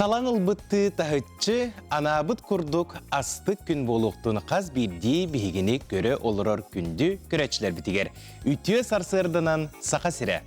Талан ылбытты тахытчы анабыт курдук астык күн болуқтуны қаз бірдей бігіні көрі олырор күнді көрәчілер бітігер. Үтіе сарсырдынан сақа сірі.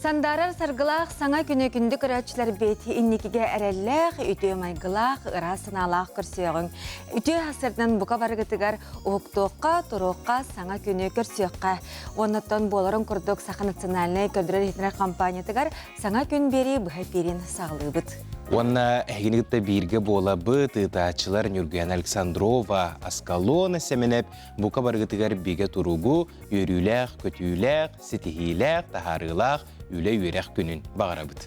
Сандарар саргылақ саңа күні күнді көрәчілер беті иннекіге әрелләқ, үтіе майгылақ, ырасын алақ көрсеуғын. Үтіе хасырдан бұқа барғытығар ұқтуққа, тұруққа, саңа күні көрсеуққа. Оннаттан боларын күрдік сақа национальный көрдірер етінер компаниятығар саңа күн бері бұға берін сағылы бұд. Онна әгінігітті бірге бола бұд ұтачылар Нүрген Александрова Аскалона сәменеп бұқа барғытығар беге тұруғу, өріләқ, көтіләқ, сетихиләқ, тахарылақ, үлі үйерәқ күнін бағара бұд.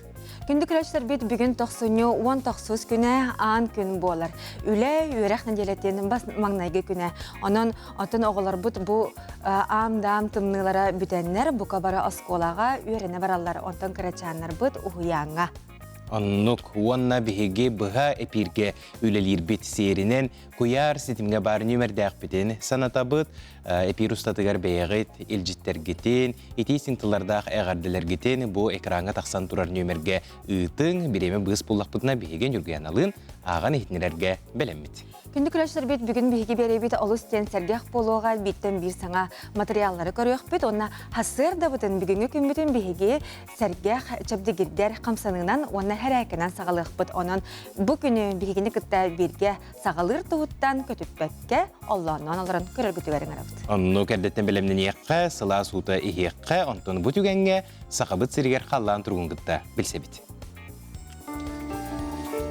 Күнді күрәчілер бет бүгін 90-19 күні аң күн болар. Үлі үйерәқ нәделетенің бас маңнайғы күні. Онын отын оғылар бұд бұл ам-дам тымнылары бүтәнлер бұқа бары осколаға үйеріне баралар. Онтан күрәчанлар бұд ұхуяңа. Оннук уанна бігеге бұға әпірге үлелер бет серінен көяр сетімге бар нөмірдәқ бітен саната бұд, әпір ұстатығар бәйғет, елжеттер гетен, етейсің тылардақ әғарділер гетен бұл экранға тақсан тұрар нөмірге ұйтың біреме бұғыз бұллақ бұдына бігеген жүрген алын аған етінерерге бәлеммет. Күнді күрәшілер бет бүгін бігі бәрі бет олыс тен сәргеқ болуға беттен бір саңа материаллары көріқ бет, онына хасыр да бұтын бүгінгі күн бүтін бігі сәргеқ чөбдігердер қамсаныңнан, онына әр әкінен сағалық бұт. Онын бұл күні бігіні күтті бірге сағалыр тұғыттан көтіппәкке Allah'ından алырын көрір күтігерін арабыд. Онны кәрдеттен бәлемнен еққа, сыла суыта еққа, онтын бұт үгенге сақабыт сірігер қаллан тұрғын күтті білсе біт.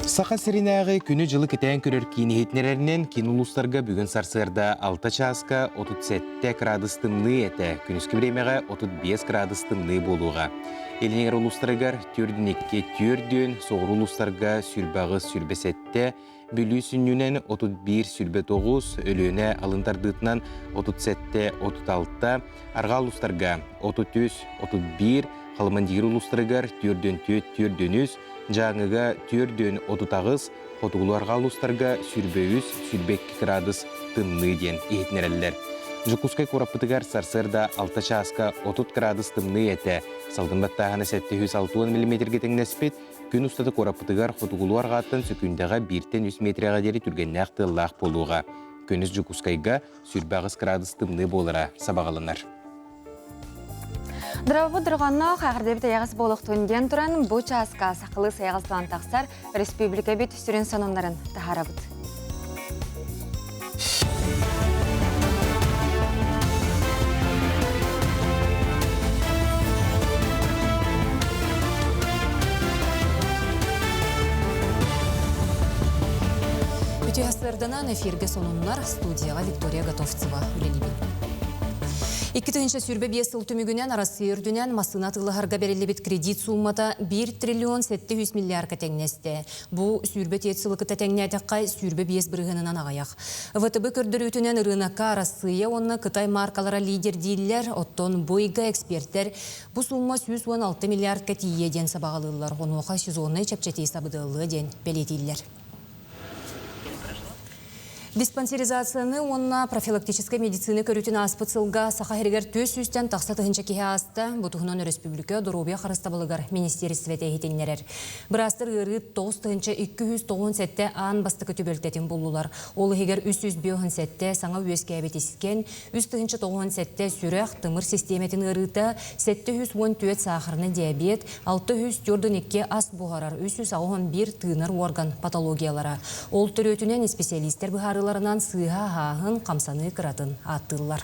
Сақа сиринағы күні жылы кетен көрір кейіні етнерерінен кейін ұлыстарға бүгін сарсырда 6 часқа 37 градустымны әті, күніскі біремеға 35 градустымны болуға. Елінегер ұлыстарығар түрдің екке түрдің, соғыр ұлыстарға сүрбағы сүрбесетті, бүлі сүннінен 31 сүрбе 9, өліні алындардытынан 37-36, арға ұлыстарға 33-31, қалымандегер ұлыстарығар түрдің түрдіңіз, жаңыға түрдің 30, қотығыларға ұлыстарға сүрбе-үз, сүрбе 2 градус тымны ден ехетнерелілер. Жукускай қорапытығар сарсырда 6 часқа 30 градус тымны әті. Салдымбаттағаны 760 мм теңнеспет, күн ұстады қорапытығар қотығылуар ғаттын сөкіндіға 1-3 метріға дері түргенне ақты лақ болуға. Күніс Жукускайға сүрбағыз градус тымны болыра сабағалынар. Дырабы дұрғанна қағырдебіті яғыз болықтығынден тұран бұл часқа сақылы сайғызлан тақсар республика бет сүрін сонынларын тахарабыд. Үтіғастырдынан эфирге сонынлар студияға Виктория Готовцева үлелебін. 2-ші сүрбе 5 сыл түмігінен арасы үрдінен масына тылығарға берелебет кредит суммата 1 триллион 700 миллиард теңнесті. Бұл сүрбе тет сылықыта теңнетіққа сүрбе 5 бірғынынан ағаяқ. ВТБ көрдірітінен рынаққа арасыя онына Қытай маркалара лидер дейлер, оттон бойға эксперттер. Бұл сумма 116 миллиард кәтие ден сабағалылар. Онуға сезонны чәпчәтей сабыдылы ден бәлетейлер. Диспансеризацияны онна профилактической медицины көрітін аспыт сылға сақахерігер 200-тен тақсатығынша кеге асты. Бұтығынан республика Доробия қарыстабылығар министерствете етенлерер. Бірастыр ғырыт 9-297 аң бастықы түбелтетін болулар. Олы егер 397 саңа өске әбетескен, 397 сүрәқ тымыр системетін ғырыты, 714 сақырны диабет, 642 ас бұғарар, 311 тыныр орган патологиялара. Ол түрөтінен специалистер бұғары сыға хағын қамсаны қыратын аттылар.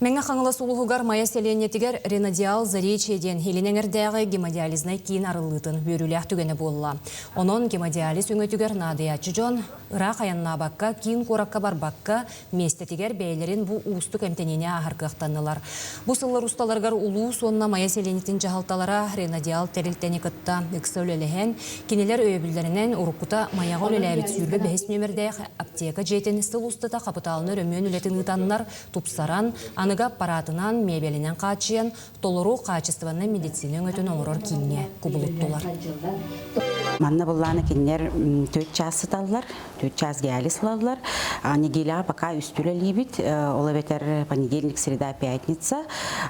Мәңі қаңылы сұлығығар майя селенетігер ренадиал заречеден хеленеңердегі гемодиализнай кейін арылытын бөріләқ түгені болла. Онын гемодиализ өңетігер надыячы жон, ұрақ аянна баққа, кейін қораққа бар баққа, местетігер бәйлерін бұл ұстық әмтенене ағарқықтанылар. Бұл сыллар ұсталарғар ұлу сонына майя селенетін жағалталара ренадиал тәрілтені қытта үксі өлеліген, кенелер өйбілдерінен ұрыққыта майяға өлеләбет сүрбі бәйс нөмірдегі аптека жетін сыл ұстыта қапыталыны рөмөн өлетін ұтанлар тұпсаран, аныға паратынан мебелінен қачыян, толыру қачыстываны медицины өтін оңырор кейіне күбіліттолар. Манна булланы кинер 4 час сыталлар, 4 час гәли сылаллар. Неделя пока үстүле либит, ол ветер понедельник, среда, пятница.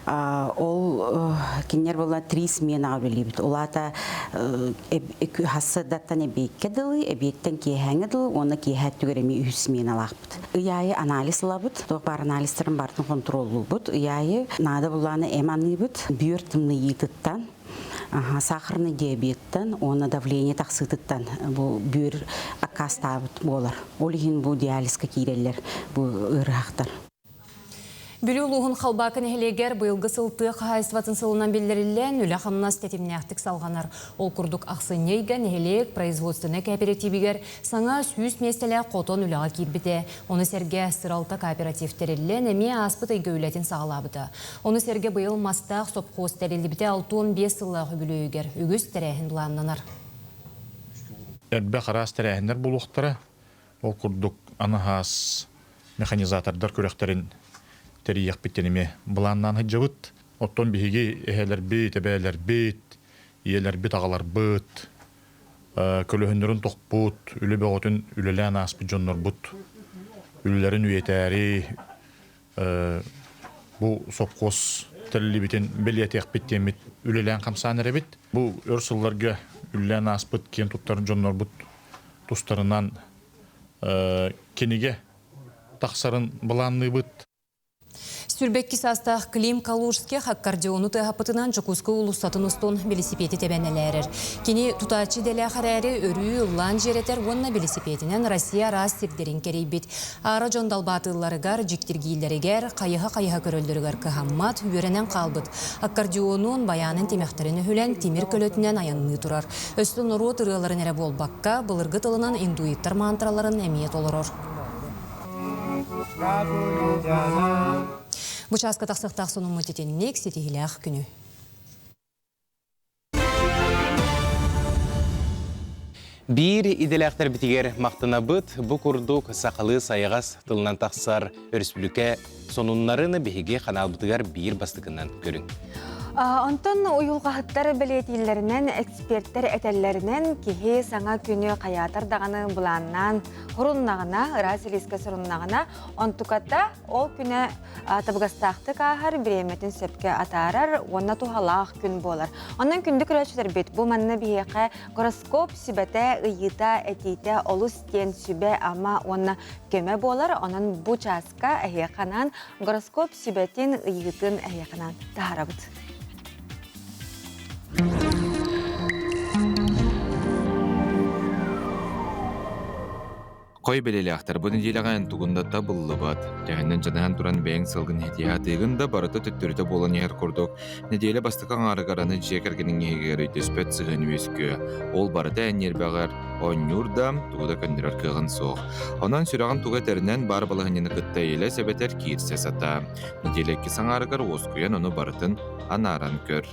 Ол кинер булла 3 смена либит. Олата хасыдаттан эбеккедылы, эбеттен киһәңедыл, оны киһәт түгәреми 3 смена лахбыт. Яйы анализ лабыт, бар анализларын бартын контроллу бут. Яйы нада булланы эманны бут, бүйөртімні етіттан. Сахарный диабеттен, оны давление тақсытыттан, бұл бүйір акастабыт болар. Олығын бұл диализка кейрелер, бұл ұрақтар. Бүлі ұлығын қалбақын әлегер бұйылғы сылты қағайсыватын сылынан белдерілен үлі қамнас тәтімнәқтік салғанар. Ол күрдік ақсынейген әлек производствыны кооперативігер саңа сүйіс местелі қотон үліға кейбіде. Оны серге сыралта кооперативтерілен әме аспыт үйгі үлетін сағалабыды. Оны серге бұйыл мастақ сопқоз тәрелі біте 6-15 сылағы бүлігер үгіз тәрәхін бұланнанар. Әрбе қарас тәрәхіндер бұлуқтары. Ол күрдік анығас механизатордар көректерін терияқ біттеніме бұланнан хыджабыт. Оттон бігі әхелер бейт, әбәлер бейт, иелер бейт ағалар бейт, көліхіндерін тоқпут, үлі бәғотын үлілән аспы жоннор бұт, үлілерін үйетәрі, бұл сопқос тәрілі бітен белетеқ біттен бит, үлілән қамсан әрі бит. Бұл өрсылларға үлілән аспыт кен тұттарын жоннор бұт, тұстарынан кенеге тақсарын бұланны бұт. Сүрбек кисастақ Клим Калужске хаккардиону тәғапытынан жүкускі ұлыстатын ұстон велосипеті тәбәнелерір. Кені тұтачы дәлі қарәрі өрі ұлан жеретер онна велосипетінен Россия рас сирдерін керейбет. Ара жондалбатыларығар, жіктергейлерігер, қайыға көрілдірігер кығаммат үйерінен қалбыт. Хаккардионун баянын темектеріні хүлен темір көлетінен аянны тұрар. Өстін ұру тұрғыларын әрі болбаққа бұлырғы тылынан индуиттар мантраларын әмиет олырыр. Бұчасқа тақсықтақ соның мұтетеннек сетігіләқ күні. Бір иделәқтер бітігер мақтына бұд, бұ күрдік сақалы сайығас тылынан тақсар өріспіліке сонунларыны бігеге қанал бұтығар бір бастықынан көрін. Онтон уйулғағыттар білетейлерінен, эксперттер әтәллерінен кеге саңа күні қаятар дағаны бұланнан ғұрыннағына, ұрасылеске сұрыннағына, онтукатта ол күні табығастақты қағар біреметін сөпке атарар, онна туғалақ күн болар. Оннан күнді күрәшілер бет, бұл манны бейеқі гороскоп сүбәті ұйыта әтейті олу стен сүбә ама онна көмі болар, онын бұ часқа әйеқанан гороскоп сүбәтін ұйытын әйеқанан тағарабыд. Қой белелі ақтар бұны деліған тұғында табылы бад. Жәхіннен жанаған тұран бәйін сылғын хетиятығында барыты түттіріті болын егер құрдық. Неделі бастыққан арығараны жекергенің егері төспет сығын өскі. Ол барыты әнер бағар, онюрда тұғыда көндірер кығын соқ. Онан сүраған тұғы тәрінен бар балығынені қытта елі сәбетер кейірсе сата. Неделі кесің арығар осқуян оны барытын анаран көр.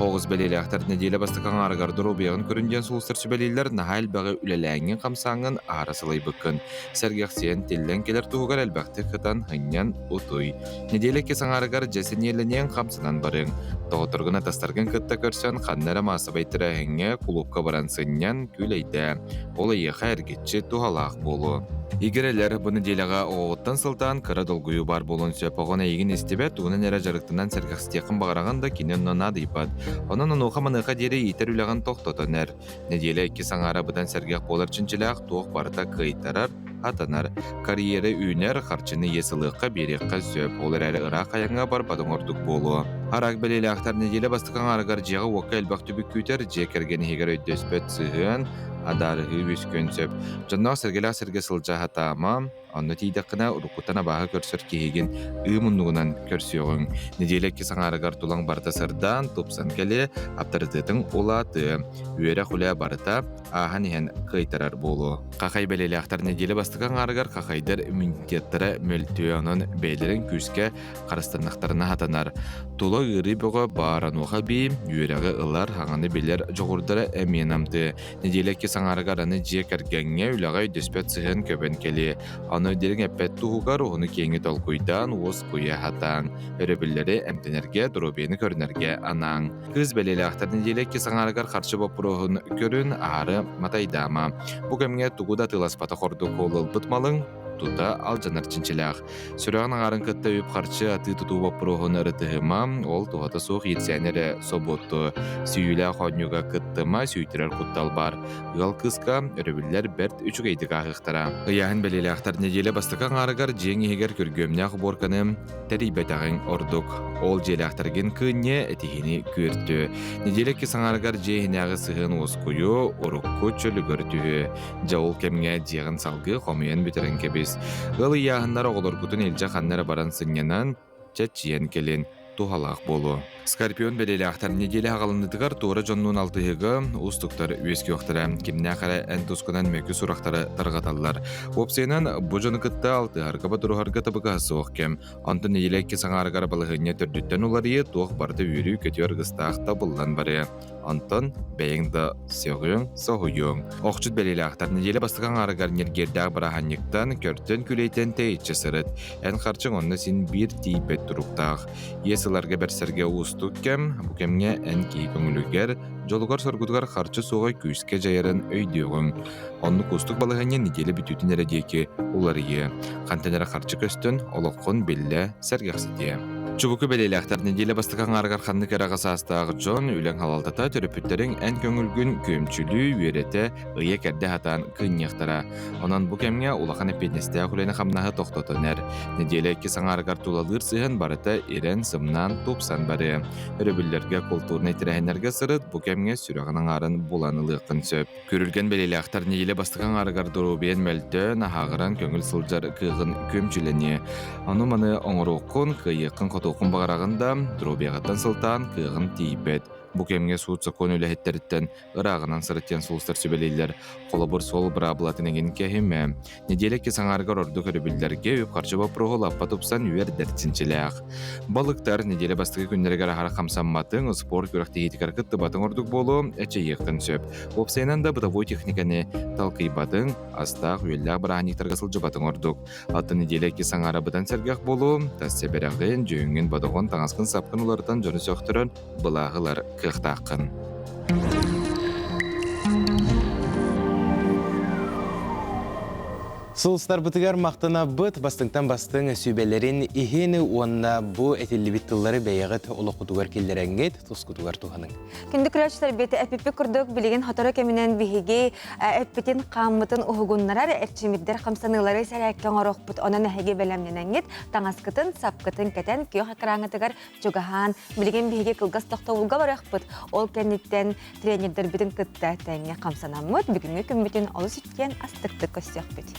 Оғыз бәлелі ақтар неделі бастыққан арығарды робияғын көрінден сұлыстыр сүбәлейлер нағайл бағы үләләңін қамсаңын арасылай бұқын. Сәргіқсен телден келер тұғығар әлбәқті қытан ғыннян ұтуй. Неделі кесің арығар жәсін елінен қамсынан барың. Тоғытырғына тастарғын қытта көрсен қаннары масы байтыра әңе құлупқа баран сыннян күлейді. Олы еқа әргетші тұғалақ болу. Игерелер бұны делеға оғыттан сылтан кыра долгую бар болын сөп оғына егін істебет, уғынан әрі жарықтынан сәргіқстеқін бағараған да кенен нона дейпад. Онын ұнуға мұныға дері етер үліған тоқтотын әр. Неделі әкі саңара бұдан сәргіқ болар чынчылақ тоқ барыта қайтарар, атанар. Карьері үйнер қарчыны есіліққа береққа сөп, олар әрі ұрақ аяңа бар бадың ордық болу. Арақ бәлелі ақтар неделі бастыққан арығар жеға оққа әлбақ түбік күйтер, жекерген егер өйдөспет сығын, адарығы өскөн сөп. Жаннақ сәргелі сәрге сылжа хатама, онны тейдіққына ұрықутана бағы көрсір кейген ұйымындығынан көрсіоғын. Неделі кесің арығар тулаң барда сырдан топсан кәлі аптырдытың олаты. Үйері құлия барыта ахан ехен қайтарар болу. Қақай бәлелі ақтар неделі бастыққан арығар қақайдар иммунитеттері мөлтуянын бәйлерін күске қарыстырнақтарына хатанар. Тулы ғыры бұғы барануға бейім, үйеріғі ұлар хаңаны белер жоғырдары әменамды. Неделі саңарыгар аны жекергенге үләгай дөспет сыһын көбен кели. Аны дерин эппет туһугар уһуну кеңи толкуйдан уос куя хатаң. Өрөбүллери эмтенерге дробени көрнерге анаң. Кыз белели ахтар неделекки саңарыгар харчы бопурохун көрүн ары матайдама. Бу кемге тугуда тыласпата хорду колыл бытмалың тута ал жанар чинчилах. Сүрәгән арын кытта үп харчы аты туту бопурохун ырытыһыма, ол тугата суох йитсәнере соботу. Сүйүлә хонюга кыттыма сүйтерер куттал бар. Гал кыска өрөбүллер берт үчүгейди кахыктара. Ыяһын белели ахтар неделе бастыкан арыгар жеңи егер көргөмнях борканы терибетагын ордук. Ол желахтаргын кынне этихини күртү. Неделекки саңарыгар жейнагы сыгын оскую орукку чөлүгөртү. Жаул кемге жегин салгы хомуен битерен кебис. Гыл яһындар оголоргутун элже ханнара баран сыннянан чачиен келин тухалак болу. Скорпион белели ахтар неделе агалындыгар туора жоннун алтыгы устуктар үеске оқтара кимнахара энтускунан мөкү сурактары таргаталлар. Опсенан бу жону кытта алтыгарга батурухарга табыга сооккем. Антын неделекки саңарыгар балыгыне төрдүттен уларыйы туох барды үрүү көтүөр гыстаакта буллан бары. Антон бэйңда сөгүң согуюң. Окчут белели ахтар неделе бастыган арыгар нергердак бараханниктан көртөн күлейтен тейитче сырыт. Эн харчың онна син бир тийбет туруктаах. Есыларга берсерге устуккем, бу кемге эн кей көңүлүгер, жолугар соргутугар харчы сугай күскө жайарын өйдөгүң. Онну кустук балыгыне неделе бүтүтүн эредеки уларыйы. Кантенера харчы көстөн олоккон белле сергекситие. Чубуку белели ахтар неделе бастыкан аргар ханны керагасастагы жон үлен халалтата төрөпүттерин эн көңүлгүн көмчүлүү үйрете ыя керде хатан кынняктара. Онан бу кемге улахан эпеднесте хулени хамнахы токтотонер. Неделе ки саңаргар тулалыр сыһын барыта ирен сымнан тупсан бары. Өрөбүллерге культурный тирехенерге сырыт бу кемге сүрөгөнүн арын буланылыкын сөп. Көрүлген белели ахтар неделе бастыкан аргар дурубен мөлтө нахагыран көңүл сылжар кыгын көмчүлене. Аны маны оңоруккун кыйыкын Токун багарагында дробиягаттан сылтан кыгын тийбет. Бу кемге суут закон үлэхеттериттен ыраагынан сырыттен сулустар сөбелейлер. Колобур сол браабылатынеген кехиме. Неделекки саңаргар орду көрөбүллерге үп харчы бопрогу лаппа тупсан үйер дертсинчилээх. Балыктар неделе бастыгы күннерге хара хамсамматын спорт күрактигитикар кытты батың ордук болу эче йыктын сөп. Опсайнан да бытовой техниканы талкыйбатын астаах үйеллээх барааниктарга сылжы батың ордук. Аты неделекки саңара бытан сергех болу, тассеберагын жөңүн бадогон таңаскын сапкын улардан жөны сөктөрөн былаагылар кыхтаакын. Сылыстар бытыгар мақтана быт бастыңтан бастың сөйбелерін ихені уанна бұ әтелі тыллары бәйіғіт олықутугар келдерәңгет тұскутугар туғаның. Күнді күрәчтер беті әпіпі күрдік білеген хатары кәмінен біхеге әппетін қамытын ұғығынларар әрчімеддер қамсанылары сәрәккен орық бұт онан әхеге бәлемненәңгет таңаскытын, сапкытын кәтен күйо хақыраңытығар жоғахан білеген біхеге кылғас тоқтауылға барақ бұт. Ол кәнеттен тренердер бітін күтті тәңе қамсанамыд бүгінгі күмбетін олы сүткен астықты көстек біт.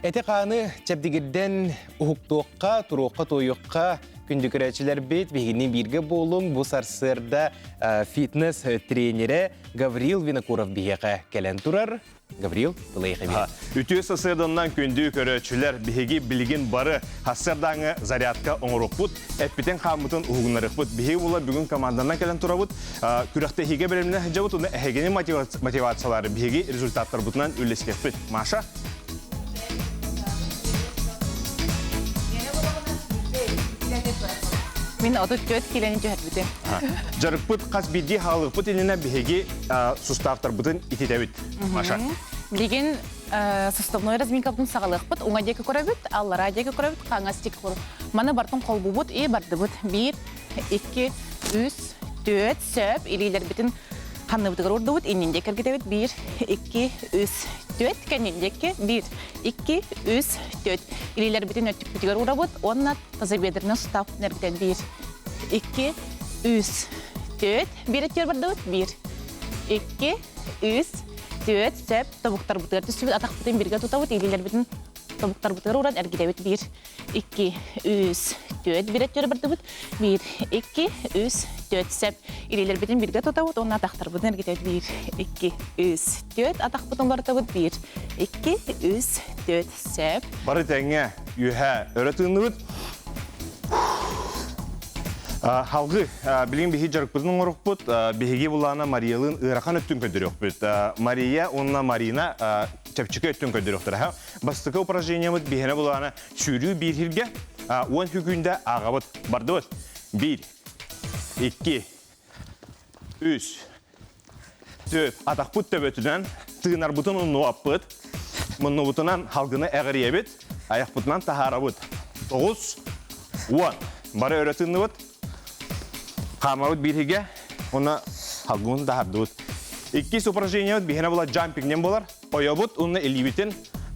Әте қаны чәбдігірден ұхықтуыққа, тұруыққа, тойыққа күндікірәчілер бет бігінен бірге болуң бұл сарсырда фитнес тренері Гаврил Винокуров бігеға кәлін тұрар. Гаврил, бұлай қабет. Үтіе сасырдыңнан күнді көрәчілер бігі білген бары хасырдаңы зарядка оңырық бұд, әппетен қамытын ұғынарық бұд. Бігі бұла бүгін команданан кәлін тұра бұд. Күріқті әхеге бәріміне жауыт, оны әхегені мотивациялары бігі результаттар бұдынан үлескеп бұд. Маша? Мен 34 килоны жөһәт бүтем. Жарык бұд, қас бидді халық бұд еліне бігі суставтар бұдын итедәуіт. Маша? Билеген составной разминка бұдын сағалық бұд, оңа декі көрәбіт, аллара декі көрәбіт, қаңас декі көрәбіт. Маны бартын қолбу бұд, барды бұд. 1, 2, 3, 4, сөп, илейлер бітін қанны бұдығыр орды бұд, енен декер кетебіт. 1, 2, 3, 4, кәнен декі. 1, 2, 3, 4. Илейлер бітін өттік бүтігер ұра бұд, онна таза бедіріне сустав нәрбітен. 1, 2, 3, 4. Bir etiyar bardı бұд. 1, 2, 3, 4, сөп, табуқтар бұтығар түсі бұд, атақ бұтын бірге тұта бұд, илейлер бітін табуқтар бұтығар ұрад әргеде бұд. 1, 2, 3, 4. Bir etiyar bardı бұд. 1, 2, 3, 4, сөп, илейлер бітін бірге тұта бұд, онна атақтар бұтын әргеде бұд. 1, 2, 3, 4. Атақ бұтын барда бұд. 1, 2, 3, 4, сөп. Бары тәңе үйе өретіңді бұд. Халгы билген бихи жарыкпытын оңорукпут, бихиги булана Мариялын ырахан өттүн көдөрөкпүт. Мария, онна Марина чапчыка өттүн көдөрөктөр. Бастыкы упражнениямыт бихене булана чүрүү бир хирге, 10 хүкүндө агабыт бардыбыт. 1, 2, 3, 4, атакпыт төбөтүнөн тыынар бутун унуаппыт. Мунну бутунан халгыны эгириебит, аяк бутунан тахарабыт. 9, 10. Бары өрөтүннүбыт. Камабыт бирхиге, оны халгын тахардыбыт. 2 упражнениябыт бихене була джампингнен болар. Ойобыт, оны элибитин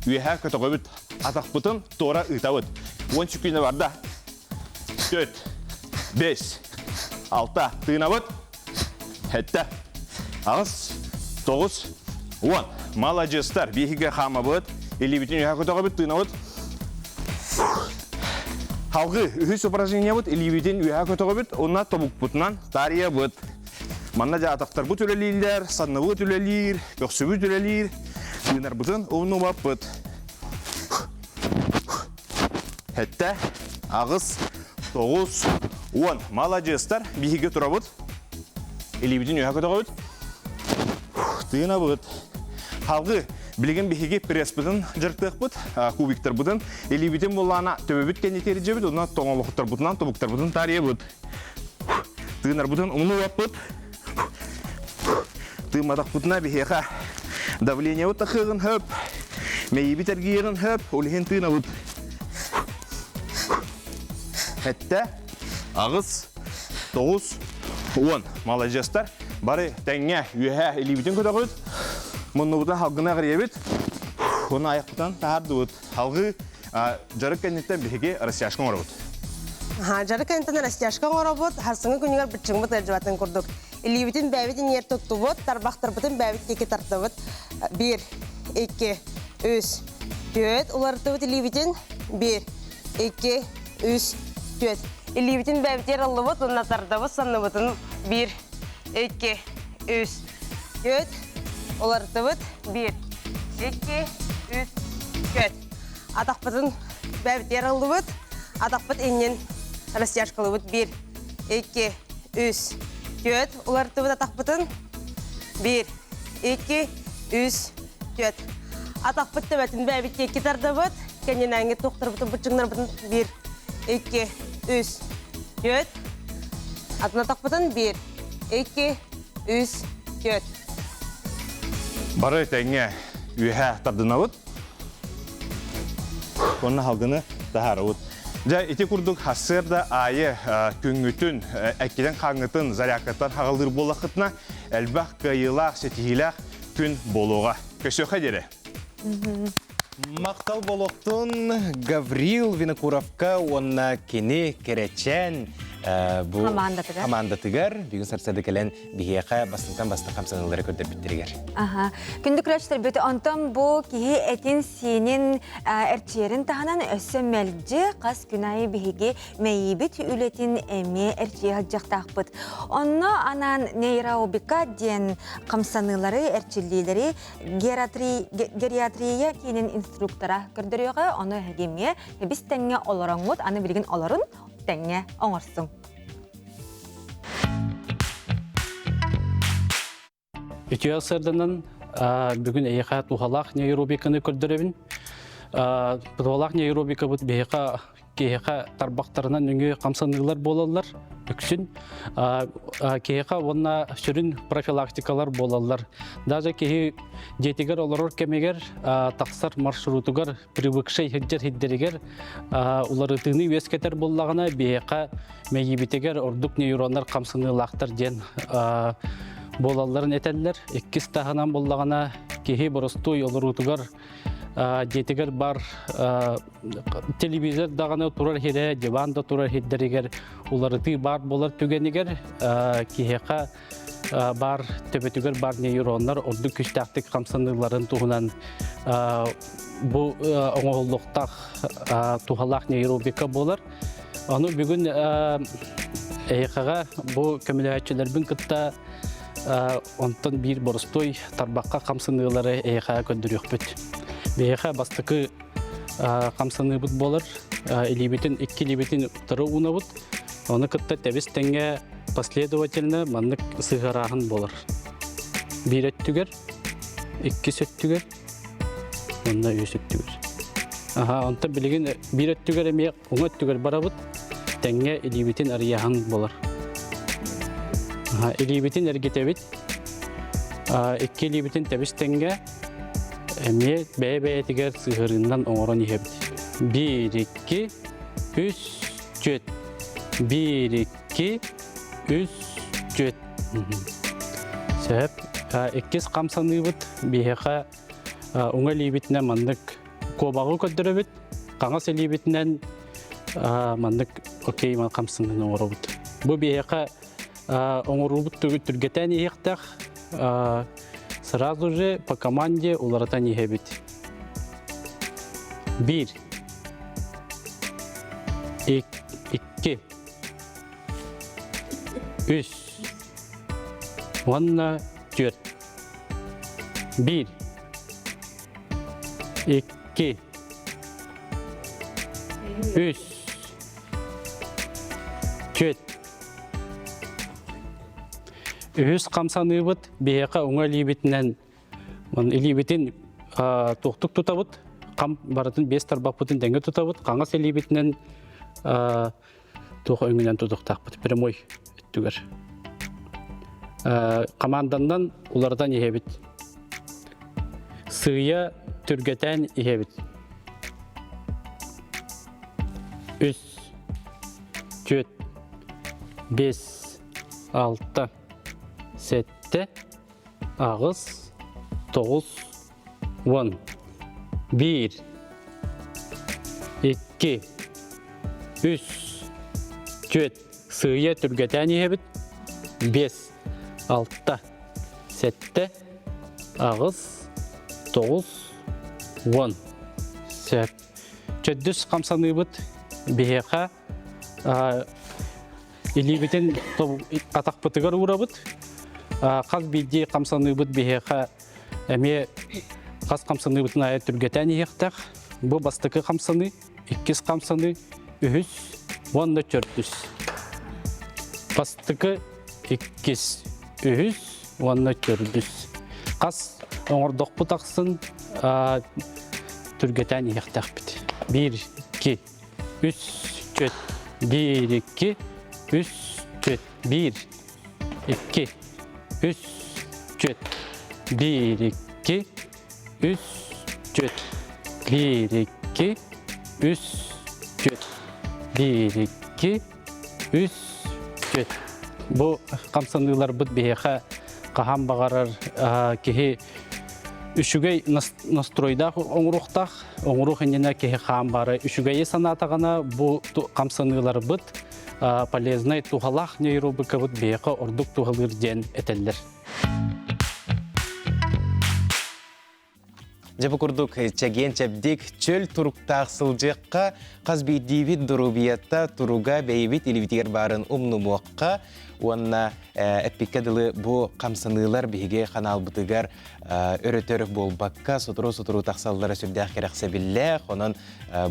үйәһә көтөгөбүт. Атакпытын тора ытабыт. 10 секунда барда. 4, 5, 6, тыынабыт. 7, Ағыз, 9, 10. Молодецтар, бихиге хамабыт, элибитин үйәһә көтөгөбүт, тыынабыт. Халгы, үхіс упражнениябыт, элибитин үйәһә көтөгөбүт, онна тобук бутунан тариябыт. Манна жа атактар бут үлелилер, санныбы үлелир, көксүбү үлелир, тыынар бутун унубаппыт. 7, Ағыз, 9, 10. Молодецтар, бихиге турабыт, элибитин үйәһә көтөгөбүт, тыынабыт. Халгы, билген бихиге пресс бутун жыртыкпыт, кубиктер бутун, элибитин булана төбөбүт кенетери жебит, онна тоңолоктор бутунан тобуктар бутун тариябыт. Тыынар бутун унубаппыт. Тыымадак бутуна бихига давление вот тахыгын хөп, мейбит эргиерин хөп, олихин тыынабыт. 7, Ағыз, 9, 10. Молодецтар, бары тәңе үйәһә элибитин көтөгөбүт. Мунну бутан халгына гыриебит. Оны аяк бутан тахардыбыт. Халгы жарык кенеттен бихиге растяжкан оробут. Жарык кенеттен растяжкан оробут, харсыңы күнүгөр битчиңбыт эржибатын курдук. Элибитин бәбитин ер туттубут, тарбактар бутын бәбит теке тартыбыт. 1, 2, 3, 4. Улартыбыт элибитин 1, 2, 3, 4. Элибитин бәбит ер алыбыт, онна тардыбыт, санныбытын 1, 2, 3, 4. Улартыбыт 1, 2, 3, 4. Атақпытын бәбит ер алыбыт, атақпыт еннен растяжкалыбыт 1, 2, 3, 4. Улартыбыт атақпытын 1, 2, 3, 4. Атақпыт төбәтін бәбит теке тардыбыт, кәнен әңге тоқтыр бұтын бұтчыңнар бұтын 1, 2, 3, 4. Атын атақпытын 1, 2, 3, 4. Бары тәңе үйәһә тардынабыт. Онна халгыны тахарабыт. Жа ити курдук хасырда айы күнгүтүн, әккеден қаңытын, зарякаттан хағалдыр болақытына әлбәқ кайылақ, сетихилақ күн болуға. Көсөқа дере. Мақтал болуқтын Гаврил Винокуровка, онна кені керечен командатыгар. Бүгін сарсады кәлен бігеға бастынтан басты қамсанылары көрдір біттірігер. Күнді күрәштер бөті онтан бұл кейі әтін сенін әрчерін тағынан өссі мәлді қас күнайы бігеге мәйібіт үлетін әме әрчеға жақтақпыт. Онны анан нейраубика ден қамсанылары әрчелілері гериатрия кейінен инструктора көрдіріға оны әгеме біз тәңе оларыңыд, аны білген оларын тәңе оңырсың. Үтія сырдынан бүгін әйіға тухалақ нейробиканы көрдіребін. Тухалақ нейробика бұд бейіға кейіға тарбақтарынан үңі қамсанығылар болалар, үксін. Кейіға онна сүрін профилактикалар болалар. Даже кейі жетігер оларыр кемегер тақсар маршрутығар привыкшай хиджер-хиддерігер олары тыны өскетер болағына бейіға мәйібітегер ордық нейронлар қамсанығылақтар ден болаларын етәлілер. Еккіз тағынан болағына кейі бұрыстой оларутығар жетігер бар телевизор дағаны тұрар хере, диванда тұрар хеддерігер, оларыты бар болар түгенігер, кейіға бар төбетігер бар нейронлар орды күштәқтік қамсаныларын туғынан бұл оңғылықтақ туғалақ нейробика болар. Оны бүгін әйіқаға бұл көміләтшілербін күтті онтан бір бұрыстой тарбаққа қамсанылары әйіқаға көндіріқ бүт. Бейіға бастықы қамсаны бұд болар, елебетін, екі елебетін тұры ұна бұд. Оны кытта тебис тенге последовательно маннык сыгарахын болар. Bir öttüger, iki söttüger, onunla üç öttüger. Aha, onta bilgin bir öttüger emeğe on öttüger barabıt, tenge ilibitin arıyahan bolar. Aha, ilibitin ergitebit, iki ilibitin tebis tenge emeğe beye tiger sığırından oğran yihebit. Bir, iki, üç, cöt. Bir, iki, üç, cöt. Sebep, ikkiz kamsanıbıt, biheqa oңа либитинен мандык кобагы көддөрөбүт, каңас либитинен мандык окей ман камсынын оңоробут. Бу биheqa оңорубут түргетен иектах сразу же по команде уларатан иебит. 1 2 3 Vanna 4 1 2 3 4 Үз камсаныбыт бияка оңа либитинен либитин тоқтық тұтабыт, қам баратын 5 тарбақпытын дәңгі тұтабыт, қаңас либитинен тоғы өңінен тұтықтақпыт, прямой үттігер. Командандан улардан ехебит. Сыя түргетен ехебит. 3 4 5 6 7 ağız 9 10 1 2 3 4 sığıya türgeten yebit 5 6 7 ağız 9 10 sep çöddüs kamsanıbıt biheqa ilibiten atak pıtıgar uğrabıt qaz bildi kamsanıbıt biheqa эме қас қамсаны бұтын айы түргетен еқтақ. Бұл бастықы қамсаны, 2 қамсаны, 3, 14. Бастықы 2, 3, 14. Қас оңырдық бұтақсын түргетен еқтақ біт. 1, 2, 3, 4. 1, 2, 3, 4. 1, 2, 3, 4. 1, 2, 3, 4. 1, 2, 3, 4. 1, 2, 3, 4. Bu kamsanılar bud biheqa qaham bağarar kehe üçügey nastroydaq oңруқтақ. Oңруқ endine kehe qaham bağara üçügeyi sanatağına bu kamsanılar bud полезный туғалақ нейробика bud biheqa orduk tuğalır den eteller. Жабы күрдік чәген чәбдік чөл тұруқтақ сылжыққа қаз бейдейбет дұрубиятта тұруға бәйбет елевитер барын ұмнымуаққа онна әппеккадылы бұ қамсынылар бейге қанал бұтығар өрі-төрік болбаққа сұтыру тақсалылары сүрдәқ керексе білләқ, онын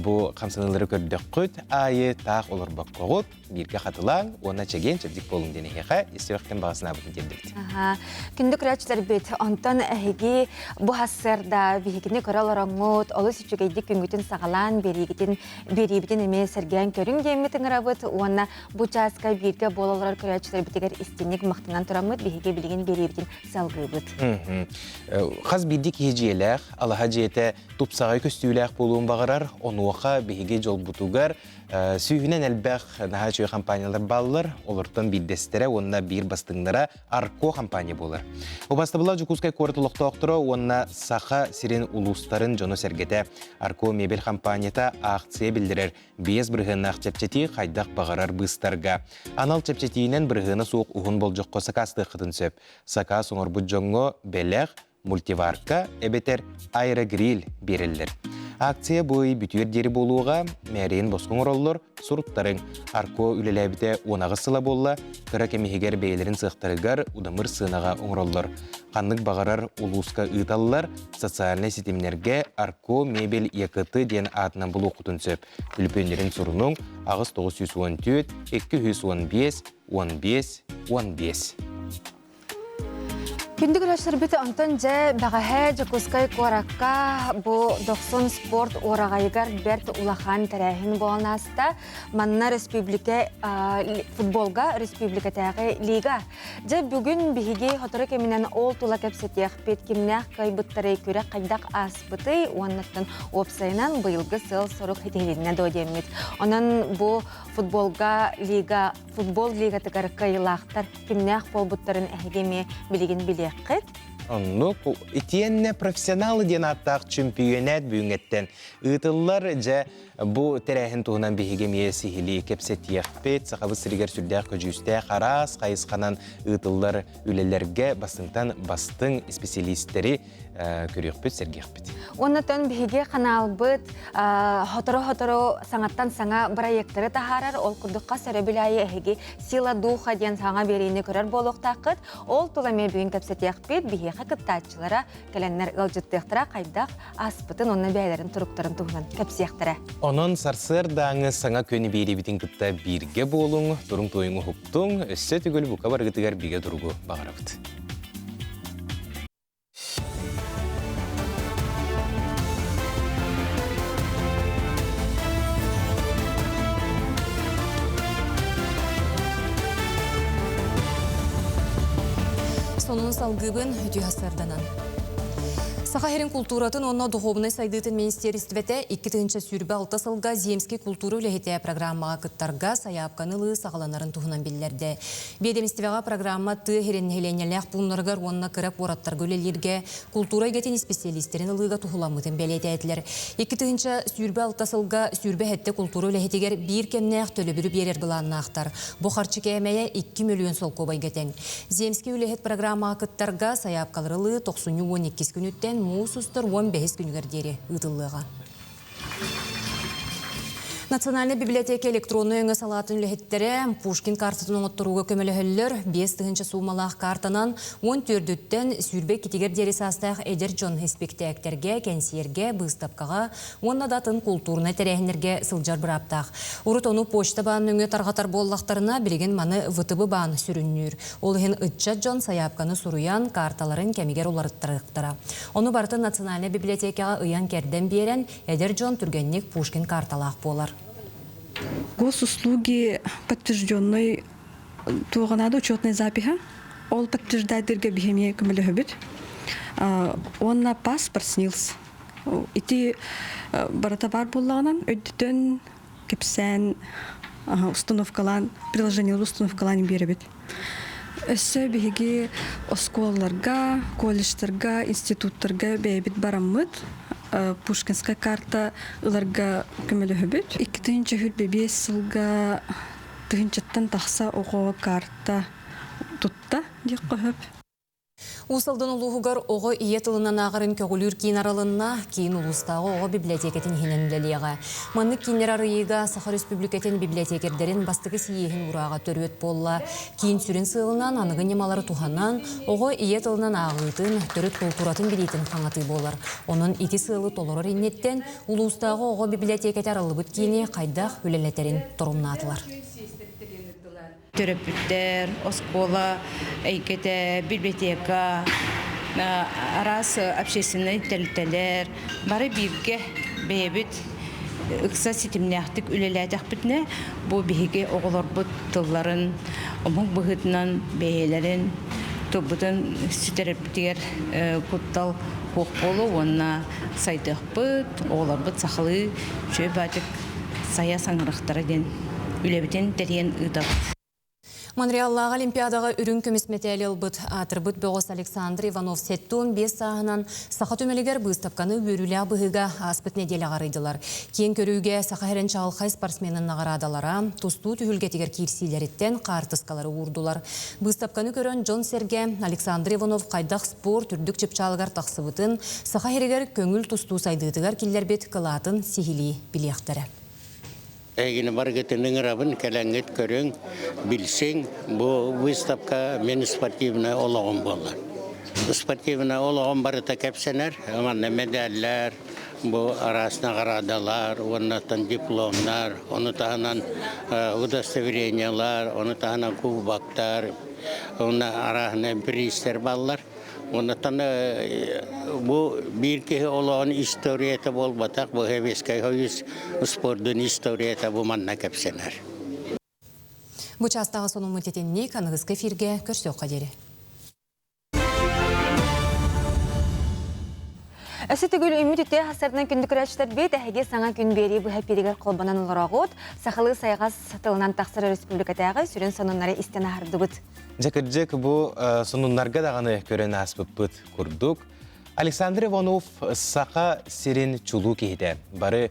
бұ қамсынылары көрдік құт, айы тақ олар баққоғыт, бірге қатылаң, онна чәген чәбдік болың дені хеға, естеуқтен бағасына бұтын дердікті. Күндік рәчілер бет, онтан әхеге бұ хассарда бейгіне көрал ораңғыт, олы сүчігейдік күнгітін сағалан, беребітін еме сәрген көрін деметін ғырабыт, онна бұ часка бірге болалар көрәчілер бітігер істенік мақтынан тұрамыд, бейге білген беребітін салғыбыт. Қаз бидік ежеләқ, алаға жете тұпсағай көстүйләқ болуын бағарар, онуақа бейге жол бұтуғар, сүйінен әлбәқ наға жөй компаниялар балылар, олыртын биддестері, онына бір бастыңдара Арко компания болар. О басты бұла жүкускай қорытылықты оқтыры, онына сақа сирен улустарын жоны сәргеті Арко мебел компанията ақция білдірер 5 бірғын ақ чәпчеті қайдақ бағарар бұстарға. Анал чәпчетейінен бірғыны суық ұғын бол жоққо сақасты қытын сөп. Сақа соңыр бұд жоңғы бәләқ, мультиварка, әбетер аэрогриль берілдір. Акция бұй бүтер дері болуға мәрейін босқың ороллар, сұруттарын Арко үлеләбіде онағы сыла болла, күрі кемегер бейлерін сықтырығар ұдамыр сынаға оңыроллар. қанлык бағарар улуска ыталлар социальный сетемнерге арко мебель якыты ден атынан бұл оқытын сөп. Үлпендерін сұрының ағыз 914, 215, 15. Күндік өләшір біті антон жә бәғәхә жакускай қораққа бұ 90 спорт орағайығар бәрт улахан тәрәхін боланаста манна футболға республика тәғі лига. Жә бүгін біхіге хотыры кемінен ол тула кәпсетеқ бет кемнәқ қайбыттары көрі қайдақ аспыты уаннаттан опсайынан бұйылғы сыл сұрық хетелеріне дойдемет. Онын бұ футбол лига тігір қайылақтар кемнәқ болбыттарын әгеме білеген біле. Онну итиенне профессионалы ден аттақ чемпионат бүгінгеттен. Үтіллар жа бұ тәрәхін туғынан бігеге мие сихили кепсет еқпет, сақабы сірігер сүрдәқ көжүстәқ арас, қайысқанан үтіллар үлелерге бастыңтан бастың специалистері көріқпет, сергеқпет. Оннатон бігеге қанал бұд, хоторо саңаттан саңа проекттері тахарар, ол күрдіққа сәрөбілайы әхеге сила духа ден саңа берейіне көрер болуқтақыд, ол тұламе бүгін кепсет еқпет, бігеге қыттатчылара кәләннер ұлжыттықтыра қайдақ аспытын, онна бәйлерін тұрықтарын туғынан кепсияқтыра. Онын сарсыр даңы саңа көні бейді бітін күтті бірге болуң, тұрың тойыңы хуптың, өссі түгіл бұқа барғытығар біге тұрғы бағарабыд. Сонун салгыбын үтü хасарданан. Сахарин культуратын онна духовный сайдытын министерствете 2-нче сүрбе 6 сылга земский культура үлехете программаға кыттарға саяпканылы сағаланарын туғынан білдерді. Ведомствеға программа тыхерен хеленелях пунларгар онна кырап ораттар гөлелерге культура гетен специалистерин ылыға туғыламытын белеті әтілер. 2-нче сүрбе 6 сылга сүрбе хетте культура үлехетегер бір кемнәқ төлі бүрі берер бұланына ақтар. Бұқарчы кәмәйе 2 миллион сол кобай гетен. Земский үлехет программаға кыттарға саяпкалырылы 90-12 күніттен мусустар 15 күнігердері ұтылыға. Национальный библиотека электронный өңі салатын үліхеттері Пушкин картатын оңыттыруға көмілі 5-тігінші сумалақ картанан 14-тен сүрбе кетегер дері састақ Эдер Джон Хеспектектерге, кәнсиерге, бұстапқаға, онна датын культурны тәрәхінерге сылжар бұраптақ. Урут оны почта баан өңі тарғатар боллақтарына білген маны вытыбы баан сүріннүр. Олығын Итча Джон саяпқаны сұруян карталарын кәмегер оларыттырықтыра. Оны барды Национальный библиотекаға ұян керден берен Эдер Джон түргеннік Пушкин карталақ болар. Госуслуги подтвержденной туғанады учетной запиха. Ол подтверждайдырға бихемия көмілі хөбіт. Онна паспорт снилс. Ити барата бар болағынан өддітін кепсән установкалан, приложениялы установкалан беребет. Өссі бігеге осколларға, колледжтарға, институттарға бәйбет бараммыд. Пушкинская карта ыларга көмөлө хөбөт. 2-нче хүрбе 5 сылга 2-нчеттен тахса ого карта тутта дик көп. Усалдан улуғығар оғы ие тылынан ағырын көгілір кейін аралынна кейін улыстағы оғы библиотекетін хененлелеға. Манны кейінер арыйыға Саха Республикатын библиотекердерін бастығы сейехін ұраға төрөт болла. Кейін сүрін сылынан анығын немалары туханан оғы ие тылынан ағытын төрөт культуратын білейтін қаңаты болар. Оның ити сылы толырыр иннеттен улыстағы оғы библиотекет аралыбыт кейіне қайдақ өлелетерін тұрымнатылар. Төрөпүттер, оскола, эйкете, библиотека, арас общественный тәлтәлер, бары бирге бейбит, ыкса сетимнәхтік үлеләдәк бітіне, бұл бейге оғылар бұт тылларын, омық бұғытынан бейелерін, тұбытын сүтерепітігер құттал қоқ болу, онына сайдық бұт, оғылар бұт сақылы, жөй бәдік сая саңырықтары ден үлебітен дәрен ұйдабыт. Монреаллағы Олимпиадаға үрін көміс метәлі бұд атырбыт бөғыс Александр Иванов сеттуын 5 сағынан сақа төмелігер бұстапқаны өрілі бұғыға аспыт неделі ғарыдылар. Кен көріуге сақа әрін чағылқай спортсменін нағарадалара, тұсту түхілгетігер кирсилеріттен қартысқалары ұрдылар. Бұстапқаны көрін Джон Серге Александр Иванов қайдақ спорт үрдік чепчалығар тақсыбытын сақа әрігер көңіл тұсту сайдығытығар келер бет қылатын сихили білектері. Эгин баргетенин рабын келеңет көрөң билсең бу выставка мен спортивный ологон болду. спортивна олоғын барыта кәпсенер, аманна медальлер, bu arasına karadalar, ondan diplomlar, onu tahanan удостоверениялар, onu tahanan kubaklar, onu arasına prizer ballar. Ondan bu bir ki olan istoriyete bol batak, bu heveskay hoyuz sportun istoriyete bu manna kepsener. Bu çastağı sonu mütetenni kanıgızkı firge körsöq qaderi. Әсетігіл үміт үтте хасардан күнді күрәчтер бет әхеге саңа күн бері бұл әпедегер қолбанан оларағыт, сақылы сайғас тылынан тақсыры республикатағы сүрін сонынлары істен ағырды бұд. Жекіржек бұл сонынларға дағаны көрен аспып бұд күрдік. Александр Иванов сақа сирен чулу кейді. Бары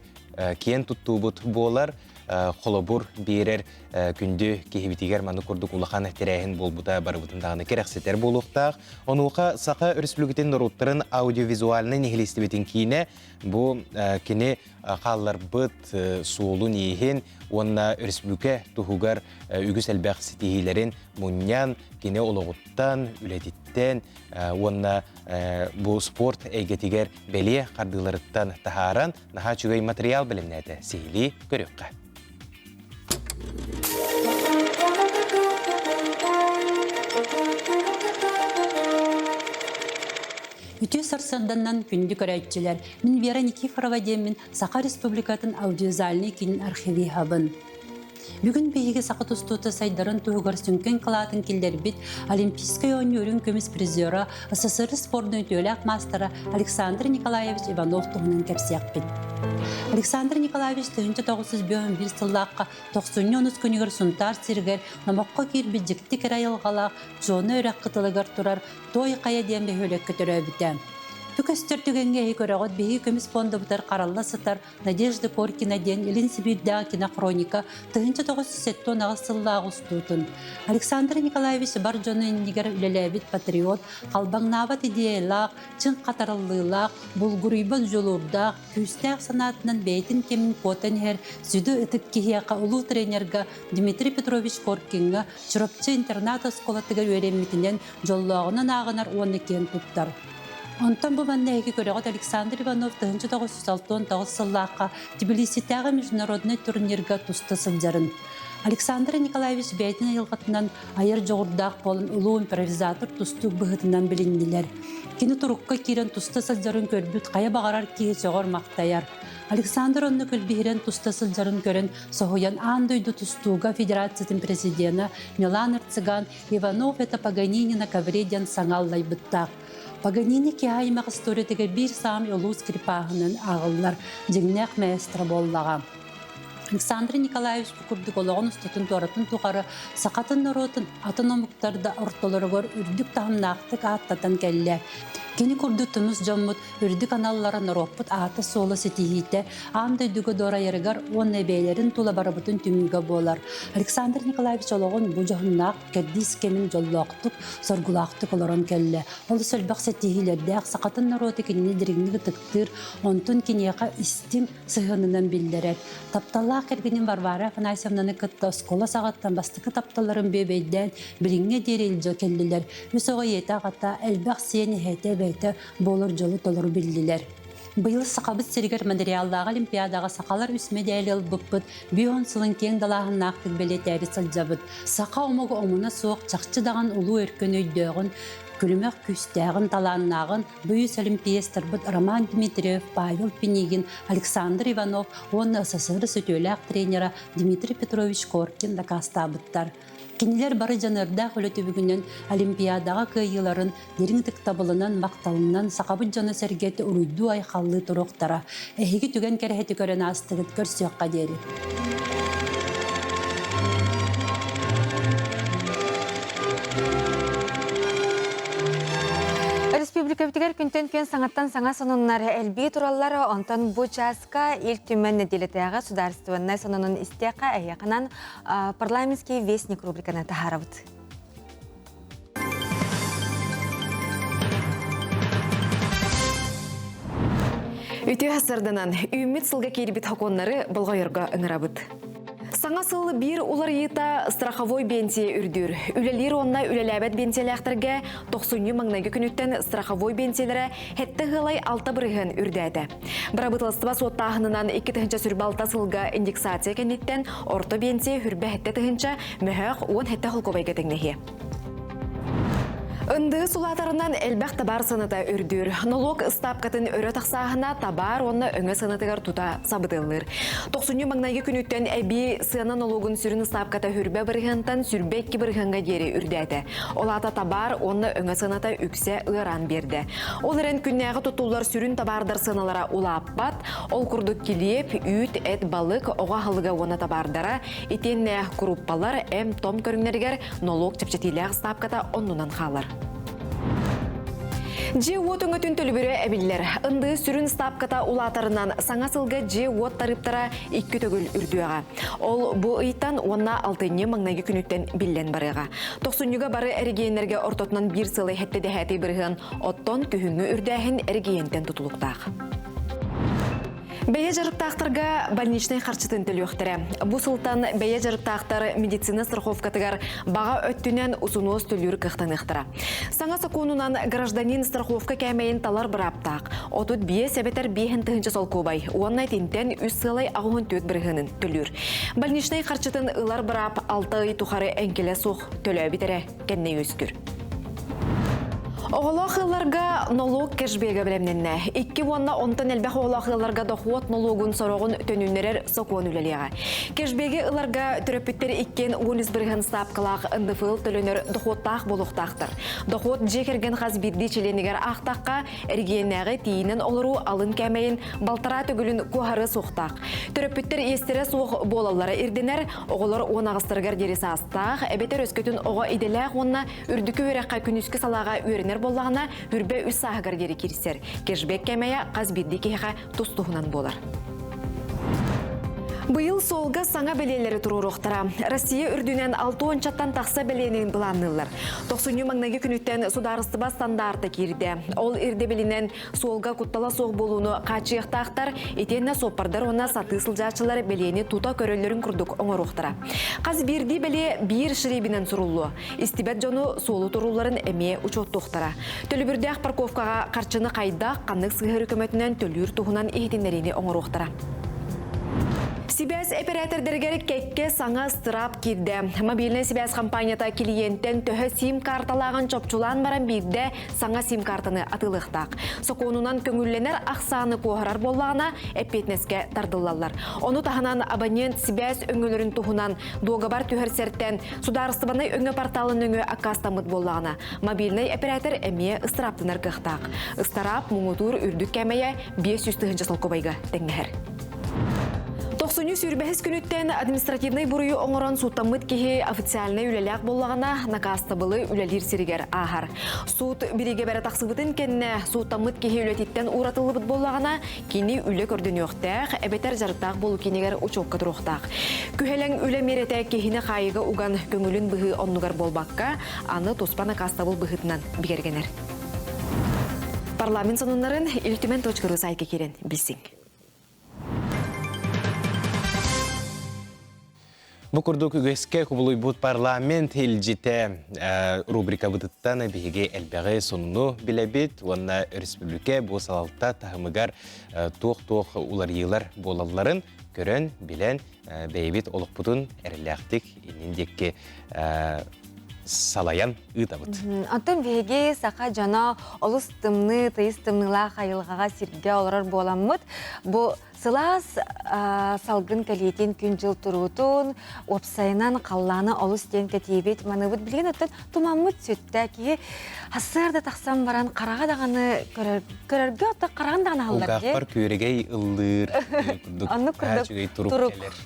кен тұтту бұд болар, қолыбыр берер күнді кейбетігер маны күрдік ұлақан әттерәйін бол бұда бары бұтындағыны керексетер болуқтақ. Онуға сақа республикатын нұруттарын аудиовизуалны нехилесті бетін кейіне бұл кені қалар бұд суолу нейхен онна республика тұхуғар үгіс әлбәқ сетихилерін мұннян кені олығыттан, үлетіттен, онна бұл спорт әйгетігер бәле қардыларыттан тахаран наға чүгей материал білімнәді сейлі көріққа. Үтө сарсанданнан күнді көрәйтчілер. Мен Вера Никифорова демін Сақа Республикатын аудиозальный кейін архиви хабын. Бүгін бейге сақы тұстуыты сайдарын тұғығар сүнкен қылатын келдер бит Олимпийская ойнерін көміс призері СССР спордың төләк мастері Александр Николаевич Иванов тұғынан кәпсияқ бит. Александр Николаевич 1951 сыллаққа 90 күнігір сұнтар сергер намаққа кербі жікті кірайылғалақ жоны өрәк қытылығыр тұрар той қая дембе өлек көтірі бітем. Түкістір түгенге көріғыт бейі көміс фонды бұтар қаралла сытар Надежда Коркина ден Елін Сибирдағы кинохроника 1970 ағыз сыллағы ұстуытын. Александр Николаевич бар жоны иннигер үлеләбіт патриот, қалбаңнабат идеялақ, чын қатарылылақ, бұлғырыйбын жолурдақ, күстәқ санатынан бәйтін кемін потен хер, сүді үтіп кехияқа ұлу тренерға Дмитрий Петрович Коркинға чұрапчы интернат осколатығыр өремітінен жоллағынан ағынар оны кен тұттар. Онтан бұл мәннәйгі көріғат Александр Иванов 1969 сыллаққа Тбилиситәғы международный турнирға тұсты сылжарын. Александр Николаевич бәйтін айылғатынан айыр жоғырдақ болын ұлу импровизатор тұстық бұғытынан білінділер. Кені тұрыққа керен тұсты сылжарын көрбіт қая бағарар кейі жоғыр мақтаяр. Александр онны көлбейрен тұсты сылжарын көрін соғыян андойды тұстуға федерациятын президенті Милан Цыган Иванов это Паганинина кавреден саңаллай бұттақ. Паганини кеаймақ историятыға бір сам олу скрипағының ағылар жеңнәқ мәстірі боллаға. Александр Николаевич күрдік олығын ұстатын туаратын туғары сақатын нұротын атын омықтарды ортолырығыр үрдік тағымнақтық аттатан кәлі. Кені күрдітіміз жоммыт үрдік аналлары нұроппыт аты солы сетихейті аңдай дүгі дора ерігар он әбейлерін тула барабытын түмігі болар. Александр Николаевич олығын бұл жағыннақ кәддейс кемін жоллақтық, соргулақтық оларын кәлі. Олы сөлбақ сетихейлердәқ сақатын нұроты кеніне дірігіні тұқтыр, онтын кенеға істің сығынынан білдірер. Тапталлақ кергенін Варвара Афанасьевнаны кытта скола сағаттан бастықы тапталарын бебейден біліңе дерел жо келділер. Үсоға еті ағата әлбәқ сені хәйті бәйті болыр жолы толыр білділер. Бұйыл сақабыт сергер материалдағы олимпиадаға сақалар үс медиалел бұппыт, бүйон сылын кен далағын нақтық бәлет әрі сылжабыт. Сақа омығы омына соқ чақчыдаған ұлу өркен өйдіғын, күлімек күстәғын таланнағын бұйыс олимпиестер бұд Роман Дмитриев, Павел Пенигин, Александр Иванов, оны СССР сөтөләқ тренера Дмитрий Петрович Коркин да кастабыттар. Кенелер бары жанырда құлөті бүгінен олимпиадаға күйеларын деріңдік табылынан мақталынан сақабыт жаны сәргеті ұруйду айқаллы тұрықтара. Әйгі түген кәрәхеті көрін астығыт көрсіққа дері. Республика бітігер күнтен кен саңаттан саңа сонынлары әлбей тураллары онтан бұ часка ел түмен неделетіға сударстваннай сонының істеқа әйеқынан парламентский вестник рубриканы тахарабыд. Үті ғасырданан үміт сылға кейлбет хақонлары бұлға өрға ұңырабыд. Саңасыл бир улар йыта страховой бенсия үрдүр. Үлелер онна үлеләбәт бенсияләхтәргә 90 маңнайгы күнүттен страховой бенсияләре хетте гылай 6 бирген үрдәде. Брабытылыстыба соттағынынан 2 сүрбалта сылга индексация кенеттен орто бенсия хүрбә хетте тыгынча мөхәк 10 хетте холковайга теңнеһе. Үнді сулатарынан әлбәқ табар сыныта үрдүр. Налог стапкатын өрі тақсағына табар онна өңі сынытығар тута сабыдылыр. 90 маңнайы күніттен әбі сына налогын сүрін стапката хүрбә біргентан сүрбәккі біргенға дері үрдәді. Олата табар онна өңі сыныта үксе ұйран берді. Ол әрін күннәғы тұтулар сүрін табардар сыналара улаппат, ол күрдік келеп, үйт, әт, балық, оға халыға оны табардара, итенне күруппалар әм том көріңнергер налог чепчетиләғ стапката оннынан қалар. Же-от өңөтін төлібірі әбіллер. Үнді сүрін стапката улатарынан саңасылға же-от тарыптара 2 төгіл үрдуяға. Ол бұ ұйттан онна 6 маңнайы күніттен білен барыға. 90-ға бары әрігейінерге ортотынан бір сылы хетті дәхәті бірген оттон күхіңі үрдәхін әрігейінтен тұтылықтақ. Бәйе жарықтақтарға больничный қарчытын төліқтірі. Бұ сылтан бәйе жарықтақтар медицина страховкатығар баға өттінен ұсынуыз төлір қықтанықтыра. Саңа сақонунан гражданин страховка кәмейін талар бұраптақ. Отут бие сәбетер бейхін тұхынчы сол көбай. Уанна тентен үс сылай ағуын төт біргінің төлір. Больничный қарчытын ұлар бұрап 6 ай тұқары әңкелі соқ төлі бітірі кәнне өскүр. Оғылақыларға налог кәшбеге білемненне. 2 онна онтан әлбәқ оғылақыларға дохуат налогын сорогын төнүнерер сокуан үлелеға. Кәшбеге ыларға түрөпіттер 2 10 бірген стапқылақ ындыфыл төлөнер дохуаттақ болуқтақтыр. Дохуат жекерген қаз бидді челенігер ақтаққа әргеннәғы тиінен олыру алын кәмейін балтара төгілін кухары соқтақ. Түрөпіттер естері соқ болалары ирденер, оғылар онағыстырғар дересі астақ, әбетер өскөтін оға иделәқ онна үрдікі өрәққа күніскі салаға өрінер болағына үрбе үс сағығар дері керісер. Кешбек кәмәйі қаз бидді кейға тұстуғынан болар. Бұйыл солға саңа белелері тұруруқтара. Россия үрдінен 6 ончаттан тақса беленің бұланылыр. 90 маңнағы күніттен сударыстыба стандарты керді. Ол ирде белінен солға құттала соқ болуыны қачияқтақтар, етенне сопардар ona саты сылжачылар белені тута көрелерін күрдік оңыруқтара. Қаз бірді беле бір шыребінен сұрулу. Истибет жону солу тұруларын әме учоттуқтара. Төлібірдәқ парковкаға қарчыны қайдақ қанық сығыр үкіметінен төлір тұғынан ехтенлеріне оңыруқтара. Сибәс оператордергер кекке саңа стырап кирді. Мобильный Сибәс компанията клиенттен төхі сим-карталағын чопчулан баран бейді саңа сим-картаны атылықтақ. Соконунан көңілленер ақсаны қоғарар болағына әппетнеске тардылалар. Оны тағынан абонент Сибәс өңілерін тұғынан доғабар төхірсерттен сударыстыбаны өңі порталын өңі ақастамыд болағына. Мобильный оператор әме ыстыраптынар қықтақ. Ыстарап мұңытур үрдік кәмейе 500 салқобайға тәңгәр. 90 сүрбәхіс күніттен административный бұрыйы оңыран суттамыд кеге официальный үлеләк болағына накастабылы үлелер сиригер ағар. Суд бириге бәрі тақсыбытын кенне суттамыд кеге үлететтен уратылыбыт болағына кені үлі көрден өқтәқ, әбетер жарықтақ болу кенегер учоққа тұруқтақ. Күхелен үлі мереті кехіне қайығы уған көңілін бұғы оннығар болбаққа, аны тоспа накастабыл бұғытынан бігергенер. Парламент сонынларын iltümen.ru сайты керен білсің. Бұқырдық үгеске құбылой бұд парламент елжеті рубрика бұдыттан бігеге әлбәғі сонуну біләбет, онна республике бұл салалта тағымығар тоқ-тоқ улар елар болаларын көрін, білен, бәйбет олық бұдын әріләқтік еніндекке салаян ұйтабыд. Антон беге сақа жана олыс тымны, тайыз тымныла қайылғаға сирге оларар боламыд. Бұ сылас салғын кәлейтен күн жыл тұрутын, опсайынан қалланы олыс тен кәтейбет маныбыд білген өттен тұмамыд сөтті ке асырда тақсам баран қараға дағаны көрерге отта қараған дағаны алдар ке. Ұлғақпар көрегей ұллыр, әчігей тұрып келер.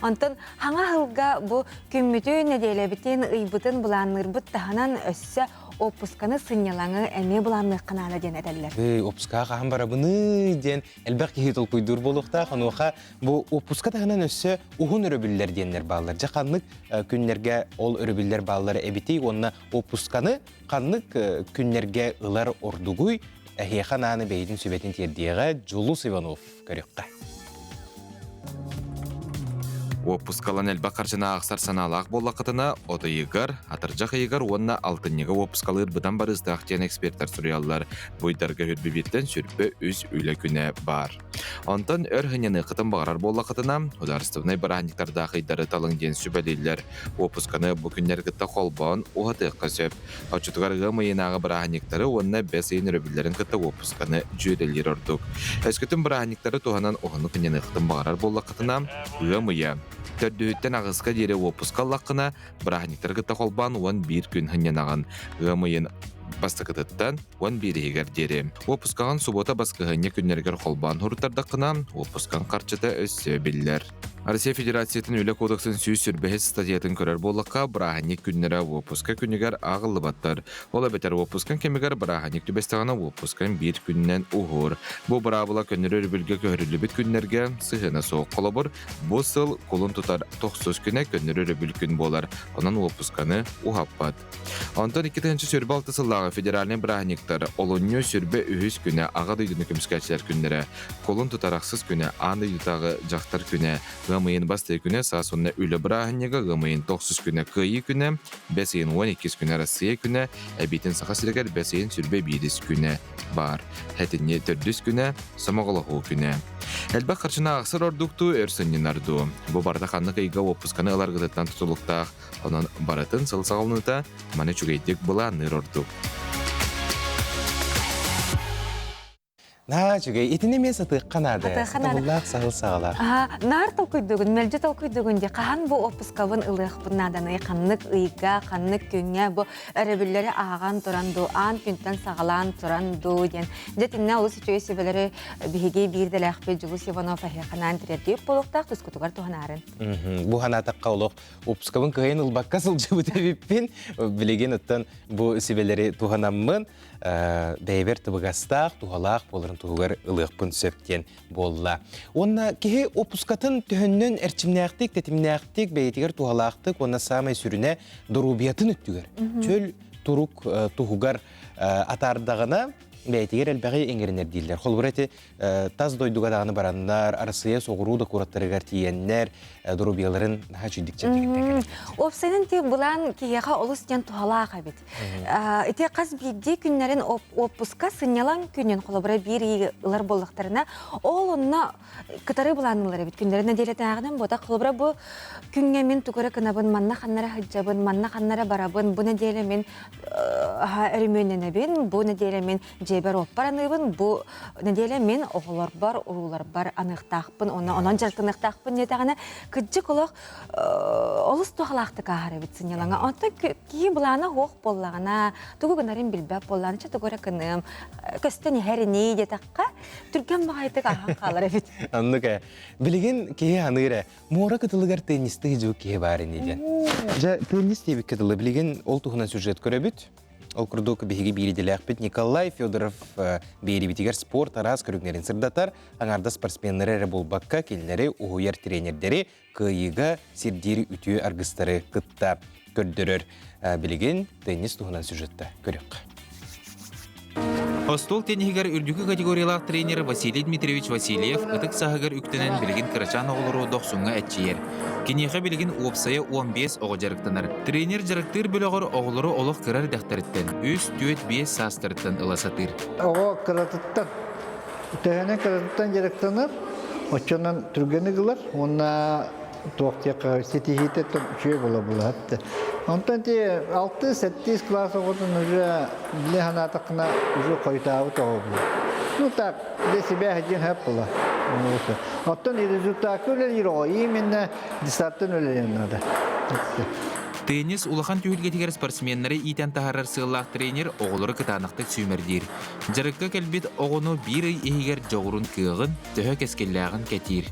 Антон, хаңа хылға бұ күмміті неделебітен ұйбытын бұланырбыт тағынан өссі опусканы сынялаңы әме бұланны қынаны ден әдәлілер. Опуска қаған бара бұны ден әлбәқ кейт ол көйдір болуқта, қануға бұ опуска тағынан өссі ұғын өрөбілер денлер бағылар. Жақанлық күнлерге ол өрөбілер бағылары әбітей, онына опусканы қанлық күнлерге ұлар ордуғуй әхеқан аны бейдің сөбетін тердеға Жулус Иванов көріққа. Опускалан әлбә қаржына ақсар саналақ болақытына отайығар, атыржақ айығар онына алтыннеға опускалыр бұдан бар ұздақтен эксперттар сұриялар. Бұйдарға хүрбебеттен сүрпі үз үйлі күні бар. Онтан өрхінені қытын бағарар болақытына, ұларыстығынай барахниктарда қайдары талың ден сүбәлейлер. Опусканы бүкіндер қытта қолбауын ұғатыққа сөп. Очытығарға мыйынағы барахниктары онына бәсейін өрбілерін қытта опусканы жүйделер ордық. Әскетін барахниктары туғанан оғыны күнені қытын бағарар болақытына ғымыя. Төрдүттен ағысқа дере опуска лаққына, барахниктар қытта қолбан он бір күн хыннен аған ғымыйын бастықытыттан он бір егер дере. Опускаған субота басқығыне күннергер қолбан ұрттардақына, опускан қарчыта өссі білдер. Россия Федерациятын өлі кодексын сүйіз сүрбәхет стадиятын көрер болыққа бараханик күннері опуска күнігер ағылы баттар. Ола бәтер опускан кемігер бараханик түбестіғана опускан бір күннен ұғыр. Бұл барабыла күннері өрбілге көрілі біт күннерге сығына соқ қолабыр. Бұл сыл қолын тұтар 90 күні күннері өрбіл күн болар. Онан опусканы ұғаппад. Онтан 2-ші сүрбі 6 сыллағы федеральный бараханиктар олонью сүрбі үйіз күні аға дүйдіні көміскәтшілер күннері. Қолын тұтарақсыз күні аңды ютағы жақтар күні. Ғымайын басты күні сасынна үлі бірағынеға, ғымайын 90 күні қыйы күні, бәсейін 12 күні Россия күні, әбейтін сақа сілігер бәсейін сүрбе 5 күні бар. Әтінне 4 күні, самағылығы күні. Әлбәқ қаршына ақсыр ордуқты өрсіннен арду. Бұл барда қанны қайға опусканы аларғыдаттан тұтылықтақ, онан баратын сылсағылыныта маны чүгейдік бұла ныр ордук. Жүгей, етіне мен сатық қанады. Бұллақ сағыл-сағылар. Нар толкүйдігін, мәлжі толкүйдігінде қаған бұл опускавын ұлық бұнаданы, қаннық ұйға, қаннық көнге, бұл әребілері ағаған тұранду, аң күнттен сағалан тұранду, ден. Детінне ұлы сүтөй себелері бігеге бірдел әқпе Жұлыс Иванов әхеқанан тірердейіп болуқтақ түскітігар туғанарын. Бұл ханатаққа ұлық опускавын күйен ұлбаққа сылжы бұтебіппен, білеген ұттан бұл себелері туғанамын, бәйбер тұбығастақ, туғалақ болырын туғығар ұлықпын сөптен болла. Онна кеге опускатын түхіннен әрчімнәқтік, тәтімнәқтік, бәйетігер туғалақтық, онна самай сүріне дұрубиятын үттігер. Чөл тұрук туғығар атардағына бәйтігер әлбәғі еңгерінер дейілдер. Қол бұреті таз дойдуға дағыны барандар, арасыя соғыру да құраттарығар тиеннер, дұрубияларын наға жүдік жәтігіндегер. Опсайнын те бұлан кейеға олыс ден туғалаға бет. Ете қаз бейді күннерін опуска сынялан күннен қолы бұра бір егілер болықтарына, ол онына кітары бұланылары бет. Күннеріне дейлетін ағынан бұда қолы бұра бұл күнге мен түгірі кынабын, манна қаннара хыджабын, манна қаннара барабын, бұны дейлі мен әрімененебін, бұны дейлі мен жебер оппараныбын, бұл неделе мен оғылар бар, ұлылар бар, анықтақпын, онан жарқынықтақпын нетағына күджік олық олыс тоғалақты қағары бітсін елаңа. Онта кей бұланы оқ болағына, тұғы күнарин білбәп болағына, чаты көрі күнім, көстен әріне детаққа түрген бағайтық аған қалар әбет. Анныға, білеген кей анығыра, мора күтілігер теннисті жүк кей барын еден. Теннис дейбік күтілі, білеген ол тұғынан сюжет көрі бүт. Ол күрдік бейгі бейріделі әқпет Николай Федоров бейрі бітігер спорт арас көрігнерін сырдатар, аңарда спортсменлері әрі болбаққа келінері ұғыяр тренердері күйіға сердері үтіе арғыстары күтті көрдірір. Білеген теннис тұғынан сюжетті көрік. Остол тенігер үрдігі категориялақ тренер Василий Дмитриевич Васильев ұтық сағығыр үктінен білген Кырачан оғылыру доқсуңға әтчиер. Кенеға білген опсайы 15 оғы жарықтанар. Тренер жарықтыр біліғыр оғылыру олық кырар дәқтіріттен, үз түйет 5 састырыттан ыласатыр. Оғы кыратыттан, үтәғіне кыратыттан жарықтанар, очынан түргені қылар, онына тоқтияқа сетихеті үше бола-бола. Онтан те 6-7 класс оғырдың уже біле ханатықына уже қойтауы тоғы бола. Ну так, для себя один хэп бола. Оттан результат өлер ероға, именно десарттан өлер надо. Теннис улахан түйілгетігер спортсменлері итен тахарар сыллақ тренер оғылыры кытанақтық сүймердер. Жарыққа кәлбет оғыны бір ай егер жоғырын кығын, төхі кәскелләғын кәтер.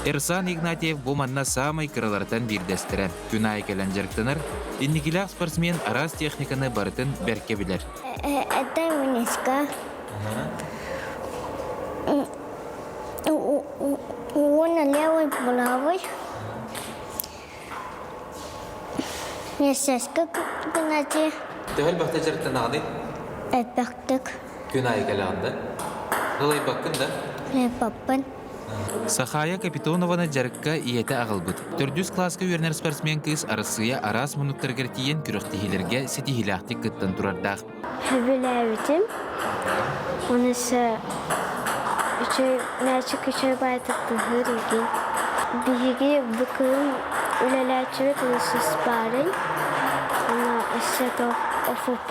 Эрсан Игнатьев бұл манна самай кыралардан бірдестірі. Күн ай кәлін жарықтанар, иннекілақ спортсмен арас техниканы барытын бәрке білер. Это Минеска. Он левый, правый. Несеска күнәте. Төхіл бақты жарықтан ағды? Әпәқтік. Күн ай кәлі ағды? Былай баккын да? Паппын. Сахая Капитонованы жарыкка иеті ағылбыт. 400 класска үйернер спортсмен кыз арысыя арас мұнуктаргар тиен күріқтігілерге сетихилақтик кыттан турардақ. Хүбіләвітім. Онысы мәчік үші байтықты хырыгын. Биге бүкім үләләчілік онысы спарын. Она еще ОФП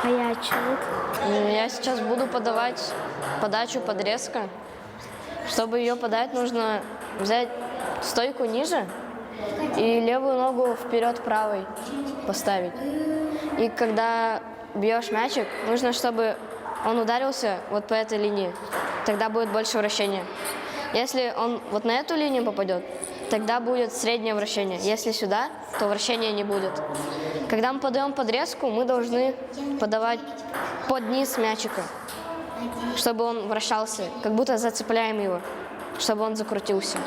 хаячилок. Я сейчас буду подавать подачу подрезка. Чтобы ее подать, нужно взять стойку ниже и левую ногу вперед правой поставить. И когда бьешь мячик, нужно, чтобы он ударился вот по этой линии. Тогда будет больше вращения. Если он вот на эту линию попадет, тогда будет среднее вращение. Если сюда, то вращения не будет. Когда мы подаем подрезку, мы должны подавать под низ мячика, чтобы он вращался, как будто зацепляем его, чтобы он закрутился.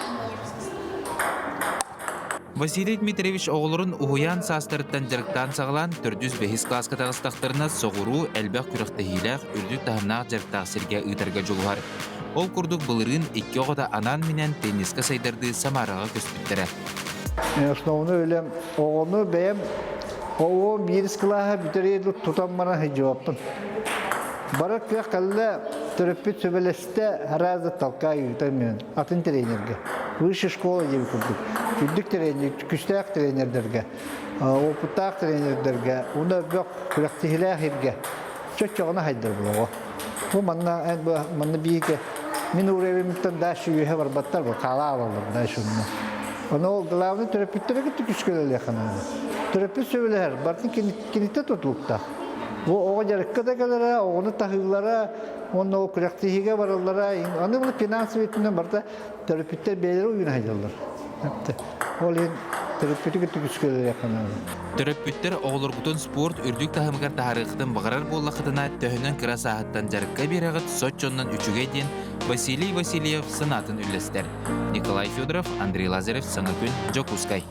Василий Дмитриевич оғылырын ұғыян састырыттан жарықтан сағылан 405 класска тағыстақтарына соғыру әлбәқ күріқтігіләқ үрдік тағымнақ жарықтақ серге ұйтарға жолғар. Ол күрдік бұлырын 2 оғыда анан менен тенниске сайдарды Самараға көспіттірі. Основны öyle oğunu benim o bir skalaha bitiriydi tutanmana hicaptım. Barak ya kalla terapit söbeleste herhalde talkayı yutamıyor. Atın trenerge. Высшая школа gibi kurduk. Kürdük trener, küstek trenerlerge. O putak trenerlerge. Ona bak kürektihiler hirge. Çok ona haydır bu. Bu manna bir ki min urevimden daha şu yühe var battar bu kala alalım daha şunu. Onu главный terapitleri gittik üskülerle yakınında. Terapit söyler, bartın kinite tutlukta. Bu o jarıkta kadar onu tahıllara, onu o kürektihiye varırlara, onu bunu finans vetinde barda terapitler belirli uygun hayırlar. Olin terapiti gittik üskülerle yakınında. Terapitler oğulurgutun sport ürdük tahımgar taharıqtın bağırar bollaqıtına töhünün kıra saattan jarıkka bir ağıt Soçon'dan 3'üge дейін Василий Васильев сынатын үлестер. Николай Федоров, Андрей Лазарев, Саңакүн, Джокускай.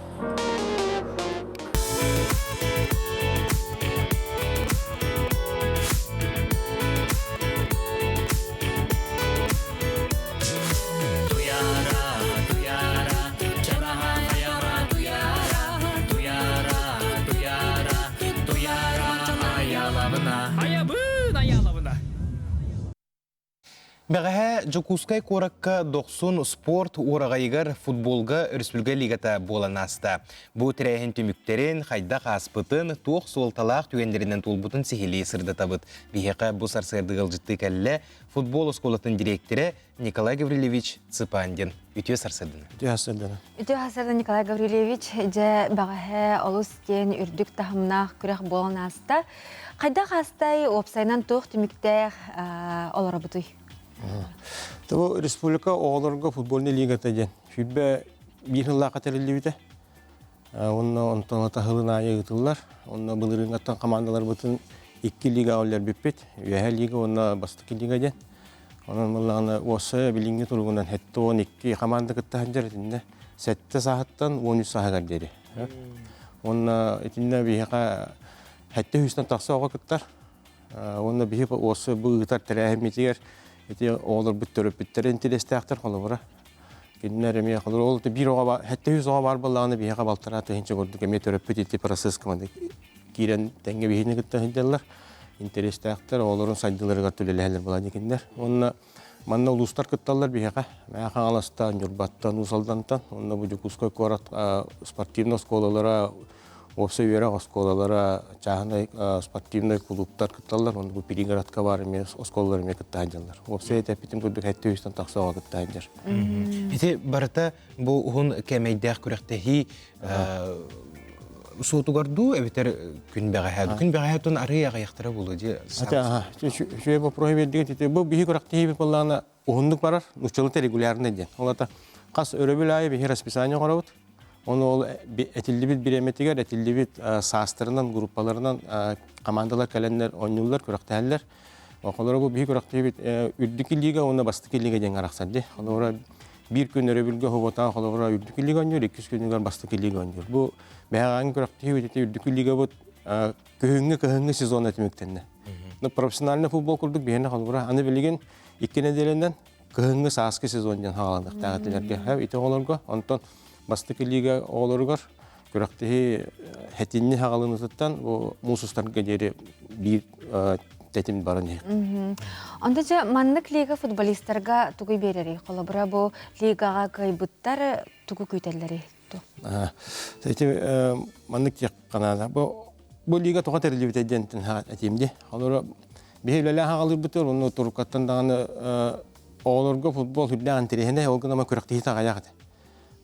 Бәғәһә Джокускай коракка 90 спорт урағайығыр футболға Республика лигата болан аста. Бұ тірәйін түміктерін, қайдақ аспытын, тоқ солталақ түйендерінен толбутын сихили сырды табыт. Бейхеқа бұ сарсырдығыл жытты кәлі футбол осколатын директоры Николай Гаврилевич Цыпандин. Үтіе сарсырдыны. Үтіе сарсырдыны Николай Гаврилевич де бәғәһә олыс кен үрдік тахымнақ күрек болан аста. Қайдақ астай опсайнан тоқ түміктер олары бұтой? Табу республика оғыларға футбольный лигата ден. Хүлбе бір жылға қатарылы біті. Онна онтан тахылын айы ғытылар. Онна бұлырын аттан командалар бұтын 2 лига олар біппет. Үйәһә лига онна бастықы лига ден. Онан мұллағына осы білінгі тұрғынан хетті 12 команда күтті ханжар етінде. Сәтті сағаттан 13 сағағар дері. Онна етінде бейіға хетті хүстен тақсы оға күттар. Онна бейі осы бұғытар тәрәхімметігер эти олар бүттөрөп бүттөр интерестэхтер колобура. Киннер эме колор ол бир ога хетте жүз ога бар баллаганы бияга балтара тенче көрдүк эме төрөп бүт процесс команда кирен тенге бийне гытта хеддерлер. Интерестэхтер олорун сайдыларга төлөлөлөр болот экендер. Онна манна улустар кытталар бияга. Мага аластан, Журбаттан, Усалдантан, онна бу Жукускай корат спортивный школалара Опса үйері осколалара чағынай спортивный клубтар кытталар, оны бұл перегородка бар емес, осколалар еме кытта ханжалар. Опса әтәппетін күрдік әтті өйістен тақсауға кытта ханжар. Ете барыта бұл ұғын кәмейдәқ күректәхи соотугарду әбетер күн бәғәхәді. Күн бәғәхәтін арыя ғаяқтыра болу де сағыз. Шөй бұл проебедігі тете, бұл бейі күректәхи бет болағына ұғындық барар, ұчылыты регулярны ден. Олата қас өрөбіл айы бейі расписание қарауыд. Onu ol etilli bir emetiger, etilli bir sastırından, gruplarından komandalar kalenler, oyuncular, kurakteller. Okulları bu büyük kurakteyi ürdükü liga, ona bastıkı liga den araksadı. Onlara bir gün örebülge hobota, onlara ürdükü liga oynuyor, 2 gün bastıkı liga oynuyor. Bu beğen kurakteyi ürdükü liga bu köhüngü sezon etmektenler. Profesyonel futbol kurduk bir yana onlara. Anı bilgin 2 неделенден кыһыңгы сааскы сезондан хааландык тагытыларга һәм ите олорго онтон бастык лига олоргор күрәктеһи хәтинни хагалыныттан бу мусустарга дери бир тетим барын. Онда же маннык лига футболисттарга тугуй берери. Колобра бу лигага кайбыттар тугу күйтеллери. Тетим маннык яккана бу лига туга терилибит эдентин атимди. Алар бихелеле хагалыр бутур, уну туркаттан даганы олорго футбол хүлләгән тирәһендә олгынама күрәктеһи тагаяк.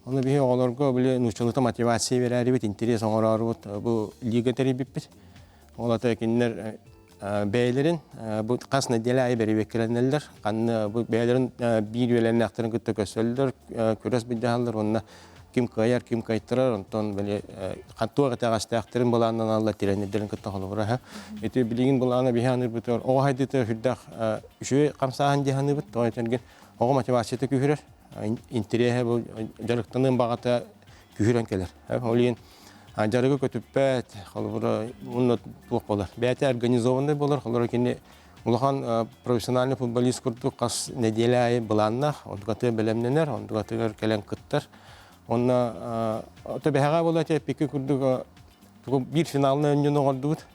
Оны бихе олорго биле нучылыкта мотивация берәри бит, интерес оңорар бут. Бу лига терибит. Олата киннер бәйләрен бу касны делай бери веккеленнәр. Канны бу бәйләрен бир веләннәр актырын көтә көсөлләр, күрәс бидәлләр, онна ким каяр, ким кайтырар, онтон биле каттуга тагашта актырын буланнан алла тирәннәрен көтә халыгыра. Эте билеген буланы биханыр бутыр. О хайдыты хүддәх үшү камсахан диханы бут, тойтырген. Ого мотивация күһүрер. Интересе бу жарыктанын багата күһүрән келер. Олин жарыгы көтүппәт, халыгыра унны тук болар. Бәте организованный болар, халыгыра кине улахан профессиональный футболист курдук кас неделяй буланна, ондгаты белемненер, ондгаты келен кыттар. Онна төбәгә булат пике курдук бир финалны өндөн огордубут.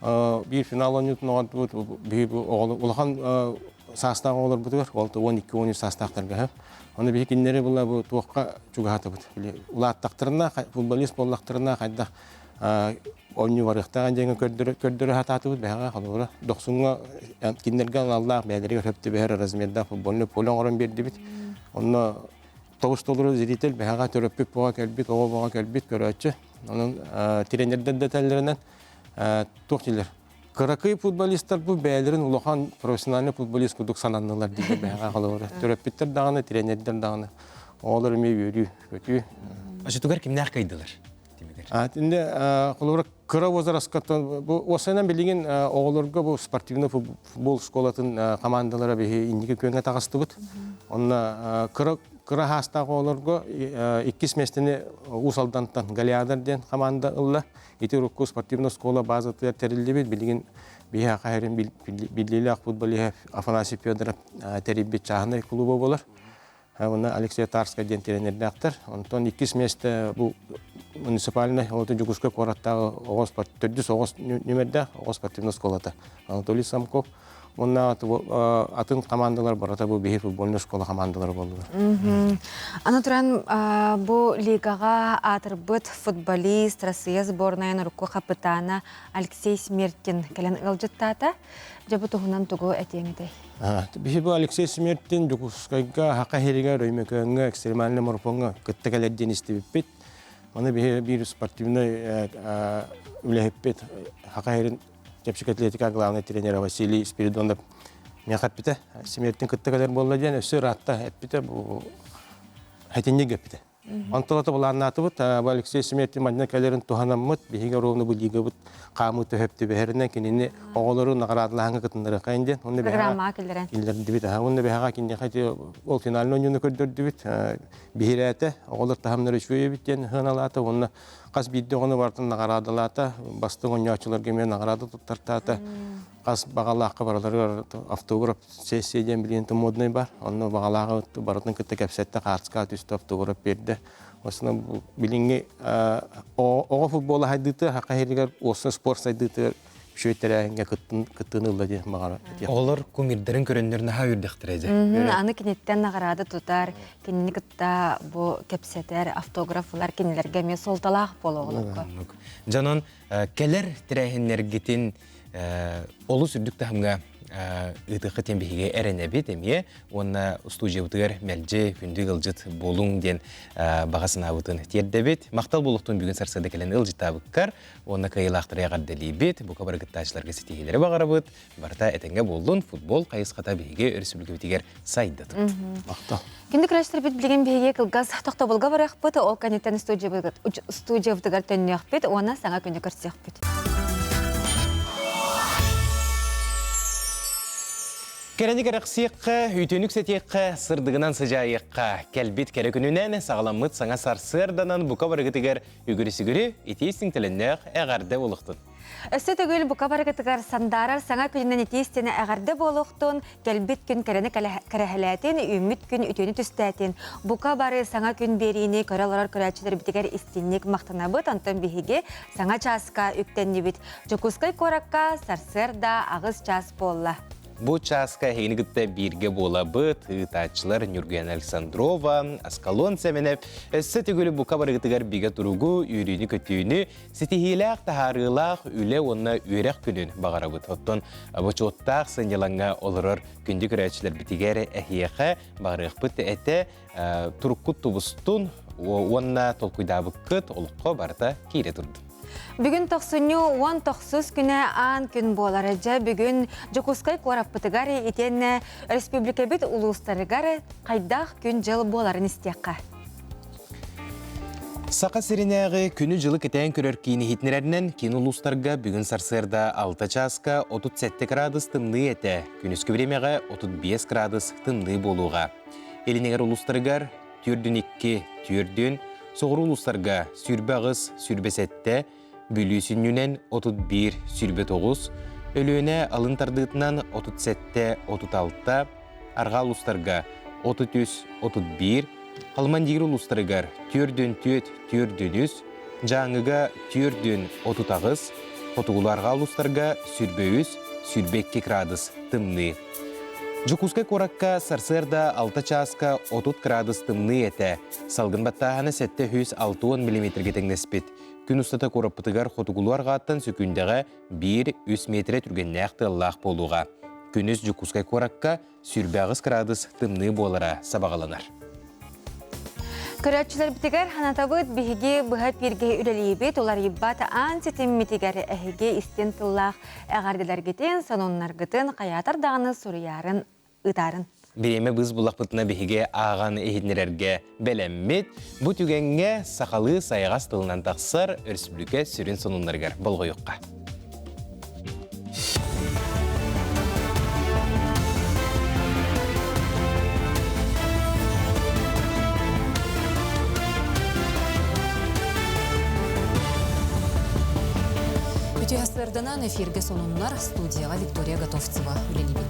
Бир финал өндөн огордубут. Бир улахан састагы олар бутур, ол 12-13 састактарга. Оны бир киннери була бу туакка чугата бут. Улаттактырына футболист боллактырына кайда ойну барыктаган жеңе көрдөрө хататы бут бага халыгыра. 90-га киннерге Аллах бәдери хөптү бер размерда футболны полон орын берди бит. Онна Тавыштолары зритель бәһәгә төрөпүп буга кәлбит, ого буга кәлбит көрәче. Аның тренердән детальләреннән тохтилер. Кыракый футболисттар бу бәйләрен улахан профессиональ футболист кудук сананнылар диде бәһәгә халыгы. Төрөпүттер даганы, тренердән даганы. Олар ми йөрү, көтү. Ашытугар кимнәр кайдылар? Инде халыгы кыра возрастката бу осынан билген оголорга бу спортивный футбол школатын командалары бе индиге көнгә тагыстыбыт. Онна кыра хастагы олорго 2 местене усалдантан Галиадардан команда ылла. Итирукку спортивный школа базаты терилдибит билген бия кайрын биллилак футболия Афанасий Федоров терибит чахны клубы болар. Онна Алексей Тарский ден тренердактар. Онтон 2 месте бу муниципальный олты Жугушка кораттагы огос спортивный огос нөмердә огос спортивный школата. Анатолий Самков онна атын командалар барата бу бихи футбольный школа командалары болдылар. Анатуран бу лигага атырбыт футболист Россия сборная руку капитана Алексей Смертин келен ылжыттата жабы тугунан тугу этеңете. Бихи бу Алексей Смертин Жугушкага хака херига рөймөкөнгө экстремальный морфонга кыттыгалерден истебит. Аны бир спортивный үлехпет хакайрын Чепчик атлетика главный тренер Василий Спиридонов мяхаппите. Смертин кыттыгалер болладен өсө ратта эппите бу хатинне геппите. Антолата буланнаты бут Алексей Смертин мадина калерин туханаммыт бихиге ровны бу лига бут камыты хөптү бехеринен кинини оголору наградалаңы кытындыры кайынден. Онны программа келдерен. Илдерди бит. Онны бега кинне хати ол финальный ойнуну көрдөрдү бит. Бихирете оголор тахамнары шуе биттен хыналаты онны кас бидде оны бартын наградалата бастыгы ойночулар кеме награда туттартата. Кас багалакка баралар автограф сессияден билген модный бар. Онны багалага бартын кытта кепсетте картска түстө автограф берди. Осына билинге ого футбол хайдыты хакайригер осы спорт сайдыты шөйтерәнгә кыттынылды ди магара. Олар кумирдерин көрөннөрүнө хавырдыктырыжы. Аны кинеттен награда тутар, кинни кытта бу кепсетер автографлар кинилерге ме солталак бологолукка. Жанон келер тирәһиннәргетин олу сүрдүк тахымга ытыкы тембихиге эренебит эмие онна студиябытыгар мелже күндүк ылжыт болуң ден багасын абытын тердебит мактал болуктун бүгүн сарсыда келен ылжытабыккар онна кыйлактыры гадделибит бу кабаргыттачларга сетигелери багарабыт барта этенге болдун футбол кайыската биге республикабытыгар сайдыт мактал Кинди крәштер бит билген биге кылгас токтоболга баракпыт ол канеттен студиябытыгар төннөкпит она саңа күндү көрсөкпүт Керенік әріқсиққа, үйтінік сетеққа, сырдығынан сыжайыққа, кәлбет кәрі сағаламыт саңа сарсырданан бұқа барығытығар үгірі-сүгірі етейсің тіліннәқ әғарды олықтын. Өссө төгөл бука барыгытыгар сандарар саңа күнінен етестені әғарды болуқтun, кәлбет күн кәріні кәрәхәләтін, үміт күн үтені түстәтін. Бука бары саңа күн беріні көраларар көрәтшілер бітігер істеннек мақтана бұт, антон бігеге саңа часка үктенні біт. Жокускай коракка сарсырда ағыз час болла. Бу часка хейнигітті бірге бола бұт, ұйтатшылар Нюрген Александрова, Аскалон Сәменев, өссі түгілі бұқа барығытығар біге тұруғы, үйрені көтүйіні, сетихилақ, тахарылақ, үлі онына үйрек күнін бағара бұт. Оттон, бұчуоттақ сынелаңа олырыр күнді көрәтшілер бітігері әхияқа бағарық бұт әті тұрыққыт тұбыстын, онына толқыйдабы күт олыққа барда кейре тұрды. Бүгін 90-10 күні аң күн боларыжа бүгін Жокускай кораппытыгары етені республика бет улустарыгары қайдақ күн жыл боларын істеққа. Сақа сиренәғы күні жылы кетен көрер кейіні хитнерерінен кейін улустарға бүгін сарсырда 6 часка 37 градус тымны еті, күніскі времеға 35 градус тымны болуға. Елінегер улустарыгар түрдін 2, түрдін, соғыр улустарға сүрбәғыз, сүрбесетті, бүлісіннен 31, сүрбе 9, өліөне алын тардығытынан 37-36, арға улустарға 33-31, қалман дегір улустарыгар түрдін 4, түрдін 3, жаңыға түрдін 30, қотығыларға улустарға сүрбе 3, сүрбе 2 градус тымны. Жокускай коракка сарсырда 6 часка 30 градус тымны еті. Салгын баттағаны 760 мм теңнеспет. Күн ұстата кораппытыгар қотығылуарға аттан сөкіндігі 1-3 метре түргеннәқті Аллах болуға. Күніс Жокускай коракка сүрбәғыз градус тымны болара сабағаланар. Көрәтшілер бітігер ханатабыд бігі бұға перге үлелейбет, олар еббаты аң сетім метігер әхеге істен тыллақ әғардылар кетен, сононлар гытын қаятар дағыны сұрыярын ұтарын. Береме біз бұлақпытына бігеге аған ехетнерерге бәләммет, бұ түгенге сақалы сайғас тылынан тақсыр өрсібліке сүрін сононларғар болғы yoqqa. Ütühәстерденан эфирге сонуннар студияға Виктория Готовцева үлелебен.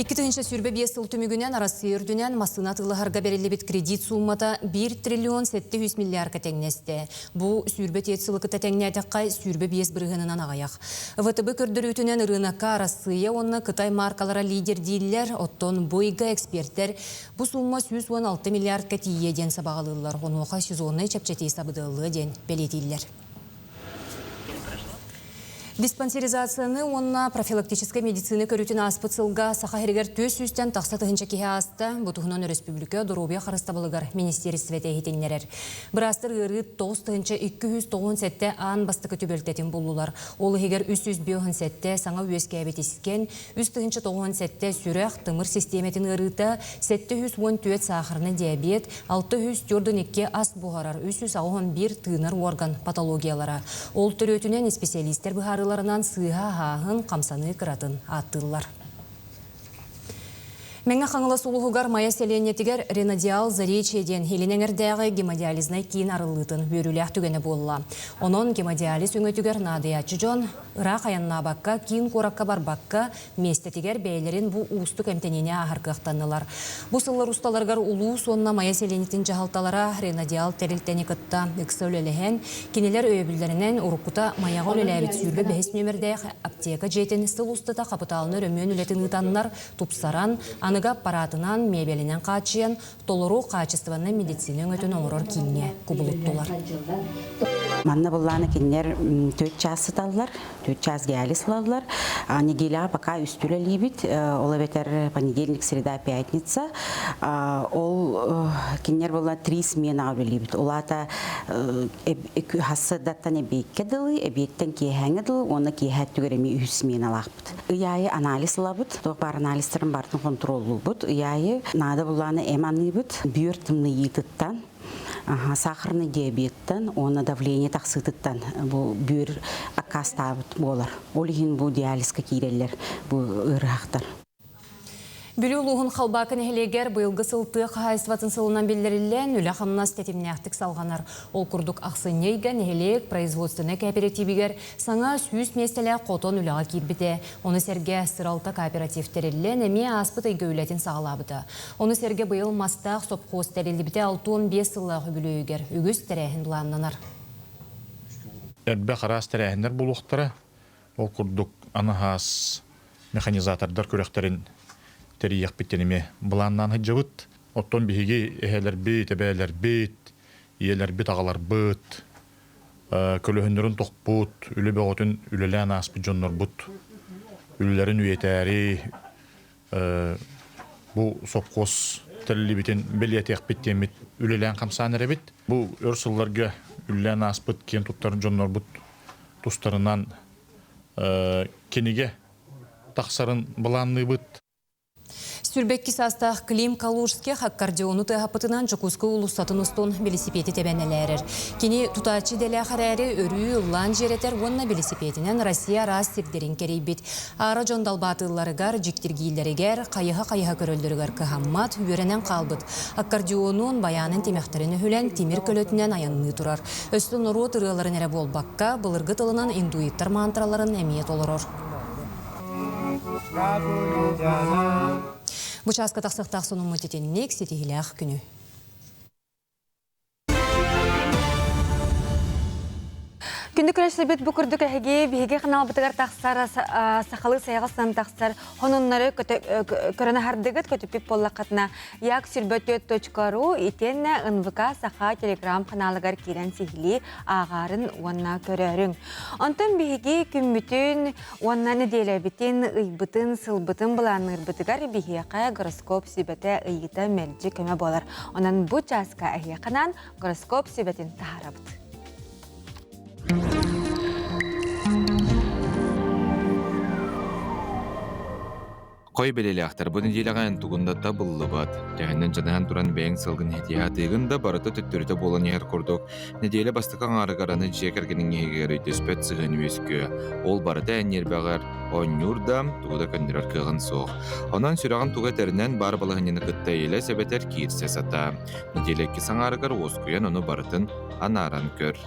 2-нче сүрбе 5 ел түмігінен арасы үрдінен масына тылығарға берелебет кредит суммата 1 триллион 700 миллиард теңнесте. Бұл сүрбе тетсілікі тәтәңнәтіққай сүрбе 5 бірғынынан ағаяқ. ВТБ көрдірүтінен рынаққа арасыя онына Қытай маркалара лидер дейлер, оттон бойға эксперттер. Бұл сумма 116 миллиард кәтие ден сабағалылар. Онуға сезонный чәпчәтей сабыдылы ден белетейлер. Диспансеризацияны онна профилактическая медицина көрүтін аспыцылға сақахерігер төс үстен тақсатығынша кеге асты. Бұтығынан республика Доробия қарыстабылығар министерствете етенлерер. Бірастыр ғыры 9-297 ан бастықы төбелтетін болулар. Олы егер 397 саңа өске әбетескен, 397 сүрәқ тымыр системетін ғырыта 714 сақырны диабет, 642 ас бұғарар, 311 тыныр орган патологиялара. Ол түрөтінен специалистер бұғарыларынан сыға хағын қамсаны қыратын аттылар. Менге қаңылы сұлығығар мая селенетігер ренадиал заречеден хеленеңердегі гемодиализнай кейін арылытын бөріләқ түгені болла. Онын гемодиализ өңетігер надыячы жон, ұрақ аянна баққа, кейін қораққа бар баққа, местетігер бәйлерін бұл ұлысты көмтенене ағырқықтанылар. Бұл сыллар ұсталарғар ұлу сонна мая селенетін жағалталара ренадиал тәрілтені күтті үксәулеліген, кенелер өйбілдерінен ұрыққыта маяға өләбет сүрбе бәхес нөмірдәқ аптека жетін сыл ұстыта қапыталыны рөмөн үлетін ұтанлар тұпсаран, аныга аппаратынан мебелінен қачыян, толыру қачыстываны медицина өтін оңырор кейіне күбіліттолар. Манна бұлланы кеннер 4 час сыталылар, 4 час гәлі сылалылар. Негеля пока үстілі лебет, ол әбетер понедельник, среда, пятница. Ол кеннер бұлланы 3 смена авы лебет. Ол ата хасыдаттан әбеккеділі, әбеттен кейхәңеділі, оны кейхәт түгереме 3 смена лақпыд. Үйайы анализ лабыд, бар анализтерін бартын контролу бұд. Үйайы нады бұлланы әманны бұд, бүйіртімні етіттан. Сахарный диабеттен, оны давление тақсытыттан, бұл бүйір аққастабыт болар. Олығын бұл диализка кейрелер, бұл ұрақтар. Бүлі ұлығын қалбақын әхелегер бұйылғы сылты қағайсыватын сылынан белдерілен үлі қамнас тәтімнәқтік салғанар. Ол күрдік ақсынейген әхелек производственны кооперативігер саңа сүйіс местелі қотон үліға кейбіде. Оны сәрге сыралта кооперативтерілен әме аспыт әйгі үләтін сағалабыды. Оны сәрге бұйыл мастақ сопқоз тәрелі біте 6-15 сылағы бүлігер үгіз тәрәхін бұланнанар. Әрбе қарас тәрәхіндер бұлуқтары, ол күрдік анahas механизатордар көректерін терияқ біттеніме бұланнан хыджабыт. Оттон бігі әхелер бейт, әбәлер бейт, иелер бит ағалар бұт, көліхіндерін тоқпұт, үлі бәғытын үлілән аспы жоннор бұт, үлілерін үйетәрі, бұл сопқос тәрілі бітен белетеқ біттемет үлілән қамсан әрі бит. Бұл өрсылларға үлілән аспыт кен тұттарын жоннор бұт, тұстарынан кенеге тақсарын бұланны бұт. Сүрбекки састақ Клим Калужске хаккардиону тәғапытынан Жокуску улустатын ұстон велосипеди тәбәнелерер. Кені тұтачы дәлі қарәрі өрі ұллан жеретер онна велосипедінен Россия рас сирдерін керейбет. Ара жондалбатыларығар, жіктергейлерігер, қайыға көрөлдірігер кығаммат үйерінен қалбыт. Хаккардионун баянын темектерін үхілен темір көлөтінен аянны тұрар. Өстін ұру тұрғыларын әрі болбаққа, бұлырғы тылынан индуиттар мантраларын әмиет олырыр. Бұчасқа тақсықтақ соның мұтетенінек сетігіләқ күні. Күнді күрәшілбет бұкырдық әге бейге қанал бұтығар тақсар, сақалы сайғастан тақсар, онынлары көріні хардығыт көтіпіп боллақатына як сүрбөтет.ру итенне НВК сақа телеграм каналығар керен сихили ағарын онна көрерің. Онтын бейге күмбітін онна неделебітін, ұйбытын, сылбытын бұланыр бұтығар бейге қая гороскоп сүбеті ұйыта мәлжі көмі болар. Онан бұ жасқа әге қанан гороскоп сүбетін тағарабыд. Қой белелі ақтар бұны делеген тұғындатта бұллы бат. Жәғінен жанаған тұран бәйін сылғын хетиятығында барыты түттіріті болан егер құрдық. Неделі бастықан арығараны жекергенің егер өйтеспет сығын өскө. Ол барыты әнер бағар, онюрда тұғыда көндірер кығын соқ. Онан сүраған тұға тәрінен бар балығынені күтті елі сәбетер кейірсе сата. Неделі кесің арығар оскуян оны барытын анаран көр.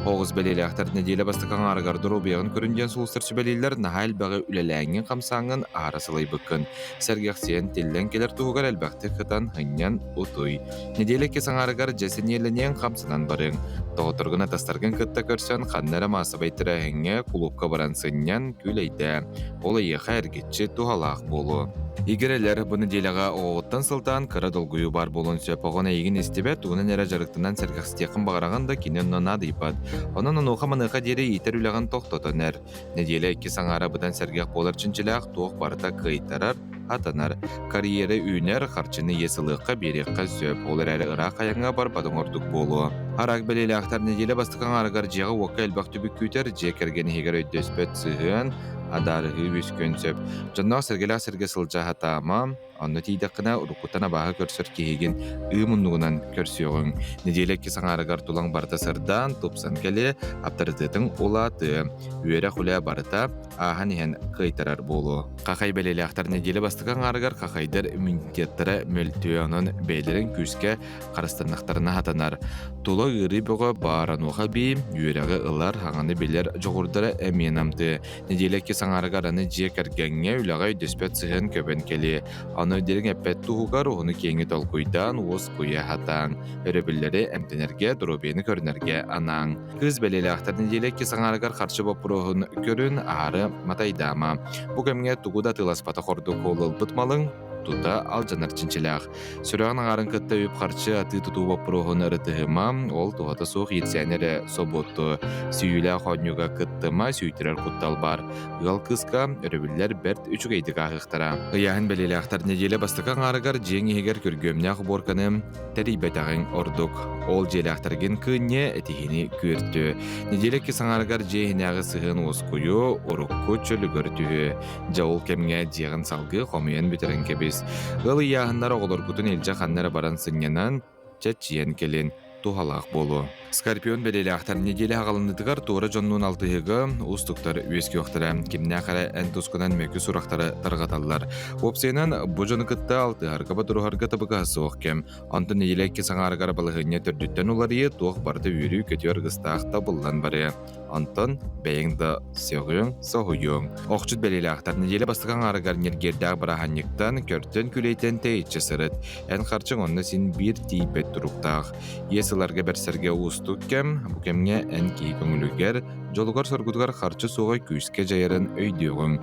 Оғыз бәлелі ақтар неделі бастықан арығардыр обияғын көрінден сұлыстыр сүбәлейлер нағал бағы үлеләңін қамсаңын арасылай бұқын. Сәргеқсен теллен келер тұғығар әлбәқті қытан хыннян ұтуй. Неделі кесің арығар жәсін елінен қамсынан барың. Тоғытырғына тастарғын күтті көрсен қаннары масы байтыры әңе құлыққа баран сыннян күлейді. Ол еқа әргетші тұғалақ болу. Игерелер бұны делеға оғыттан сылтан кыра долгую бар болын сөп оғына егін істебе туғынан әрі жарықтынан сәргіқстеқін бағараған да кенен нона дейпад. Онын ұнуға мұныға дері етер үліған тоқтотын әр. Неделі әкі саңара бұдан сәргеқ болар чынчылақ тоқ барыта қайтарар, атанар. Карьері үйнер қарчыны есіліққа береққа сөп. Олар әрі ұрақ аяңа бар бадың ордық болу. Арақ бәлелі ақтар неделі бастықан арығар жеға оққа әлбақ түбік күйтер, жекерген егер өйдөспет сығын, адарығы өскөн сөп. Жаннақ сәргелі сәрге сылжа хатама, онны тейдіқына ұрықутана бағы көрсір кейген ұйымынуынан көрсеуің. Неделі кесің арығар тұлаң барда сырдан, топсан кәлі, аптарытытың олаты, үйері құлия барыта, ахан ехен қайтарар болу. Қақай бәлелі ақтар неделі бастықан арығар қақайдар иммунитеттері мөлтуянын бәйлерін күске қарыстанықтарына хатанар. Тұлы ғыры бұғы барануға бей, үйеріғі ұлар хаңаны белер жоғырдары әменамды. Неделі кесің арығараны жек әргенге үліға өйдеспет сығын көбін келі. Аны өдерін әппет тұғығар оғыны кеңі толқойдан оз қойа хатаң. Өребілері әмтенерге, дұрубені көрінерге анаң. Қыз бәлелі ақтар неделі кесің арығар қаршы бапырығын көрін ары матайдама. Бұл көмге тұғыда тыласпата қорды қолыл бұтмалың, тута ал жанар чинчилах. Сүрәгән арын кытта үп харчы аты туту вопрогын ырытыгыма, ол тугата соқ етсәнері соботу. Сүйілі қонюға кыттыма сүйтірер құттал бар. Үгал кыска өрібілер бәрт үчік әйдік ағықтара. Ұяғын бәлелі ақтар неделі бастықан арығар жеңі егер көргөмнәқ борқаны тәрейбәтағын ордық. Ол желі ақтарген күнне әтігені көрді. Неделі кесің арығар жеңіғі сығын осқойы ұрыққы чөлі көрді. Жауыл кәмге жеғын салғы қомиян бүтерін кебіз. Ғылы яғындар оғылыр күтін елжі қаннары баран сыңнянан чәтчиен келін. тухалақ болу. Скорпион белели ақтар неделе ағалындыдығар туыры жоннуын алтығығы ұстықтар өске оқтары. Кеміне ақары ән тұсқынан мөкі сұрақтары тарғаталар. Опсайынан бұ жоны күтті алтығарға ба дұрухарға табыға соқ кем. Антын неделе кесаңарығар балығыне түрдіттен оларые тоқ барды үйрі көтер ғыстақта бұлдан бары. Антон бәйіңді сеғың, соғыйың. Оқчыт белели ақтар неделе бастыған арығар нергерді бараханниктан көрттен күлейтен тәйітші сырыт. Ән қарчың онны сен бір тейбет тұруқтақ. Есіларға бәрсерге ұстық кем, бұкемге ән кей көңілігер, жолығар соргудығар қарчы соға күйіске жайырын өйдеуің.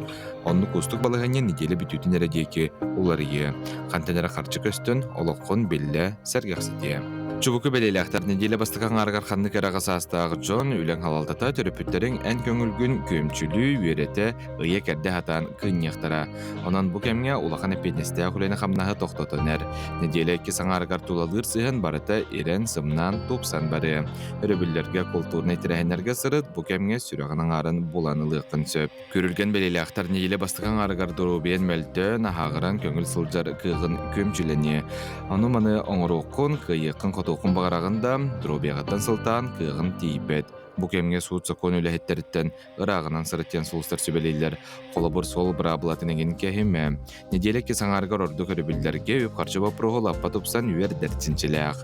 Онны көстік балығыне неделе бүтүтін әрәдеке оларые. Қантенері қарчы көстін, олыққын белі сәргәқсіде. Чубуку белели ақтар неделе бастыған арғар қанны кәріға састағы жон үлен халалтата түріпіттерін ән көңілгін көмчілі үйереті ұйе кәрді хатан күйнектара. Онан бұ кәмге улақан әпетнесті әқулені қамнағы тоқтатынер. Неделе кесің арғар тулалыр сыған барыта ерен сымнан топсан бары. Өрөбілерге культурны тірәхенерге сырыт бұ кәмге сүріғының арын боланылықын сөп. Көрілген белели ақтар неделе бастыған арғар дұрубен мәлті нахағыран көңіл сылжар күйгін көмчіліне. Оны маны оңыруқын күйіқын тоқын бағарағында дробияғаттан сылтан күйғын тейбет. Бұкемге суыт сақон өләхеттеріттен ұрағынан сырыттен сұлыстар сөбелейлер. Қолы сол бір абылатынеген кәхеме. Неделе кесаңарғар орды көрібілдерге өп қарчы бапырғыл аппа тұпсан үйер дәртсіншіләқ.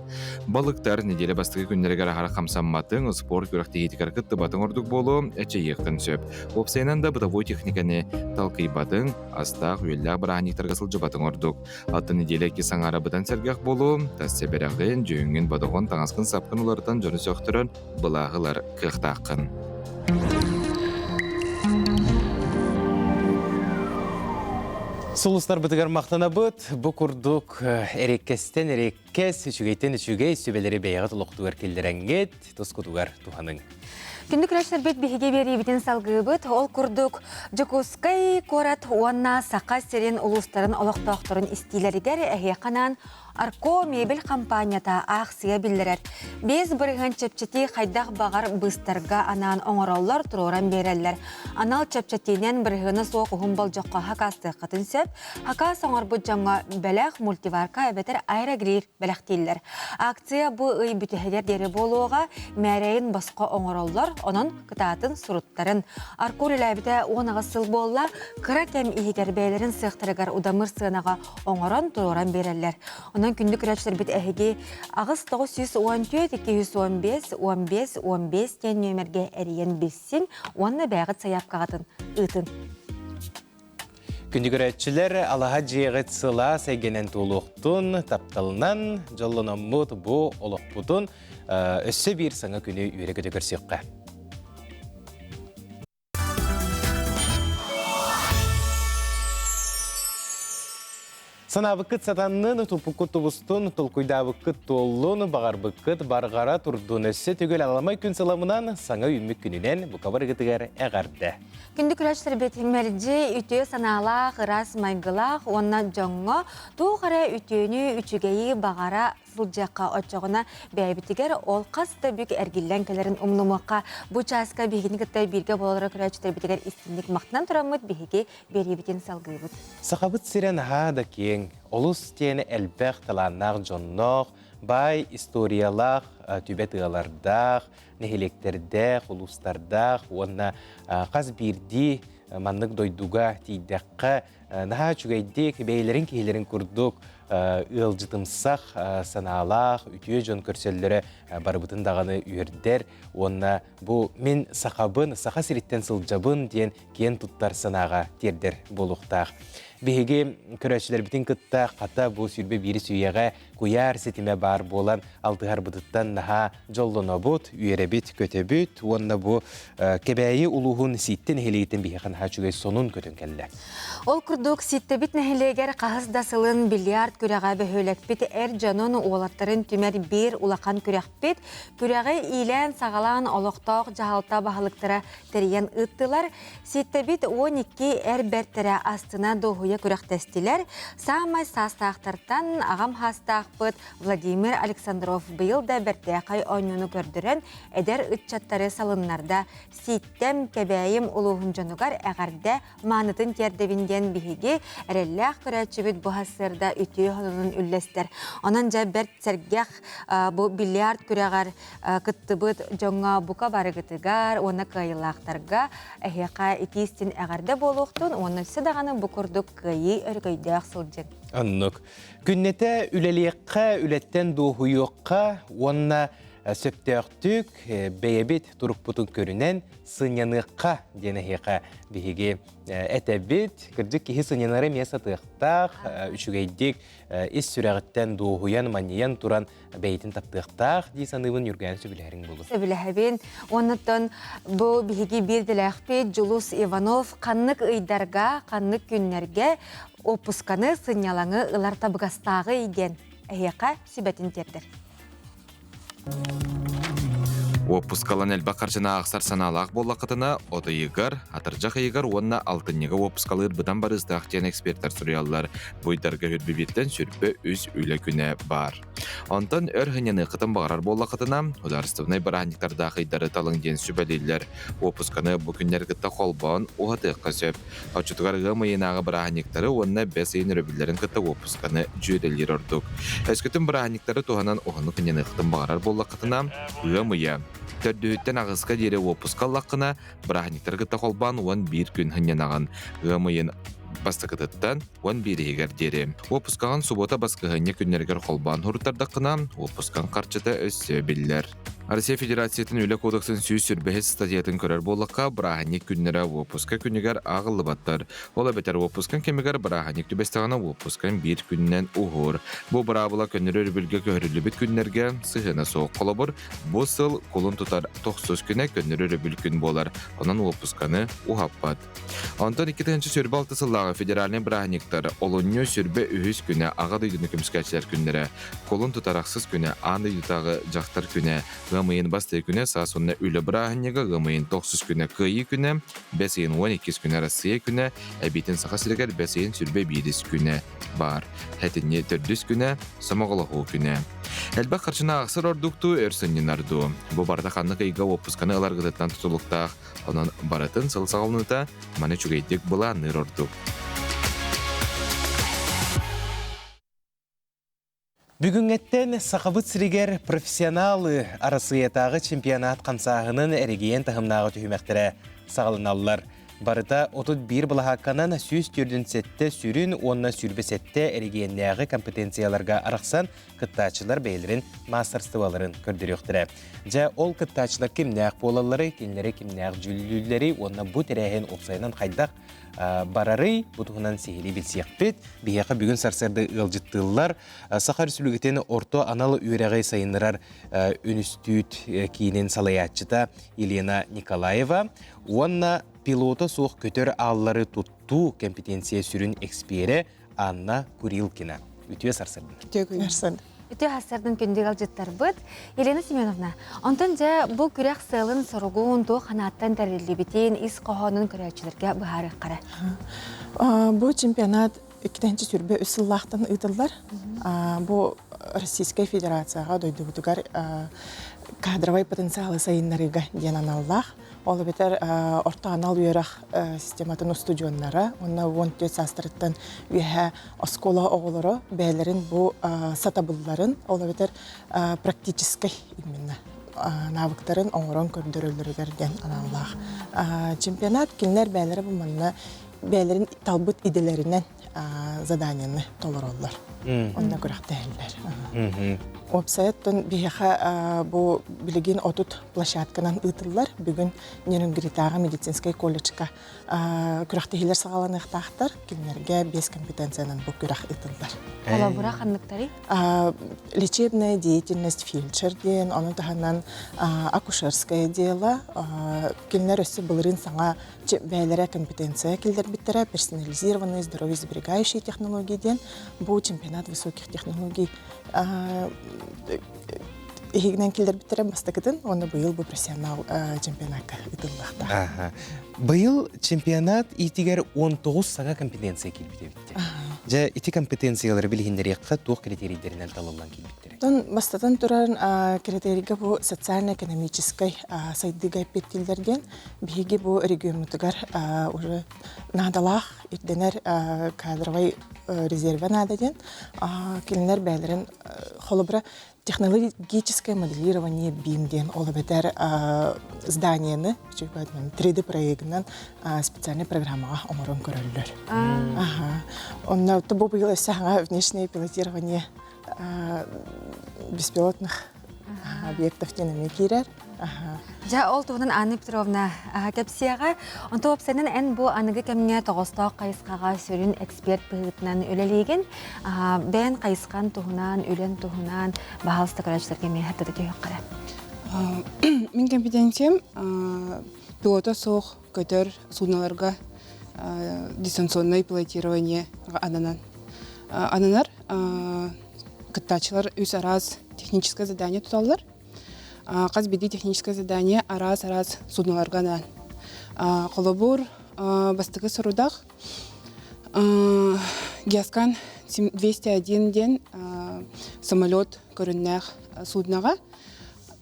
Балықтар неделе бастығы күндерігер ағара қамсамматын спор көріқті етікар күтті батың ордық болу әче еқтін сөп. Опсайнан да бұтавой техниканы талқый батың астақ үйелләқ бір ағаниқтарға сылжы батың ордық. Аты неделе кесаңара бұдан сәргәқ болу, тас себерағын, жөңін бадығын таңасқын сапқын олардан жөні сөқтірін бұлағылар қықтақын. Сұлыстар бұтығар мақтана бұд, бұ күрдік әреккестен әреккес, үшігейтен үшігей сөбелері бейғат ұлықтығар келдерәңгет, тұскұтығар туғаның. Күндік рәшілер бет бейге бері бітін салғы бұд, ол күрдік жүкускай корат уанна сақа серен ұлыстарын олықтақтырын істейлерігер әйеқанан Арко мебель компанията ақсия білдірер. Без бірген чепчети қайдақ бағар бұстарға анан оңыраулар тұроран берелер. Анал чепчетинен біргені соқ ұғымбал жоққа хакасты қытын сөп, хакас оңыр бұд жаңа бәләқ мультиварка әбетер айрагрир бәләқтейлер. Акция бұл ұй бүтігер дері болуға мәрейін басқа оңыраулар, оның кытатын сұруттарын. Арко реләбіті оңығы сыл болла, қыра кәм игер бәйлерін сықтырығар удамыр сынаға оңыран тұроран берелер. Күндік рәчілер біт әйге ағыз 914-215-15-15 кен нөмерге әріен білсін, онны бәғыт саяп қағатын ұтын. Күндік рәчілер алаға жеғет сыла сәйгенен толуқтын, тапталынан, жолынамыд бұ олықпұдын өссі бір саңа күні үйрегі көрсеққа. Санабықыт сатанның тұлпықыт тұбыстың тұлқойдабықыт толын бағарбықыт барғара тұрдың өссі түгел аламай күн саламынан саңа үймік күнінен бұқабар ғытығар әғарды. Күнді күрәшілер бетімерді үтіе саналақ, ғырас майғылақ, онна жоңғы туғара үтіені үтігейі бағара сылжаққа отчоғына бәйбітігер ол қасты бүк әргілден кәлерін ұмнымаққа бұ часқа бейгені күтті бірге болары күрәшілер бетігер істіндік мақтынан тұрамыд бейге беребітен салғы бұд. Сақабыт сирен ғада кең, олыс тені әлбәқ таланнақ жоннақ, бай историялақ, түбет ғалардақ, нехелектердәқ, ұлыстардақ, онна қаз бірді маннық дойдуға тейдәққа, наға чүгейдек бәйлерін кейлерін күрдік, ылжытымсақ саналақ, үтіе жон көрселері барыбытын дағаны үйердер. Онна бұл мен сақабын, сақа сіреттен сылжабын дейін кен тұттар санаға тердер болуқтақ. Беге көрәшілер бітін күтті қата бұл сүрбе бері сүйеға көяр сетіме бар болан алтығар бұдыттан наға жоллына бұд, үйері біт, көте біт. Онна бұл кәбәйі ұлығын сеттен хелейтін бейхен хачугай сонын көтін кәлі. Ол күрдік сетті біт нәхелегер қағыз дасылын бильярд күрәға бөхөлік біт әр жанын олаттарын түмер бір улақан күрәқ біт, күрәғі илән сағалан олықтақ жағалта бағылықтыра тәрген ұттылар. Сетті біт 12 әр бәрттірі астына доғуя күрәқтәстілер. Самай састақтартан ағам хастақ бұд Владимир Александров бұйыл да бәрттәқай ойнуны көрдірін әдер үтчаттары салынларда сеттем кәбәйім ұлығын жануғар әғарда манытын тердевінден бігі әрелләқ күрәтші бүт бұхасырда үті хонунун үллестер. Онан жа берт сергех бу бильярд күрәгәр кыттыбыт жоңга бука барыгытыгар, оны кайылактарга эхека икистин әгәрдә болуктун, оны сыдаганы бу курдук кайы өргөйдәк сылжын. Аннук. Күннете үлелиекка, үлеттен дуухуйуққа, онна сөптөқтүк, бейбит туруппутун көрінен сыняныққа денехеқа бігеге әтәбет, кірдік кехи сынянары меса тықтақ, үшігейдік ис сүрәғіттен дуухуян, маниян туран бейтін таптықтақ, дейсанывын үрген сөбілерін болу. Сөбіләхәбен, онытын бұл бігеге берділәқпет Жулус Иванов қаннық ыйдарға, қаннық күннерге опусканы сынялаңы ылар табығастағы еген әйеқа сүбәтін тердір. Опускалан әлбә қаржына ақсар саналақ болақытына оты егар, атыржақ егар онна алтыннеға опускалыр бұдан бар ұздақтен эксперттар сұриялар. Бұйдарға хүрбебеттен сүрбі үз үйлі күні бар. Онтан өр хынен ұқытын бағарар болақытына, ударыстывнай барахниктарда қайдары талың ден сүбәлейлер. Опусканы бұл күннергітті қолбауын уғатыққа сөп. Очытығар ғымайынағы барахниктары онна бәсейін өрөбілерін кітті опусканы жүйделер ордық. Өскітін барахниктары туғанан оғыны күнен ұқытын бағарар болақытына ғымайы. Төрдүттен ағысқа дере опускаллаққына барахниктар кітті қолбауын он бір күн хынен ағын. Ғымайын бастықытыттан он бір егер дере. Опускаған суббота басқығыне күннергер қолбауын ұрттардаққына опускан қарчыта өссі білдер. Россия Федерациятын үлі кодексын сүйіз сүрбәхет статиятын көрер болыққа бірағаник күннері опуска күнігер ағылы баттар. Ола бәтер опускан кемігер бірағаник түбестіғана опускан бір күннен ұғыр. Бұл бірабыла күннері өрбілге көрілі біт күннерге сығына соқ қолабыр. Бұл сыл қолын тұтар 90 күні күннері өрбіл күн болар. Онан опусканы ұғаппад. Онтан 2-ші сүрбі 6 сыллағы федералinen бірағаниктар олоньо сүрбі үхіз күні аға дүйдіні көміскәтшілер күннері. Қолын тұтарақсыз күні аңды ютағы жақтар күні. Ғымайын басты күні сасынна үлі бірағынеға, ғымайын 90 күні қиы күні, бәсейін 12 күні Россия күні, әбейтін сақасылығар бәсейін сүрбе 5 күні бар. Әтіне 4 күні, самағылығы күні. Әлбәқ қаршына ақсыр ордуқты өрсіннен арду. Бұл барда қанны қиға опусканы аларғыдаттан тұтылықтақ, онан баратын сыл сағылыныта маны чүгейдік бұла ныр ордуқ. Бүгінгеттен сақабыт сірігер профессионалы арасыетағы чемпионат қамсағының әрегейен тағымнағы түйімәқтірі сағылыналылар. Барыта 31 бұлағаққанан сүйіз түрдің сәтті сүрін, онына сүрбі сәтті әрегейеннәғы компетенцияларға арақсан кыттачылар бәйлерін мастарстываларын көрдіріқтірі. Жа ол кыттачылар кемнәқ болалары, кенлері кемнәқ жүлілілері, онына бұ тәрәйін опсайынан қайдақ барары бұтығынан сехили білсеқпет. Бейеқа бүгін сарсарды ұлжыттылар. Сақар сүлігітен орто аналы үйрәғай сайынырар үністүйт кейінен салаятчыта Елена Николаева. Онна пилоты соқ көтер аллары тұтту компетенция сүрін экспері Анна Курилкина. Үтіе сарсардың. Үті хастардың күндегі алжыттар бұд. Елена Семеновна, онтан жа бұл күрек сылын сұрғуын тоқ қанаттан тәрелебетен ис қоғанын күрәтшілерге бұхарық қара. Бұл чемпионат 2-ші сүрбе үсіллақтан ұйтылдар. Бұл Российская Федерацияға дойды бұтығар кадровай потенциалы сайынларыға ден аналлақ. Ол бетер орта анал үйерақ систематын студионнары, онна 14 састырыттан үйе оскола оғылары бәлерін бұл сатабылларын, ол бетер практическай именно навыктарын оңырын көрдірілдіргерден аналлақ. Чемпионат келінер бәлері бұл манна бәлерін талбыт иделерінен заданияны толыр олар. Онна күрәқті әлілер. Опсайттан бейеқа бұл білеген отут площадканан ұтылар. Бүгін Нерінгритаға медицинскай колледжка күрәқтігілер сағаланықтақтар. Келінерге 5 компетенциянан бұл күрәқ ұтылар. Ола бұра қаннықтары? Лечебная деятельность фельдшерден, оның тағынан акушерская дела. Келінер өсі бұлырын саңа бәйлері компетенция келдер біттірі, персонализированные, здоровье-сберегающие технологии. Бұл чемпионат высоких технологий егінен келдер біттірі бастықытын, оны бұйыл бұл профессионал чемпионатқа ұтылдақта. Бұйыл чемпионат итігер 19 саңа компетенция келбіте бітті. Жа ити компетенциялары білгендер еққа тоқ критерийдерінен талылан келбіттері. Бастатан тұрарын критерийге бұл социально-экономической сайдыға петтілдерден бейге бұл регионутығар надалақ ирденер кадровый резервен ададен, келінер бәлерін холобра технологическое моделирование бимден, ол бетер зданияны, 3D проектінен специальный программаға омырын көрілдер. Онна бұл бұл саңа внешнее пилотирование беспилотных объектов тенеме кирер. Жа ол туғынан Анна Петровна кәпсияға, онты опсайнын ән бұл анығы кәміне тоғыстау қайысқаға сөрін эксперт бұғытынан өлелеген, бән қайысқан туғынан, өлен туғынан бағалысты көрәчілер кәміне әттіді күйік қара. Мен компетенциям пилота соқ көтер судналарға дистанционное пилотирование ананан. Ананар кыттачылар үз араз техническое задание тұталылар. Қаз беди техническое задание араз судналарға нан. Қолыбур бастығы сұрудақ Геоскан 201 ден самолет көріннәқ суднаға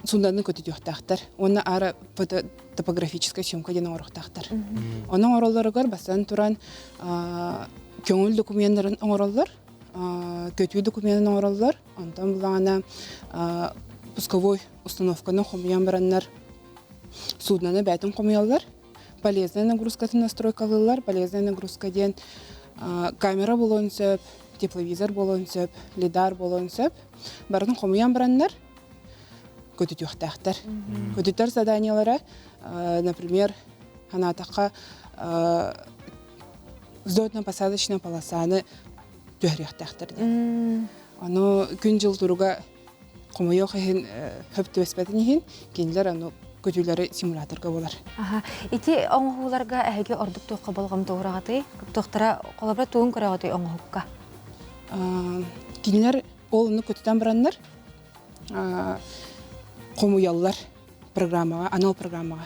сунданы көті дүйіқтақтар. Оны ары топографическая съемка ден оңырықтақтар. Оның ораларығар бастан тұран көңіл документтарын оңыралар, көтүй документтарын оңыралар, онтан бұлағана пусковой установканы қомиян бараннар суднаны бәтін қомиялар, полезная нагрузкатын настройкалылар, полезная нагрузка ден камера болуын сөп, тепловизор болуын сөп, лидар болуын сөп, барын қомиян бараннар көті түйіқтақтар. Көтітер заданиялары, например, ханатаққа взлетно-посадочная полосаны түйіқтақтар. Оны күн жыл тұруға қомайо қайын хөпті өспәтін ехін, кенілер аны көтілері симуляторға болар. Ити оңғыларға әйге ордық тұққа болғам тоғырағаты, тұқтара қолабыра туын көрағаты оңғылыққа? Кенілер олыны көтітен бұранлар қомуялар программаға, анал программаға.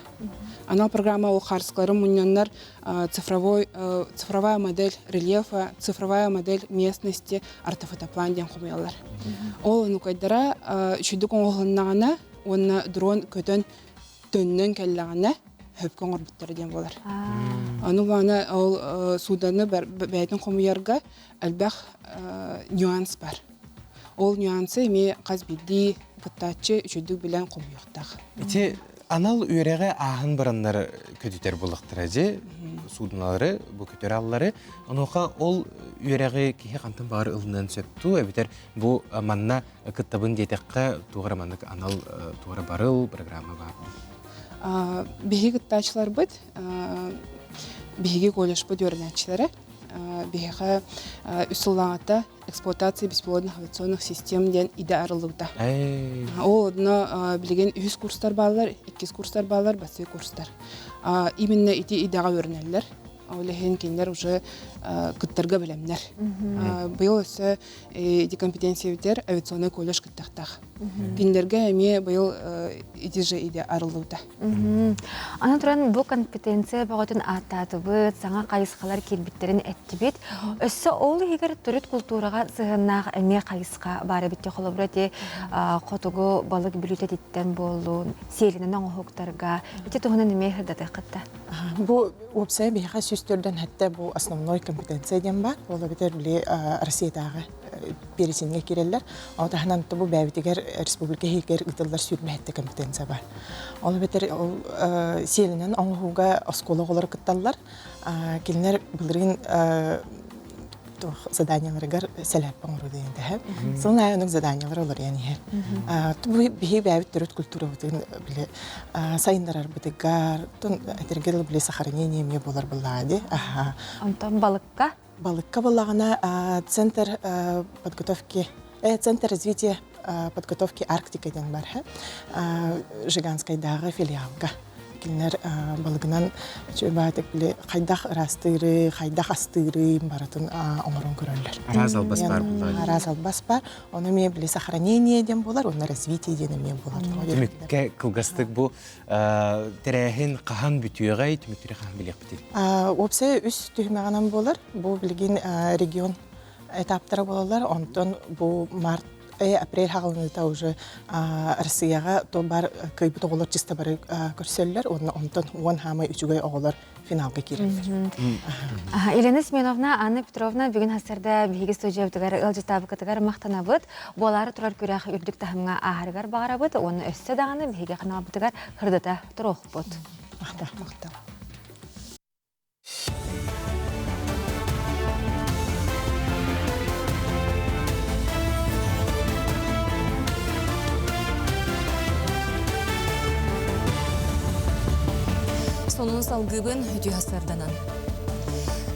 Анал программа ол қарсықлары мұнянлар цифровая модель рельефа, цифровая модель местности, ортофотоплан ден қомуялар. Ол нукайдара үшідік оңғылынағына, оны дрон көтін төннен кәллағына хөпкен орбиттары ден болар. Оны бағана ол суданы бәйтін қомуярға әлбәқ нюанс бар. Ол нюансы еме қаз білді кыттачы үшідік білен қомуяқтақ. Ити анал үйреге ағын баранлар көтітер болықтыр әже, судналары, бұл көтер аллары. Онуға ол үйреге кейі қантын бары ұлынан сөпту, әбітер бұл манна кыттабын детекқа туғыра маннық анал туғыра барыл программа бар. Беги кыттачылар бұд, беги колледж бұд өрінәтчілері. Беги үсіллағата эксплуатация беспилотных авиационных систем ден иде арылыгда. Ол одно билеген 100 курстар балар, 2 курстар балар, басый курстар. Именно эти идега өрнәлләр. Олеген кенлер уже кыттарга белемнәр. Быел өсө эти компетенция битер авиационный колледж кыттактак. Кенлерге эме быел идеже иде арылыгда. Аны туран бу компетенция багытын аттатыбы, саңа кайыскалар келбиттерин эттибит. Өссө ол егер төрөт культурага сыгыннак эме кайыска бары битте колобрати котугу балык билететтен болун, селинен оңоктарга, бите тугунан эме хырдата кытта. Бу опция биха сүстөрдөн хатта бу основной компетенция ден бар. Ол битер биле Россиядагы пересинге киреллер. Атахнан бу бәбитегер республика хигер ытылдар сүрбәтте компетенция бар. Ол битер селинен оңгуга оскологолор кытталлар. Килнер билдирин заданияларга сәләп баңру дигәндә. Соң аяның заданиялары олар яни. Бу бихи бәбит төрөт культура бүтән биле сайындар битегар, тон этергел биле сохранение ме болар булады. Антон балыкка баллагана центр подготовки центр развития подготовки Арктика ден бар. Жиганскайдагы филиалга. Килнер балыгынан чөбәтек биле кайдах растыры, кайдах астыры баратын оңорон көрөллөр. Араз албас бар булар. Араз албас бар. Оны ме биле сохранение ден булар, оны развитие ден ме булар. Демекке кылгастык бу терехин кахан бүтүгәй, түмүктүре кахан билек бит. Опсе үс түймәгәнән булар. Бу билген регион этаптары булалар. Онтон бу март апрель хагылында уже Россияга то бар кайбыт оголор чиста бар көрсөллөр. Онтон 10 хамы үчүгөй оголор финалга киреллер. Елена Семеновна, Анна Петровна бүгін хасарда биһиги студиябытыгар ылжытабыкытыгар мақтанабыт, болары турар күрәх үрдік тахымға ағарыгар бағарабыт, оны өссө дағаны биһиги қаналбытыгар хырдыта тұроқпыт. Мақтал. Сонун салгыбын үтü хасарданан.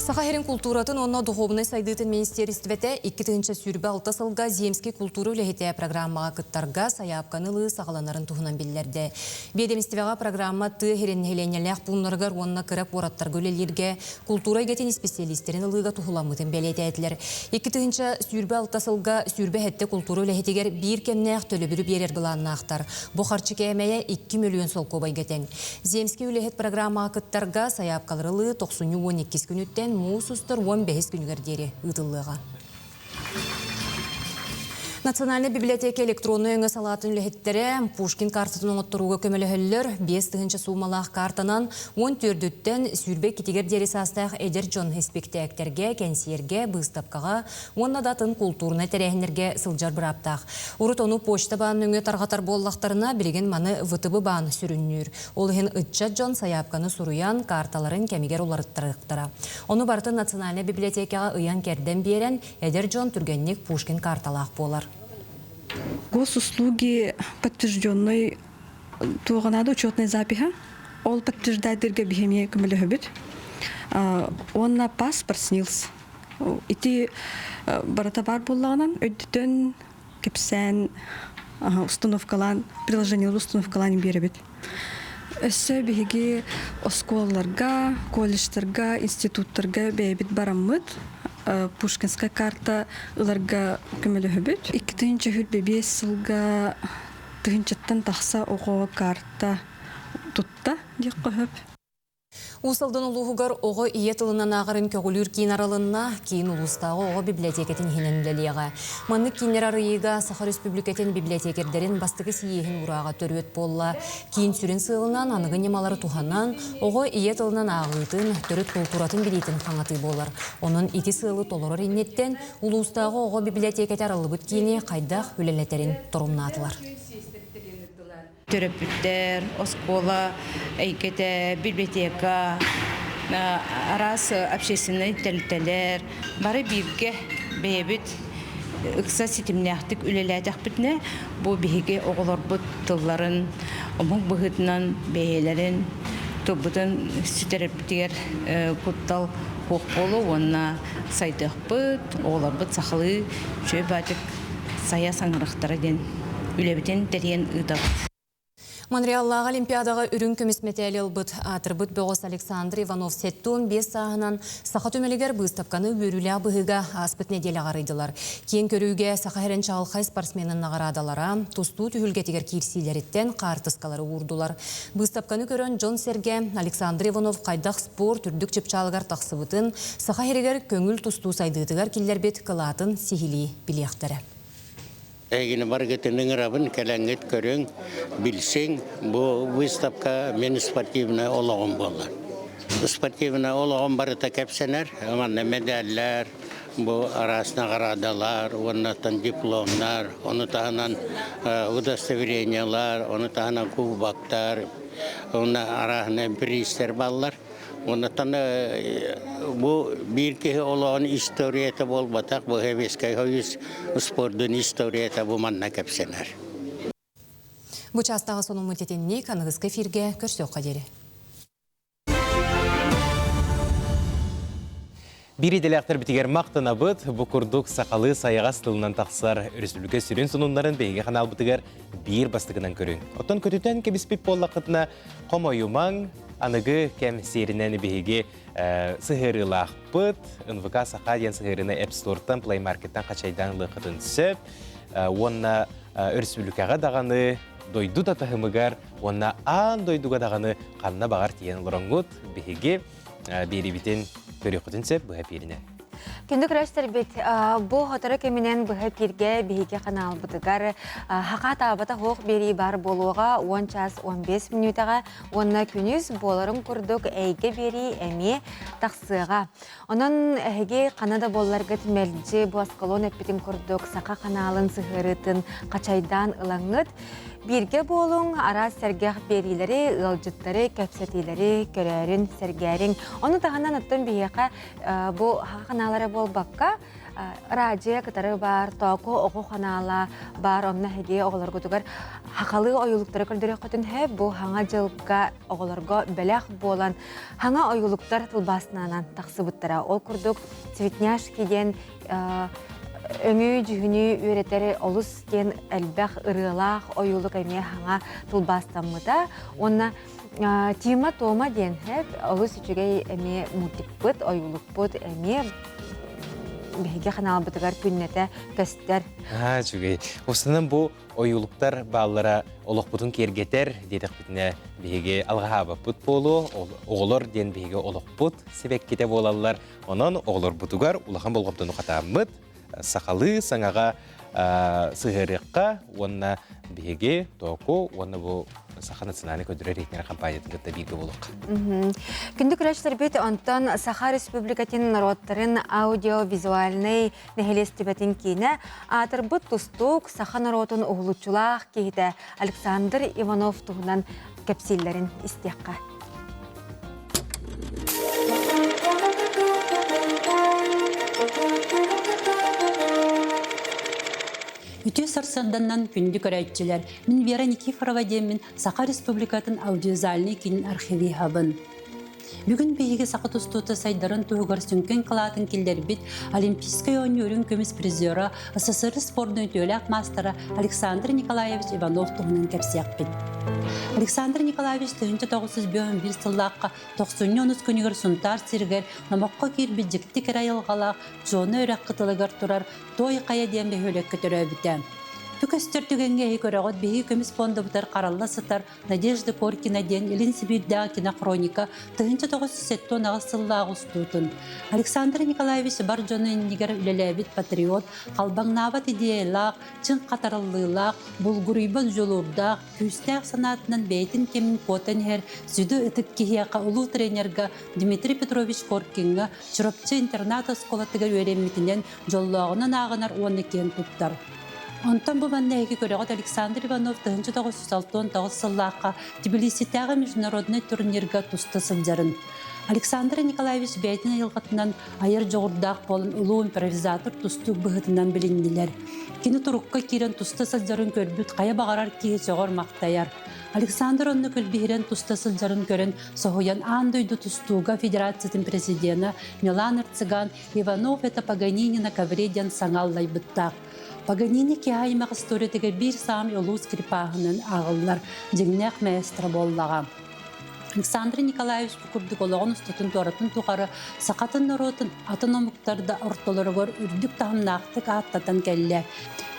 Сахарин культуратын онна духовный сайдытын министерствете 2-нче сүрбе 6 сылга земский культура үлехете программаға кыттарга саяпканылы сағаланарын туғынан билерді. Ведомствеға программа тыхерен хеленелях пунларгар онна кырак бораттар гөлелерге культура гетен специалистерин ылыга тухуламытын белеті әтілер. 2-нче сүрбе 6 сылга сүрбе хетте культура үлехетегер бір кемнех төлөбүрү берер бұланна ақтар. Бұқарчы кәмәйе 2 миллион сол кобай гетен. Земский үлехет программаға кыттарга саяпкалырылы 90-12 күнүттен Мусустар 15 күнігердері ұтылыға. Национальный библиотека электронный өңі салатын үліхеттері Пушкин картатын оңыттыруға көмілі 5-тігінші сумалақ картанан 14-тен сүрбе кетегер дері састақ Эдер Джон эспектектерге, кәнсиерге, бұстапқаға, онна датын культурны тәрәхінерге сылжар бұраптақ. Урут оны почта баан өңі тарғатар боллақтарына білген маны вытыбы баан сүріннүр. Олығын Итча Джон саяпқаны сұруян карталарын кәмегер оларыттырықтыра. Оны бартын Национальный библиотекаға ұян керден берен Эдер Джон түргеннік Пушкин карталақ болар. Госуслуги подтвержденной туғанады учетной запиха. Ол подтверждайдырға бихемия көмілі хөбіт. Онна паспорт снилс. Ити барата бар болағынан өддітін кепсән установкалан, приложениялы установкалан беребет. Өссө бихеги осколларга, колледжтарга, институттарга бейбит бараммыт. Пушкинская карта ыларга көмөлө хөбүт. 2-нче хүрбе 5 сылга 2-нчеттен тахса ого карта тутта дик көһөп. Усалдан улуғығар оғы ие тылынан ағырын көгілір кейін аралынна, кейін улыстағы оғы библиотекетін хененлелеға. Манны кейінер арыйыға Саха Республикатын библиотекердерін бастығы сиехін ұраға төрөт болла. Кейін сүрін сылынан анығын немалары туханан, оғы ие тылынан ағылытын, төрөт культуратын білейтін қаңаты болар. Оның ити сылы толырыр иннеттен, улыстағы оғы библиотекет аралыбыт кейіне қайдақ өлелетерін тұрымнатылар. Төрөпүттер, оскола, эйкете, библиотека, арас общественный тәлтәләр, бары бирге бейбит, ыкса сетимнәхтік үлеләдәк бітіне, бұл бейге оғылар бұт тылларын, омық бұғытынан бейелерін, тұбытын сүтереппітігер құттал қоқ болу, онына сайдық бұт, оғылар бұт сақылы, жөй бәтік сая саңырықтары ден, үлебітен дәрен ұдабыт. Монреаллағы Олимпиадаға үрін көміс метәлі бұд атырбыт бөғыс Александр Иванов сеттуын 5 сағынан сақа төмелігер бұстапқаны өрілі бұғыға аспыт неделі ғарыдылар. Кен көріуге сақа әрін чағылқай спортсменін нағарадалара, тұсту түхілгетігер кирсилеріттен қартысқалары ұрдылар. Бұстапқаны көрін Джон Серге Александр Иванов қайдақ спорт үрдік чіпчалығар тақсыбытын сақа әрігер көңіл тұсту сайдығытығар келер бет қылатын сихили білектері. Эгине баргетенин рабын келеңгет көрөң билсең, бу выставка мен спортивный ологом болду. Спортивный ологом барыта кепсенер, аманна медальлер, бу арасына карадалар, оннан дипломдар, онутанан удостоверениялар, онутанан кубактар, онна арасына пристер баллар. Оннан бу бирки olan историята болбатак, бу хевескай хойус спордун историята бу манна кепсенер. Бу частағы соның мүтетеніне канығызғы эфирге көрсөк қадері. Бири делектер битигер мақтана бұд, бұ күрдік сақалы саяға стылынан тақсар республика сүрін сонунларын бейге қанал бұтығар бір бастығынан көрін. Оттан көтітен кебіспіп боллақытына қомайумаң, анығы кәм серінен бейге сығырылақ бұд, НВК сақа ден сығырыны App Store-тан, Play Market-тан қачайдан лықытын сөп, онна республикаға дағаны дойду да тахымыгар, онна ан дойдуға дағаны қанна бағар тиен лұраңғыт бейге бері бітен көріқытын сөп бұға беріне. Күндік рәштер бет, бұл хотары кемінен бұғы пирге бейге қанал бұдығар. Хақа табыта хоқ бері бар болуға 10 час 15 минутаға, онына күніз боларын күрдік әйге бері әме тақсыға. Онын әйге қанада болларға тімәлді бұасқалон әппетін күрдік, сақа қаналын сығырытын қачайдан ылаңыд. Бірге болуң ара сәргәқ берилері, ылжыттары, кәпсәтилері, көрәрін, сәргәрін. Оны тағанан ұттын бейеқа бұл қаналары бол баққа радио кытары бар, тоқу оғы қанала бар, онына әге оғылар көтігер хақалы ойылықтары көрдірі қөтін әп бұл хаңа жылға оғыларға бәләқ болан хаңа ойылықтар тылбасынан тақсы бұттара. Ол күрдік цветняш кеден өңі жүхіні өретері олыс кен әлбәқ ұрылақ ойылық әме хаңа тылбастамыда. Онына Тима Тома ден әп олыс үчігей әме мұтик бұд, ойылық бұд әме бәйге қанал бұтығар күннеті көстер. Жүгей. Осынан бұл ойылықтар баллара олық бұтын кергетер, дедік бітіне бәйге алғаға бұт болу, оғылыр ден бәйге олық бұт себек кете болалар. Онан оғылыр бұтығар ұлақан болғымдың ұқатамыд, сақалы саңаға сығырыққа, онына бәйге, тоқу, онына бұл Саха национальный көдірі рейтінер компаниятын күтті бейгі болуқ. Күнді күрәштер бет онтан Саха Республикатын народтарын аудио-визуальный нәхелестібетін кейіне атыр бұт тұстук Саха народын ұғылучылақ кейді Александр Иванов тұғынан кәпсиллерін істеққа. Үтө сарсанданнан күнді көрәйтчілер. Мен Вера Никифорова демін Саха Республикатын аудиозальный кейін архиви хабын. Бүгін бейге сақы тұстуыты сайдарын тұғығар сүнкен қылатын келдер бит Олимпийская ойнерін көміс призері СССР спордың төләк мастері Александр Николаевич Иванов тұғынан кәпсияқ бит. Александр Николаевич 1951 сыллаққа 90 күнігір сұнтар сергер намаққа кербі жікті кірайылғалақ жоны өрәк қытылығыр тұрар той қая дембе өлек көтірі бітем. Түкістер түгенге көріғыт бейі көміс фонды бұтар қаралла сытар Надежда Коркина ден Елін Сибирдағы кинохроника 1970 ағысыллағы ұстутын. Александр Николаевич бар жоны иннигер үлеләбіт патриот, қалбаңнават идеялақ, чын қатарылылақ, бұлғырыбын жолурдақ, күстәқ санатынан бәйтін кемін потен хер, сүді үтіп кехияқа ұлу тренерға Дмитрий Петрович Коркинға чұрапчы интернат осколатығыр өремітінен жоллағынан ағынар оны кен тұттар. Онтан бұл мәннәйгі көріғат Александр Иванов 1969 сыллаққа Тбилиситәғі международный турнирға тұсты сылжарын. Александр Николаевич бәйтін айылғатынан айыр жоғырдақ болын ұлу импровизатор тұстық бұғытынан білінділер. Кені тұрыққа керен тұсты сылжарын көрбіт қая бағарар кейі жоғыр мақтаяр. Александр онны көлбейрен тұсты сылжарын көрін соғыян андойды тұстуға федерациятын президенті Милан Цыган Иванов это Паганини на ковреден саңаллай бұттақ. Паганини кеаймақ историятыға бір сам олу скрипағының ағылар жеңнәқ мәстірі боллаға. Александр Николаевич күрдік олығын ұстатын туаратын туғары сақатын народын атономуктарда ортоларығыр үрдік тағымнақтық аттатан кәлі.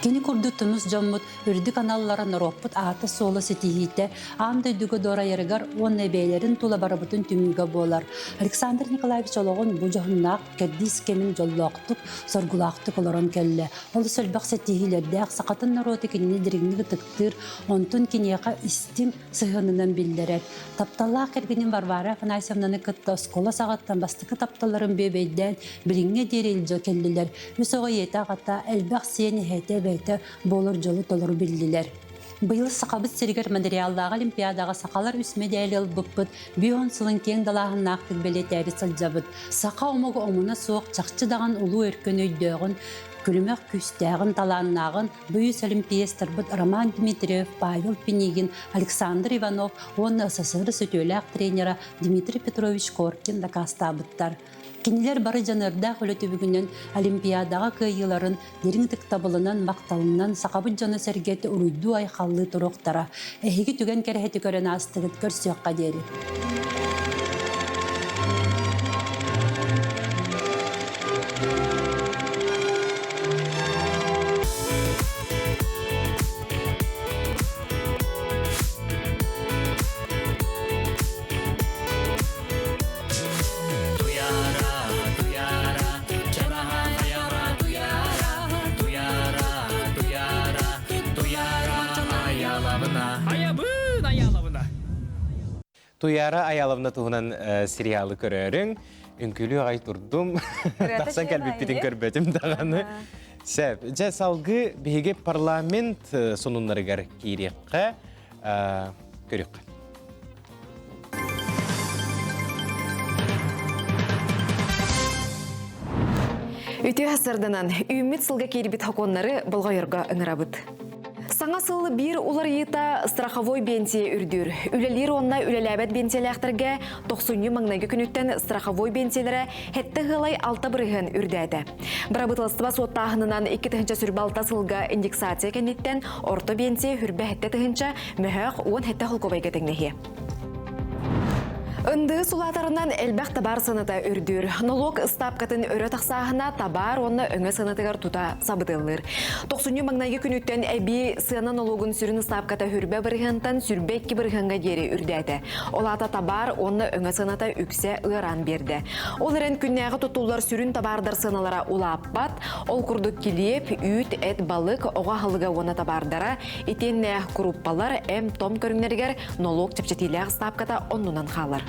Кені күрді тұмыз жоммыд үрдік аналлары нароппыт аты солы сетихейті аңдай дүгі дора ерігар он әбейлерін тула барабытын түмігі болар. Александр Николаевич олығын бұл жағыннақ кәддейс кемін жоллақтық, соргулақтық оларын кәлі. Олы сөлбақ сетихейлердәқ сақатын народы кеніне дірігіні тұқтыр, онтын кенеға істің сығынынан білдірер. Тапталлақ кергенін Варвара Афанасьевнаны кытта скола сағаттан бастықы тапталарын бебейден біліңе дерел жо келділер. Өсоға еті ағата әлбәқ сені хәйті бәйті болыр жолы толыр білділер. Бұйыл сақабыт сергер материалдағы олимпиадаға сақалар үсме дәлел бұппыт, бүйон сылын кен далағын нақтық бәлет әрі сылжабыт. Сақа омығы омына соқ чақчыдаған ұлу өркен өйдіғын, күлімек күстәғын таланнағын бұйыс олимпиестер бұд Роман Дмитриев, Павел Пенигин, Александр Иванов, оны СССР сөтөләқ тренера Дмитрий Петрович Коркин да кастабыттар. Кенелер бары жанырда құлөті бүгінен олимпиадаға күйеларын деріңдік табылынан мақталынан сақабыт жаны сәргеті ұруйду айқаллы тұрықтара. Әйгі түген кәрәхеті көрін астығыт көрсіққа дері. Туяра Аяловна туһунан сериалы көрөрүң. Үңкүлүү ағай турдум. Тақсан кәлбеппетін көрбетім дағаны. Сәп, жа салғы беге парламент сонунларыгар кейрекқа көрек. Үтө хасарданан үммет сылга кейрбит хаконнары болғайырға ыңырабыт. Саңа сылы бир улар йыта страховой бенсия үрдүр. Үлелер онна үлеләбәт бенсияләхтәргә 90 маңнайгы күнүттен страховой бенсияләре хетте гылай 6 бирген үрдәде. Брабытылыстыба соттағынынан 2 сүрбалта сылга индексация кенеттен орто бенсия хүрбә хетте тыгынча мөхәк 10 хетте холковайга теңнеһе. Үнді сулатарынан әлбәқ табар сыныта үрдір. Налог стапкатын өрі тақсағына табар онны өңі сынытығар тута сабыдылыр. 90 маңнайы күніттен әбі сына налогын сүрін стапката хүрбе бірғантан сүрбе 2 бірғанға дері үрдәді. Олата табар онны өңі сыныта үксе ұйран берді. Олырын күннәғы тұтулар сүрін табардар сыналара улаппат, ол күрдік келеп, үт, әт, балық, оға халыға оны табардара, итенне группалар әм том көріңнергер налог чепчетилер стапката оннынан қалар.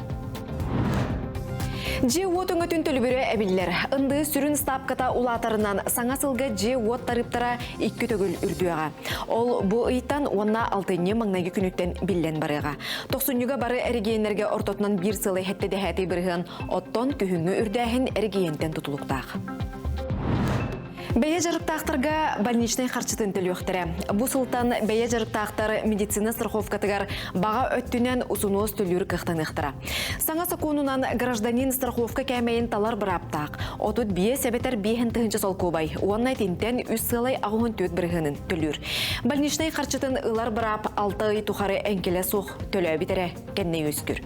Же-от өңөтін төлібірі әбілдер. Үнді сүрін стапката улатарынан саңа сылға же-от тарыптара 2 төгіл үрдіға. Ол бұ ұйттан онна 6 маңнайы күніттен білден барыға. 90-ға бары әрігейінерге ортотынан бір сылы хетті дәхәті бірген оттон күхіңі үрдәхін әрігейінтен тұтылықтақ. Бәйе жарықтақтарға больничный қарчытын төліқтірі. Бұ сылтан бәйе жарықтақтар медицина страховкатығар баға өттінен ұсынуыз төлір қықтанықтыра. Саңа сақуынынан гражданин страховка кәмейін талар бұраптақ. Отут бие сәбетер бейхін тұхынчы сол көбай. Онна тентен үс сылай ағуын төт біргінің төлір. Больничный қарчытын ұлар бұрап 6 ай тұқары әңкелі соқ төлі бітірі кәнне өскүр.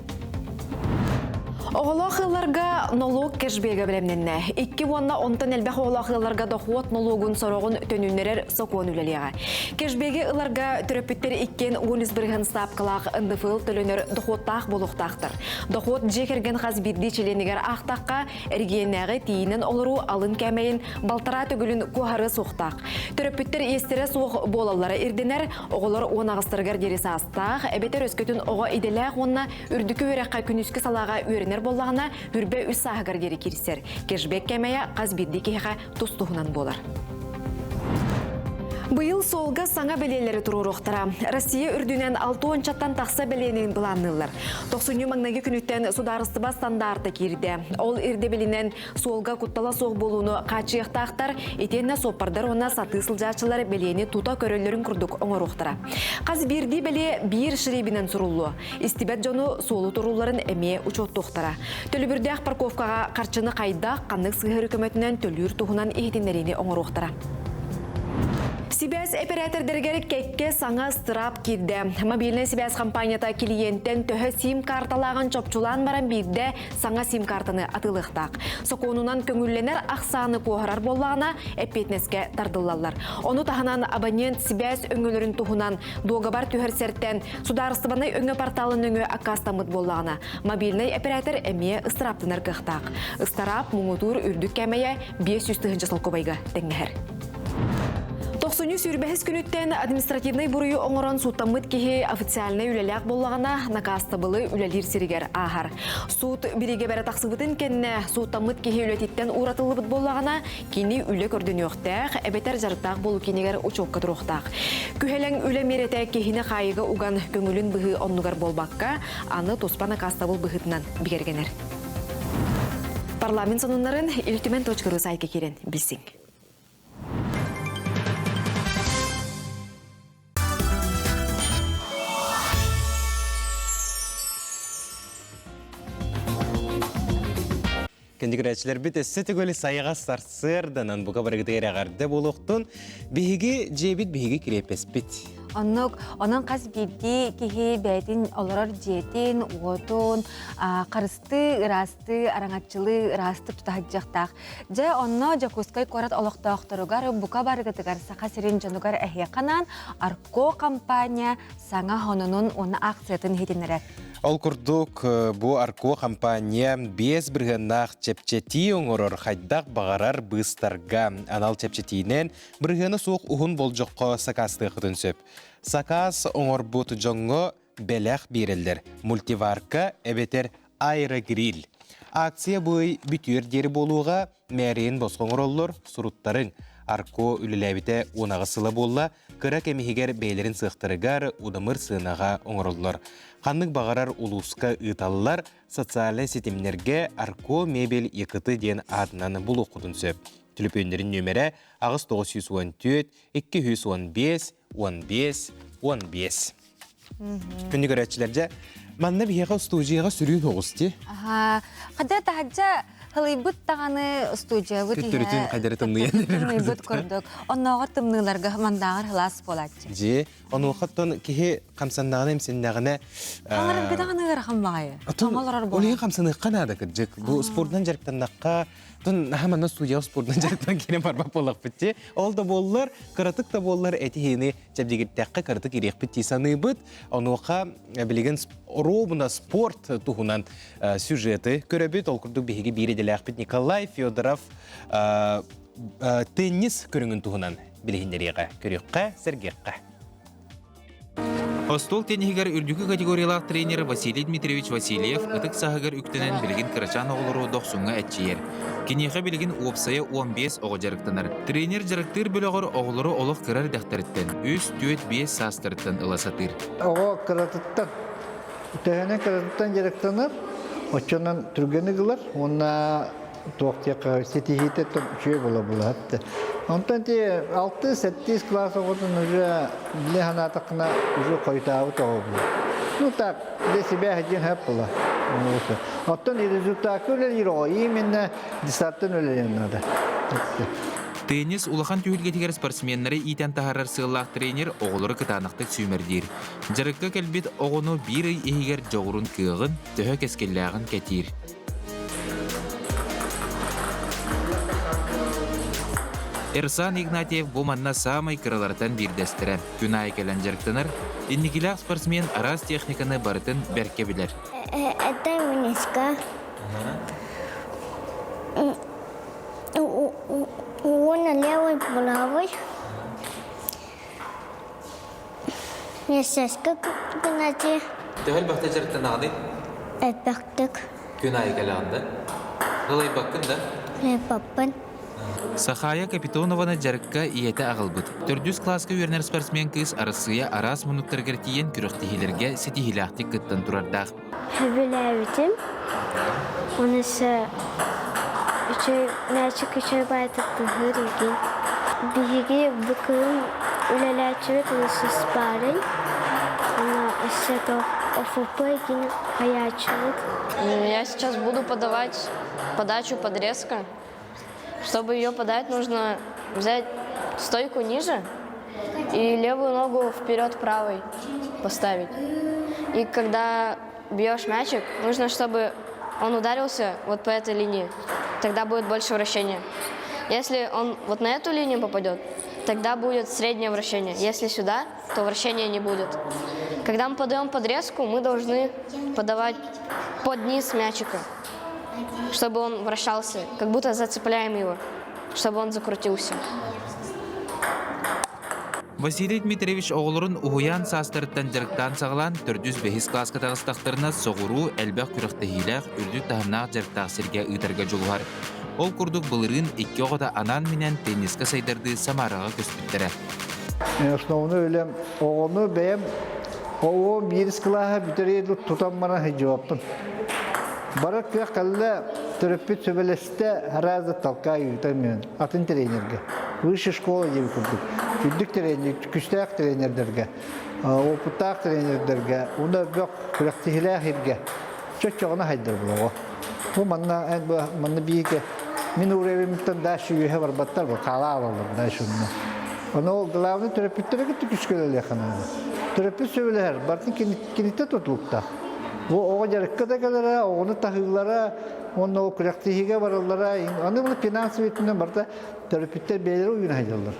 Оғылақыларға налог кәшбеге білемненне. 2 онна онтан әлбәқ оғылақыларға дохуот налогын сорогын төнүнерер сокуан үлелеға. Кәшбеге ыларға түрөпіттер 2 10 бірген стапқылақ ындыфыл төлөнер дохуоттақ болуқтақтыр. Дохуот жекерген қаз бірді челенегер ақтаққа әргеннәғы тиінен олыру алын кәмейін балтара төгілін кухары соқтақ. Түрөпіттер естері соқ болалары ирденер, оғылар онағыстырғар дересі астақ, әбетер өскөтін оға иделәқ онна үрдікі өрәққа күніскі салаға өрінер боллағына үрбе үс сағығар дері керісер. Кешбек кәмәйі қаз бірді кейға тұстуғынан болар. Бұйыл солға саңа белелері тұруруқтыра. Россия үрдінен 6 чаттан тақса беленің бұланылыр. 90 маңнайы күніттен сударыстыба стандарты керді. Ол ирде белінен солға құттала соқ болуыны қачияқтақтар, етенне сопардар ona саты сылжачылар белені тута көрелерін күрдік оңыруқтыра. Қаз бірді беле бір шыребінен сұрулы. Истибет жону солу тұруларын әме ұчоттуқтыра. Төлібірдіғ парковкаға қарчыны қайдақ қанық сығыр үкіметінен төлір тұғынан ехтенлеріне оңыруқтыра. Сибәс оператордергер кәкке саңа стырап кирді. Мобильный Сибәс компанията клиенттен төхі сим-карталағын чопчулан баран бірде саңа сим-картаны атылықтақ. Соқонунан көңілленер ақсаны қоғырар боллағына әппетнеске тардылалар. Оны тағынан абонент Сибәс өңілерін тұғынан доғабар түхірсерттен сударыстыбаны өңі порталын өңі ақастамыд боллағына. Мобильный оператор әме ыстыраптынар қықтақ. Ыстарап мұңытур үрдік кәмейе 500 солқобайға тәңгәр. 90 сүрбәхіс күніттен административный бұрыйы оңыран суттамыд кеге официальный үлеләк боллағына накастабылы үлелер сиригер ағар. Суд бириге бәрі тақсыбытын кенне суттамыд кеге үлететтен ұратылыбыт боллағына кені үлі көрден өқтәқ, әбетер жарықтақ болу кенегер ұчоққа тұруқтақ. Күхелен үлі мереті кехіне қайығы уған көңілін бұғы оннығар болбаққа, аны тоспа накастабыл бұғытынан бігергенер. Парламент сонунларын iltimen.ru сайке керен білсің. Кендигрәчләр бит эссетегөле сайга сарсырданан буга барыгыдыгыра гарды болуктун биһиги жебит биһиги кирепес бит. Онон қаз бирди кихи бәйтин олорор жетин, уотун, қарысты, ырасты, араңатчылы, ырасты тутахаджақтақ. Же онно жакускай корат олықтауқтырыгар бука барыгытыгар сақа сирин жанугар әхеқанан Арко компания саңа хонунун оны акциятын хетинерек. Ол курдук бу Арко компания без биргеннах чепчети оңорор хайдак багарар быстарга. Анал чепчетинен биргені суық ухун болжоққа сакасты қытын сөп. Сакас оңор бут жоңго белэх бирелдер. Мультиварка эбетер аэрогриль. Акция бой бүтүер дери болуға мәрейін босқоңыроллар суруттарын арко үліләбіте онағысылы болла, кыра кемихигер бейлерін сықтырыгар удамыр сынаға оңыроллар. Қанның бағарар улуска ыталылар социальный сетимнерге арко мебель екыты ден адынан бұл оқудын сөп. Түліпөндерін нөмірі ағыз 914, 215, 15, 15. Күнді көрәтшілерде, манна бейеға студияға сүрүйін оғысты. Қадыр тағаджа Хылайбыт тағаны студия бұт Күттірітін қайдары тымныйын. Тымныбыт көрдік. Оннаға тымныларға мандағыр хылас болады. Же, оны оқыттон кеге қамсандағын емсендағына... Аңырын бедағаны ғырақын бағайы. Олығы қамсаны қанады күрджік. Бұл спорттан жарықтандаққа... Тон хамана студия спорттан жарықтан керем барбап болақ бітті. Ол да болылар, қыратық да болылар әтігені жабдегеттәққа қыратық ерек бітті саны бұд. Оны оқа білеген робына спорт тұғынан сюжеті көребет. Ол күрдік бейге бейределі ақпет Николай Федоров теннис көріңін тұғынан білігіндеріға көрекқа, сәргеққа. Остол теннигер үрдүкү категориялақ тренер Василий Дмитриевич Васильев ытык сахыгар үктенен билген кырачан оғылыру доқсуңа әтчиер. Кенеға билген уопсайы 15 оғы жарықтанар. Тренер жарықтыр бөліғыр оғылыру олық кырар дәқтіріттен, үз түйет 5 састырыттан ыласатыр. Оғы кыратыттан, үтәғіне кыратыттан жарықтанар, очынан түргені қылар, онна тоқтияқа сетихитеттен үше бола әтті. Онтан те 6-7 класс оғытын уже біле ханатықына уже қойтауы тоғы бұла. Ну так, для себя один хэп була. Оттан и результат өлелер о, именно десаттан өлелер надо. Теннис улахан түйілгетігер спортсменнері итен тахарар сығылақ тренер оғылыры кытанықтық сүймердер. Жарыққа кәлбет оғыну бір үй егер жоғырын күйіғын, төхі кескелләғын кәтер. Эрсан Игнатьев бұл манна самай кырылартан бірдестірі. Күн айкелен жарықтаныр, иннигілақ спортсмен арас техниканы барытын бәрке білер. Это Минеска. Он левый правый. Месяцка кнати. Төхіл бақты жарықтан ағды? Бақтық. Күн айкелеғанды? Ғылай баққында? Паппын. Сахая Капитонованы жарыққа иеті ағылбыд. 400 класска үйернер спортсмен кыз арасыя арас мұнықтыргер тиен күріқтігілерге сетихилақтик кыттан тұрардақ. Хүбіләуітім. Онысы нәчік үші байтықты ғыр еген. Бігі бұқылым үләләчівет ұлысы спарын. Она әсет офупы еген хаячывет. Я сейчас буду подавать подачу подрезка. Чтобы ее подать, нужно взять стойку ниже и левую ногу вперед правой поставить. И когда бьешь мячик, нужно, чтобы он ударился вот по этой линии. Тогда будет больше вращения. Если он вот на эту линию попадет, тогда будет среднее вращение. Если сюда, то вращения не будет. Когда мы подаем подрезку, мы должны подавать под низ мячика, чтобы он вращался, как будто зацепляем его, чтобы он закрутился. Василий Дмитриевич оғылырын ұғыян састырыттан жарықтан сағылан 405 класқа тағыстақтарына соғыру әлбәқ күріқтігіләқ үрдік тағынақ жарықтақ серге ұйтарға жолғар. Ол күрдік бұлырын 2 оғыда анан менен тенниске сайдарды Самараға көспіттірі. Основны өлем, оғыны бәйім, оғы 1 класқа бүтерейді тұтанмана жауаптын. Барак күйек қалда түріппет сөбелесті әразы талқа үйітамен, атын тренерге. Высшая школа деп күрдік. Күрдік тренер, күстәк тренердерге, опыттақ тренердерге, оны бөк күректігіләк ерге. Чөт-чоғына хайдар бұлығы. Бұл манна бейге, мен уровенімттен дәші үйе барбаттар бұл, қала алалар дәші үніне. Оны ол главный түріппеттерге түкіскөлелі қанады. Түріппет сөбелер, бартын кенетті тұтылықта. Оға жарыққа да кәлері, оғыны тағығылары, оны ол күректігіге барылары, оны бұл финансы ветінен барда түріппеттер бейлері үйін хайдалар.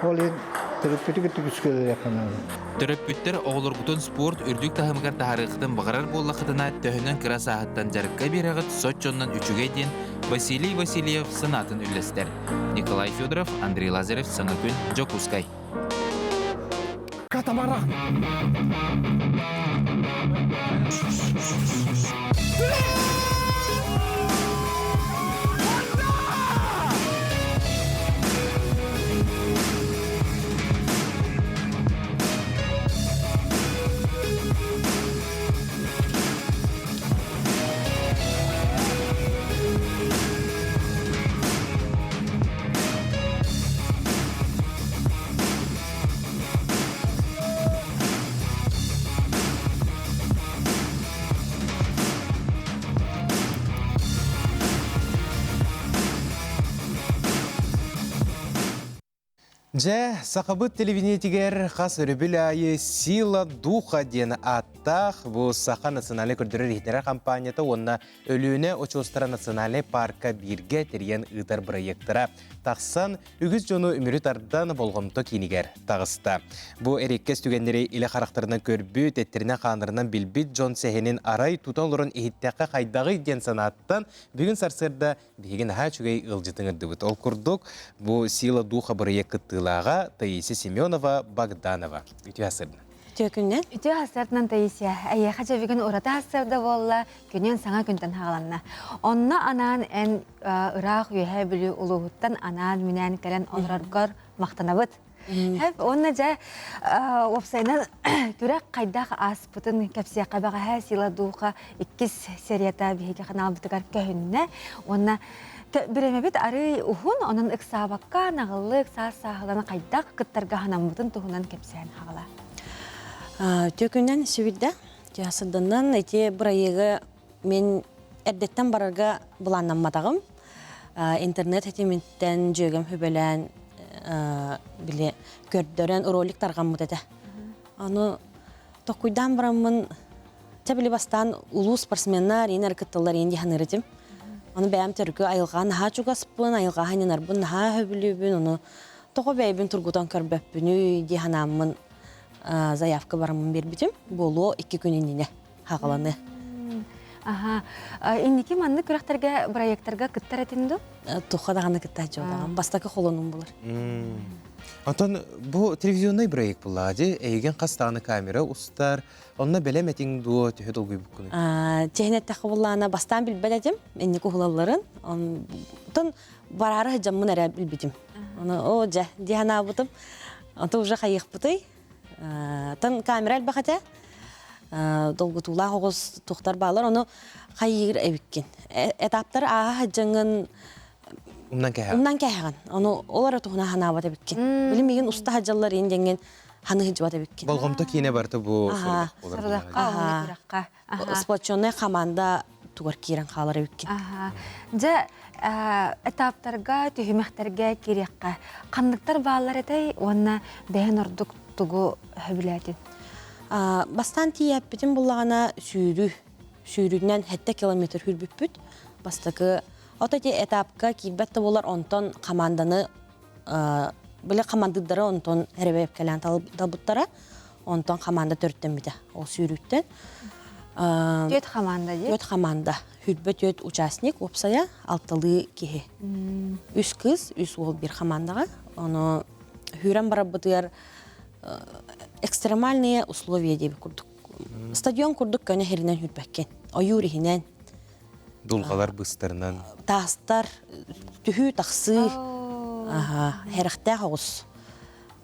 Ол ең түріппетіге түкіскөлері қанады. Түріппеттер оғылырғытын спорт үрдік тағымығар тағарықтың бағарар боллақытына төхінен кіра сағыттан жарыққа берағыт Сочоннан 3-ге дейін Василий Васильев сынатын үлестер. Николай Федоров, Андрей Лазарев, Саңа күн, Жокускай. Катамаран. Же, сақабыт телевидениетигер қас өрібіл айы «Сила духа» ден аттақ бұл сақа национальный көрдірі рейтнері компанията онына өліуіне Очостара национальный парка бірге терген ұтар проекттара тақсан үгіз жону үмірі тардан болғымты кейінігер тағысты. Бұл әреккес түгендері илі қарақтарынан көрбі, теттеріне қанырынан білбіт Джон Сехенін арай тұталырын ехіттеққа қайдағы ден санаттан бүгін сарсырда бейген ға чүгей ұлжытыңырды бұд. Ол күрдік бұл «Сила духа» проекттылаға Таисия Семенова Богданова. Үті асырдың. Төкүннен? Үті асырдынан Таисия. Әйе қачабеген ұрата асырды болла, күнен саңа күнтен хағаланна. Онна анан ән ұрақ үйе білі ұлығыттан анан мүнән кәлен оларғар мақтанабыд. Онна жа опсайнан күрәк қайдақ аспытын кәпсияқа баға «Сила духа» 2 серията бейге қанал бұтығар көхінне. Онна біремебет ары ұхын, онын ұқсабаққа нағылық сағыланы қайдақ күттарға ханамбытын тұхынан кәпсиян хағала. Төкүннен сүбідді, жасыдынан әте бұрайығы мен әрдеттен барарға бұланнан матағым. Интернет әтеметтен жөгім хүбелән біле көрдерен ролик тарған мұд әді. Аны тоқуйдан барамын тәбілі бастан ұлу спортсменнар ең әркіттілер енді ханырытым. Оны бәйім түркі айылға наға чугаспын, айылға ханенарбын, наға хөбілібін, оны тоқы бәйбін тұргутан көрбәппін, үйде ханамын заявка барамын бербітім. Болу 2 күнініне хағаланы. Иннеки манны күрәқтәргә, проекттарға кіттар әтінді? Тоққа дағаны кітті жаудан, бастақы қолының болар. Антон, бұл телевизионный проект бұлады, әйген қастағыны камера ұстар, онына бәлем әтің дуы түйет олғый бұққыны? Технеттақы болағына бастан білбәләдім, әнне көғылаларын, онтын барары жамын әрі білбедім. О, жа, дияна бұтым, онты ұжа қайық бұтой. Тын камера әлбақата, долгутула хоғыз тоқтар бағалар, оны қайығыр әбіккен. Этаптар аға жаңын Умнан кәйған. Оны олар тұғына хана бата біккен. Білмеген ұста хаджалар енденген ханы хыджы бата біккен. Болғымта кейіне барды бұл сұрдаққа. Сплоченный команда туғар кейрен қалары біккен. Жа этаптарға, түйімәқтерге керекқа. Қандықтар бағалар әтай, онына бәйін ұрдық тұғы хөбіләтін? Бастан тиеп бітін бұлағана сүйрүнен 7 километр хүрбіп бүт. Бастықы Отати этапка кирбетті болар онтон команданы, біле командыдары онтон әребеп кәлән талбыттара, онтон команда төрттен біді, ол сүйрүттен. Төт команда де? Төт команда. Хүрбе төт участник, опсая, алтылы кеге. Үс кыз, үс ол бір командаға. Оны хүрен бара бұдығар экстремальные условия деп күрдік. Стадион күрдік көне херінен хүрбәккен, ойурихінен. Дулғалар бұстарынан. Тастар, түхі, тақсы, хәріқті қоғыз.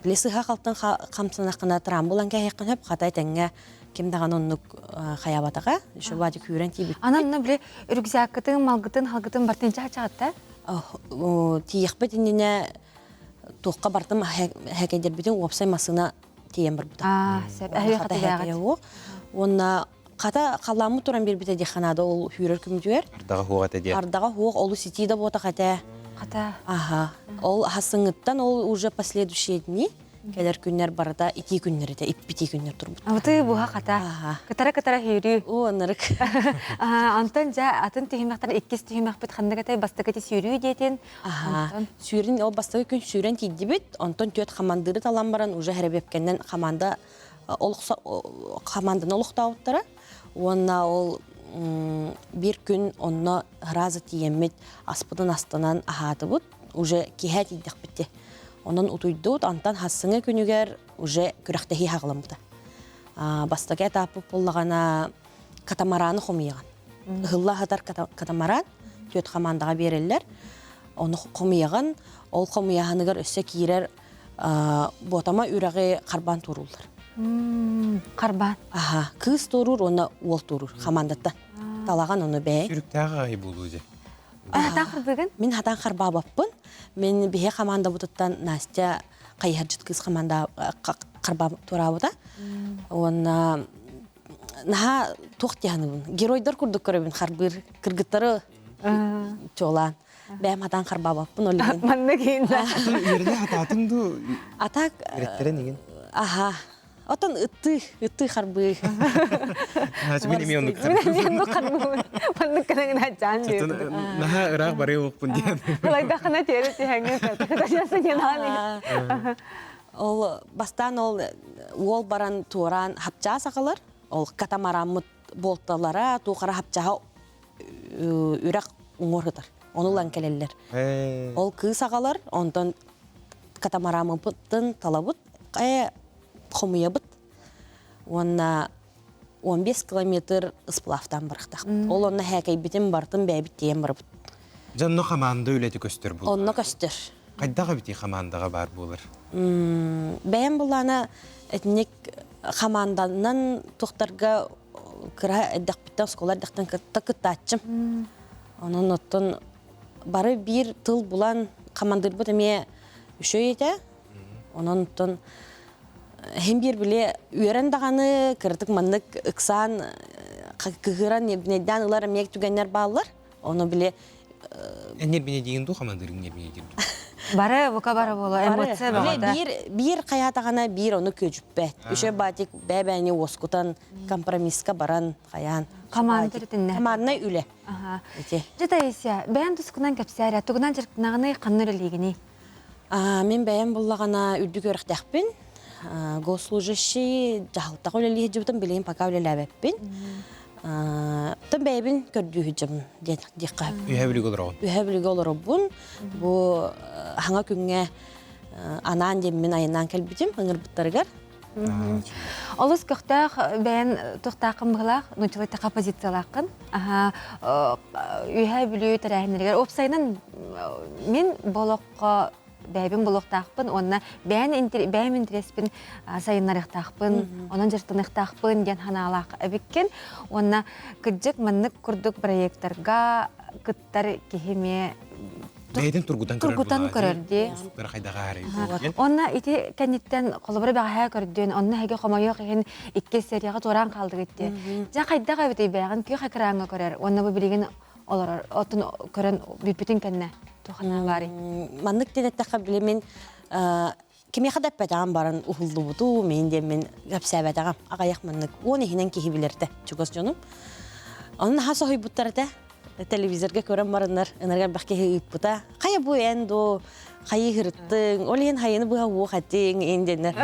Білесі қалтын қамсынақына трамбулан кәйіқін өп, қатай тәңге кемдаған оннық қаябатаға, үші бады көрен тейбік. Анамна біле үргізәкітің, малғытың, халғытың бартынша чағатта? Тейіқпет иніне тоққа бартым әкәдер бітін опсай масына тейен бір бұта. Қата қаламы тұран бір біті деханада ол хүрер күмдуер. Ардаға хуғат әде. Ардаға хуғ, олы сетейді бота қата. Қата? Ол хасыңыттан ол уже последующие дни, кәдер күннер барада 2 күннер еді, 2 күннер тұрбыт. Авыты бұға қата? Кытара-кытара хүрі? О, нырық. Антон жа атын түйімақтар 2 түйімақ біт қандығатай бастықаты сүйрі дейтін? Сүйрін, ол бастығы күн сүйрен тейді біт, Антон төт қамандыры талан баран, уже әребепкеннен команданы олықтауыттара. Онна ол bir gün onunla razı diyemmet aspıdan astanan ahatı bud. Уже кихәт идек бітті. Онон утуйдут, антан хассыңы күнүгер уже күрәхтәһи хагылымды. Бастагы этапы боллагана катамараны хомыяган. Хылла хатар катамаран төт командага береллер. Оны хомыяган, ол хомыяганыгар өссө кирер ботама үрәге карбан турулар. Карбан. Аха, кыз турур, оны ол турур командата. Талаган оны бәй. Сүрүктәгә ай булу ди. Мен хатан карба баппын. Мен бие команда бутуттан Настя кайхаджыт кыз команда карба турабыта. Оны наха тоқтяны геройдар курдук көрөбүн харбыр кыргыттары чолан. Бәм хатан карба баппын олеген. Манны кейинда. Ерде хататыңды Атак реттeren деген. Аха. Отон ытты харбы. Хачы мен еме онук. Мен карбы. Манны канагына жан дейт. Наха ырак бары окпун диен. Улайда хана терет хәңгә ката. Ол бастан ол баран туран хапча сакалар. Ол катамарамыт болталара туқара хапчаға үрәк уңорғытар. Онылан келелер. Ол кыз ағалар, ондан катамарамыттың талабыт, қая қомыябыт. Онна 15 километр ысплафтан барықтақ. Ол онна хәкей бітін бартын бәйбіт дейін барбыт. Жанны команда үлеті көстер бұл. Онна көстер. Қайдағы біті командаға бар болыр? Бәйін бұлана этник команданан тухтарга кыра эддак биттен сколар дактан кыттачым. Онун оттон бары бир тыл булан командир эме үшө эте. Онун оттон hem bir bile üyeren dağını kırdık manlık ıksan kıgıran neden ılar emek tügenler bağlar. Onu bile Nerbine deyin du komandırın nerbine deyin. Bara buka bara bolu emosiya bağda. Bir kayatağına bir onu köcüppe. Üçe batik bebeni oskutan kompromiska baran kayan. Komandır dinle. Komandına üle. Jeta ise ben tuskunan kapsara tugunan jirtnağını qanır ligini. Men ben bullagana ürdük örüktəxpin. Goslujishi jahıltaq öleliği cübütün bileyim paka ölelәbepin. Tüm bebin kördüğü hücum diqqab. Ühebilik olur oğun. Ühebilik olur oğun. Bu hana künge anan demin ayından kelbitim, hıngır bıttarıgar. Олыс көхтәк бән тохтакым булак, нутилайта позициялакын. Үйһә билүү тәрәһнергә опсайнан мен болохка бәбин болохтакпын, онна бән интереспин сайыннарыктакпын, онан жыртыныктакпын ген ханалак әбиккен. Онна кыджык маннык курдук проекттарга кыттар кехеме Бәйден тургутан көрөрдү. Бір қайдаға әрі. Онна ити кәнеттен қолыбыры бәғая көрдүн, онна әге қомайық еген икке серияға торан қалды кетті. Жа қайдаға бәті бәғын күй қақыраңға көрер, онна бұл білеген олар, отын көрін бүпітін кәнне тұқына бары. Маннык денеттіққа білемен кеме қадап бәтіған барын ұғылды бұту, мен де мен ғапса бәтіған ағаяқ маннык. Оны хинен кейі білерді, чүгіз жоным. Оның хасы хой бұттарды. Телевизорга көрәм барыннар, энергия бәкке ыппыта. Кая бу энду, кайы хырыттың, олен хайыны буга уу хатың, энденер.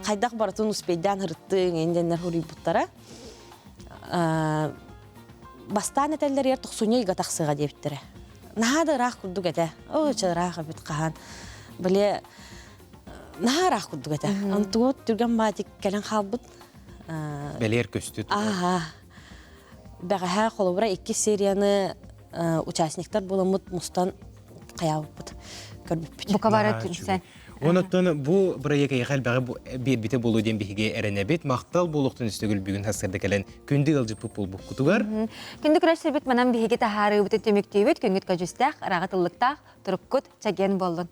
Кайдак бартын успейдан хырыттың, энденер хурыйбуттара. Бастан этеллер ер тохсуня ига тахсыга дептире. Нахады рах курдук эте. О, чарах бит кахан. Биле наха рах курдук эте. Анту түргән матик келен халбыт. Белер көстү. Аха. Бәғәһә қолыбыра 2 серияны участниктар боламыт мустан қаяуыппыт. Бұқа бары түрсен. Онаттан бұл проект айқал бәғі бейбіті болу ден бейге әрінәбет, мақтал болуқтың үстігіл бүгін хасырды кәлін күнді ғылжы бұл бұқ құтығар. Күнді күрәш сәрбет манан бейге тахары бұты төмектейбет, күнгіт көжістәқ, рағатылықтақ, тұрыққыт, чәген болдың.